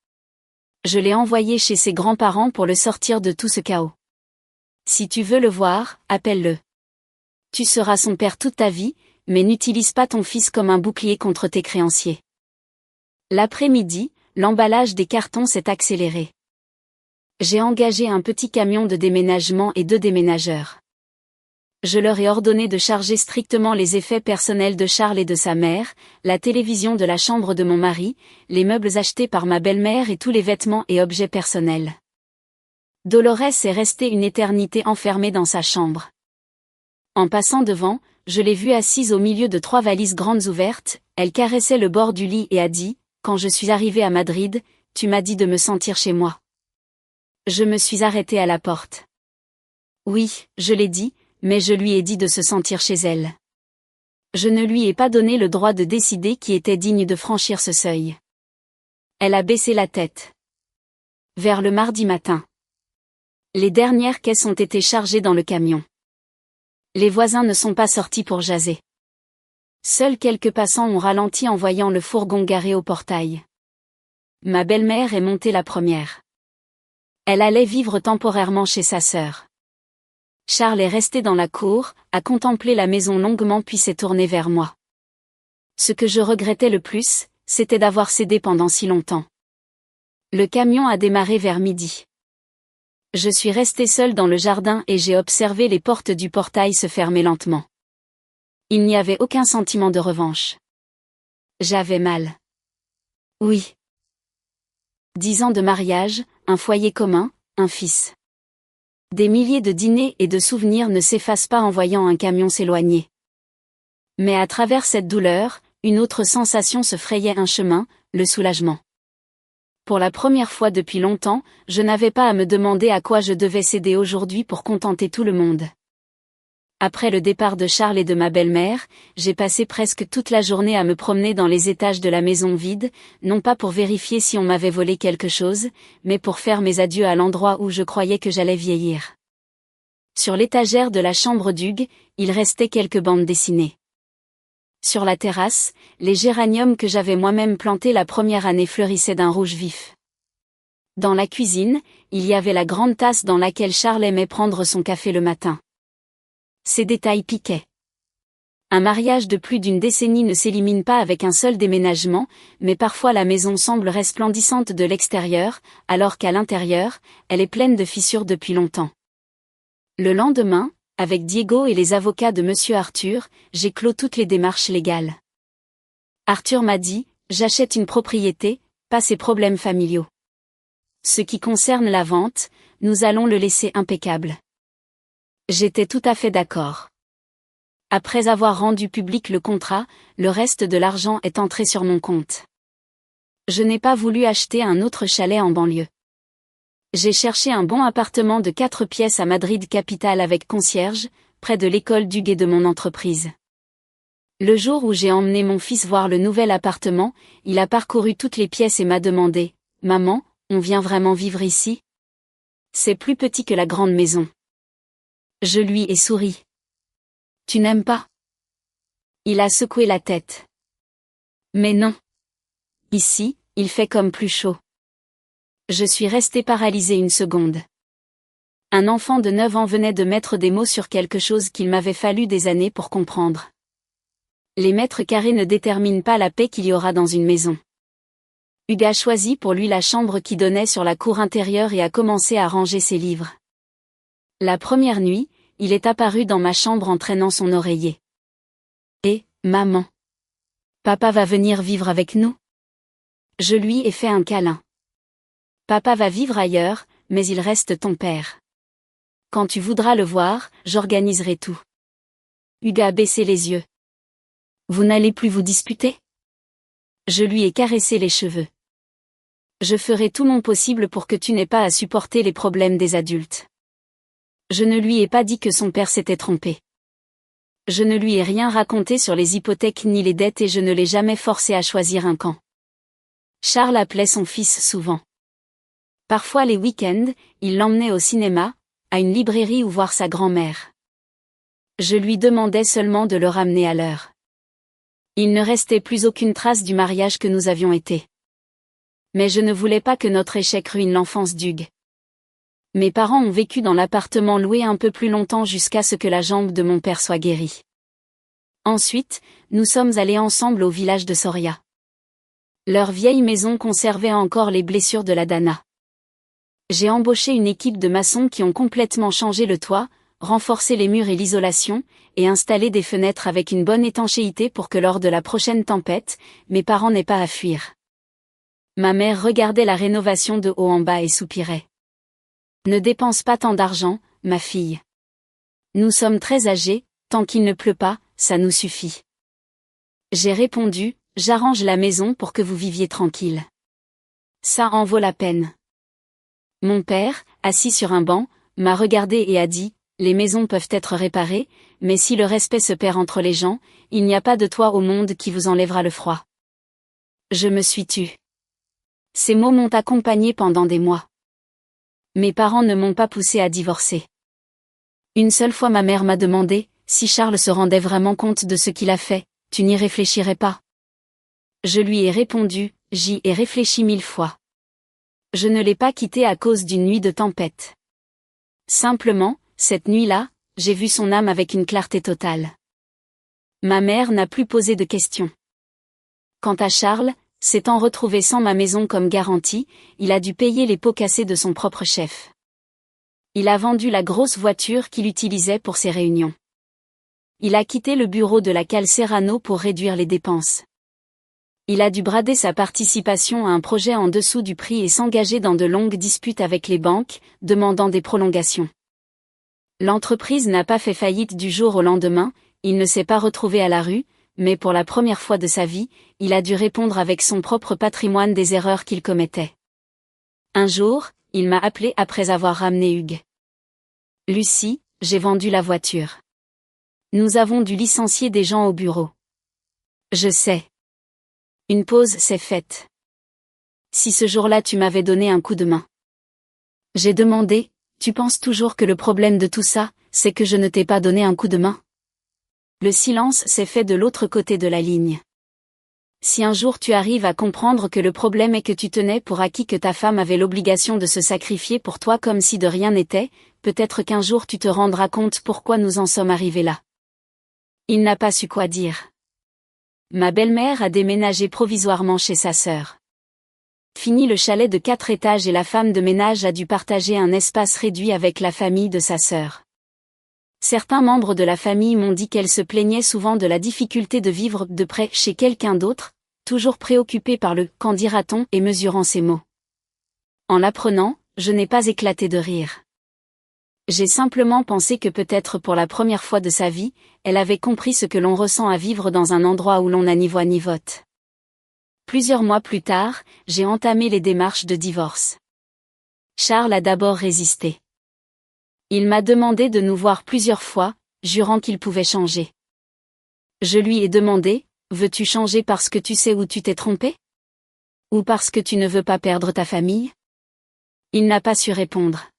Je l'ai envoyé chez ses grands-parents pour le sortir de tout ce chaos. Si tu veux le voir, appelle-le. Tu seras son père toute ta vie, mais n'utilise pas ton fils comme un bouclier contre tes créanciers. L'après-midi, l'emballage des cartons s'est accéléré. J'ai engagé un petit camion de déménagement et 2 déménageurs. Je leur ai ordonné de charger strictement les effets personnels de Charles et de sa mère, la télévision de la chambre de mon mari, les meubles achetés par ma belle-mère et tous les vêtements et objets personnels. Dolores est restée une éternité enfermée dans sa chambre. En passant devant, je l'ai vue assise au milieu de 3 valises grandes ouvertes, elle caressait le bord du lit et a dit, quand je suis arrivée à Madrid, tu m'as dit de me sentir chez moi. Je me suis arrêtée à la porte. Oui, je l'ai dit, mais je lui ai dit de se sentir chez elle. Je ne lui ai pas donné le droit de décider qui était digne de franchir ce seuil. Elle a baissé la tête. Vers le mardi matin. Les dernières caisses ont été chargées dans le camion. Les voisins ne sont pas sortis pour jaser. Seuls quelques passants ont ralenti en voyant le fourgon garé au portail. Ma belle-mère est montée la première. Elle allait vivre temporairement chez sa sœur. Charles est resté dans la cour, à contempler la maison longuement puis s'est tourné vers moi. Ce que je regrettais le plus, c'était d'avoir cédé pendant si longtemps. Le camion a démarré vers midi. Je suis resté seul dans le jardin et j'ai observé les portes du portail se fermer lentement. Il n'y avait aucun sentiment de revanche. J'avais mal. Oui. 10 ans de mariage, un foyer commun, un fils. Des milliers de dîners et de souvenirs ne s'effacent pas en voyant un camion s'éloigner. Mais à travers cette douleur, une autre sensation se frayait un chemin, le soulagement. Pour la première fois depuis longtemps, je n'avais pas à me demander à quoi je devais céder aujourd'hui pour contenter tout le monde. Après le départ de Charles et de ma belle-mère, j'ai passé presque toute la journée à me promener dans les étages de la maison vide, non pas pour vérifier si on m'avait volé quelque chose, mais pour faire mes adieux à l'endroit où je croyais que j'allais vieillir. Sur l'étagère de la chambre d'Hugues, il restait quelques bandes dessinées. Sur la terrasse, les géraniums que j'avais moi-même plantés la première année fleurissaient d'un rouge vif. Dans la cuisine, il y avait la grande tasse dans laquelle Charles aimait prendre son café le matin. Ces détails piquaient. Un mariage de plus d'une décennie ne s'élimine pas avec un seul déménagement, mais parfois la maison semble resplendissante de l'extérieur, alors qu'à l'intérieur, elle est pleine de fissures depuis longtemps. Le lendemain, avec Diego et les avocats de Monsieur Arthur, j'ai clos toutes les démarches légales. Arthur m'a dit, j'achète une propriété, pas ses problèmes familiaux. Ce qui concerne la vente, nous allons le laisser impeccable. J'étais tout à fait d'accord. Après avoir rendu public le contrat, le reste de l'argent est entré sur mon compte. Je n'ai pas voulu acheter un autre chalet en banlieue. J'ai cherché un bon appartement de 4 pièces à Madrid-Capitale avec concierge, près de l'école d'Hugues et de mon entreprise. Le jour où j'ai emmené mon fils voir le nouvel appartement, il a parcouru toutes les pièces et m'a demandé « Maman, on vient vraiment vivre ici ?» C'est plus petit que la grande maison. Je lui ai souri. « Tu n'aimes pas ?» Il a secoué la tête. « Mais non. Ici, il fait comme plus chaud. » Je suis resté paralysé une seconde. Un enfant de 9 ans venait de mettre des mots sur quelque chose qu'il m'avait fallu des années pour comprendre. Les mètres carrés ne déterminent pas la paix qu'il y aura dans une maison. Hugues a choisi pour lui la chambre qui donnait sur la cour intérieure et a commencé à ranger ses livres. La première nuit, il est apparu dans ma chambre en traînant son oreiller. « Et, maman, papa va venir vivre avec nous ?» Je lui ai fait un câlin. « Papa va vivre ailleurs, mais il reste ton père. Quand tu voudras le voir, j'organiserai tout. » Hugues a baissé les yeux. « Vous n'allez plus vous disputer ?» Je lui ai caressé les cheveux. « Je ferai tout mon possible pour que tu n'aies pas à supporter les problèmes des adultes. » Je ne lui ai pas dit que son père s'était trompé. Je ne lui ai rien raconté sur les hypothèques ni les dettes et je ne l'ai jamais forcé à choisir un camp. Charles appelait son fils souvent. Parfois les week-ends, il l'emmenait au cinéma, à une librairie ou voir sa grand-mère. Je lui demandais seulement de le ramener à l'heure. Il ne restait plus aucune trace du mariage que nous avions été. Mais je ne voulais pas que notre échec ruine l'enfance d'Hugues. Mes parents ont vécu dans l'appartement loué un peu plus longtemps jusqu'à ce que la jambe de mon père soit guérie. Ensuite, nous sommes allés ensemble au village de Soria. Leur vieille maison conservait encore les blessures de la Dana. J'ai embauché une équipe de maçons qui ont complètement changé le toit, renforcé les murs et l'isolation, et installé des fenêtres avec une bonne étanchéité pour que lors de la prochaine tempête, mes parents n'aient pas à fuir. Ma mère regardait la rénovation de haut en bas et soupirait. Ne dépense pas tant d'argent, ma fille. Nous sommes très âgés, tant qu'il ne pleut pas, ça nous suffit. J'ai répondu, j'arrange la maison pour que vous viviez tranquille. Ça en vaut la peine. Mon père, assis sur un banc, m'a regardé et a dit, les maisons peuvent être réparées, mais si le respect se perd entre les gens, il n'y a pas de toit au monde qui vous enlèvera le froid. Je me suis tue. Ces mots m'ont accompagné pendant des mois. Mes parents ne m'ont pas poussé à divorcer. Une seule fois ma mère m'a demandé si Charles se rendait vraiment compte de ce qu'il a fait, tu n'y réfléchirais pas? Je lui ai répondu, j'y ai réfléchi 1000 fois. Je ne l'ai pas quitté à cause d'une nuit de tempête. Simplement, cette nuit-là, j'ai vu son âme avec une clarté totale. Ma mère n'a plus posé de questions. Quant à Charles, s'étant retrouvé sans ma maison comme garantie, il a dû payer les pots cassés de son propre chef. Il a vendu la grosse voiture qu'il utilisait pour ses réunions. Il a quitté le bureau de la Cal Serrano pour réduire les dépenses. Il a dû brader sa participation à un projet en dessous du prix et s'engager dans de longues disputes avec les banques, demandant des prolongations. L'entreprise n'a pas fait faillite du jour au lendemain, il ne s'est pas retrouvé à la rue, mais pour la première fois de sa vie, il a dû répondre avec son propre patrimoine des erreurs qu'il commettait. Un jour, il m'a appelé après avoir ramené Hugues. Lucie, j'ai vendu la voiture. Nous avons dû licencier des gens au bureau. Je sais. Une pause s'est faite. Si ce jour-là tu m'avais donné un coup de main. J'ai demandé, tu penses toujours que le problème de tout ça, c'est que je ne t'ai pas donné un coup de main? Le silence s'est fait de l'autre côté de la ligne. Si un jour tu arrives à comprendre que le problème est que tu tenais pour acquis que ta femme avait l'obligation de se sacrifier pour toi comme si de rien n'était, peut-être qu'un jour tu te rendras compte pourquoi nous en sommes arrivés là. Il n'a pas su quoi dire. Ma belle-mère a déménagé provisoirement chez sa sœur. Fini le chalet de 4 étages et la femme de ménage a dû partager un espace réduit avec la famille de sa sœur. Certains membres de la famille m'ont dit qu'elle se plaignait souvent de la difficulté de vivre de près chez quelqu'un d'autre, toujours préoccupée par le « qu'en dira-t-on » et mesurant ses mots. En l'apprenant, je n'ai pas éclaté de rire. J'ai simplement pensé que peut-être pour la première fois de sa vie, elle avait compris ce que l'on ressent à vivre dans un endroit où l'on n'a ni voix ni vote. Plusieurs mois plus tard, j'ai entamé les démarches de divorce. Charles a d'abord résisté. Il m'a demandé de nous voir plusieurs fois, jurant qu'il pouvait changer. Je lui ai demandé, veux-tu changer parce que tu sais où tu t'es trompé? Ou parce que tu ne veux pas perdre ta famille? Il n'a pas su répondre.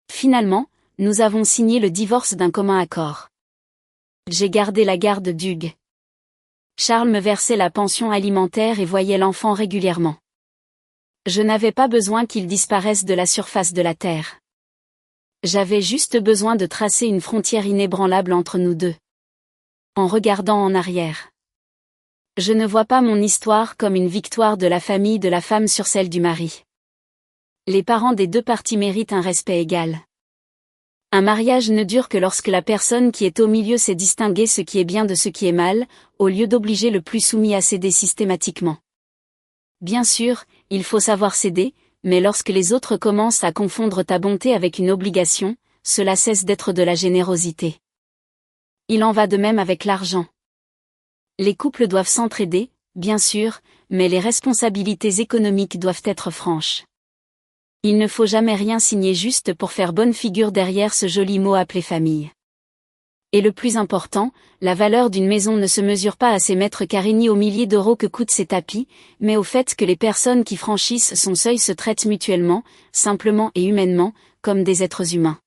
Finalement, nous avons signé le divorce d'un commun accord. J'ai gardé la garde d'Hugues. Charles me versait la pension alimentaire et voyait l'enfant régulièrement. Je n'avais pas besoin qu'il disparaisse de la surface de la terre. J'avais juste besoin de tracer une frontière inébranlable entre nous deux. En regardant en arrière. Je ne vois pas mon histoire comme une victoire de la famille de la femme sur celle du mari. Les parents des deux parties méritent un respect égal. Un mariage ne dure que lorsque la personne qui est au milieu sait distinguer ce qui est bien de ce qui est mal, au lieu d'obliger le plus soumis à céder systématiquement. Bien sûr, il faut savoir céder, mais lorsque les autres commencent à confondre ta bonté avec une obligation, cela cesse d'être de la générosité. Il en va de même avec l'argent. Les couples doivent s'entraider, bien sûr, mais les responsabilités économiques doivent être franches. Il ne faut jamais rien signer juste pour faire bonne figure derrière ce joli mot appelé famille. Et le plus important, la valeur d'une maison ne se mesure pas à ses mètres carrés ni aux milliers d'euros que coûtent ses tapis, mais au fait que les personnes qui franchissent son seuil se traitent mutuellement, simplement et humainement, comme des êtres humains.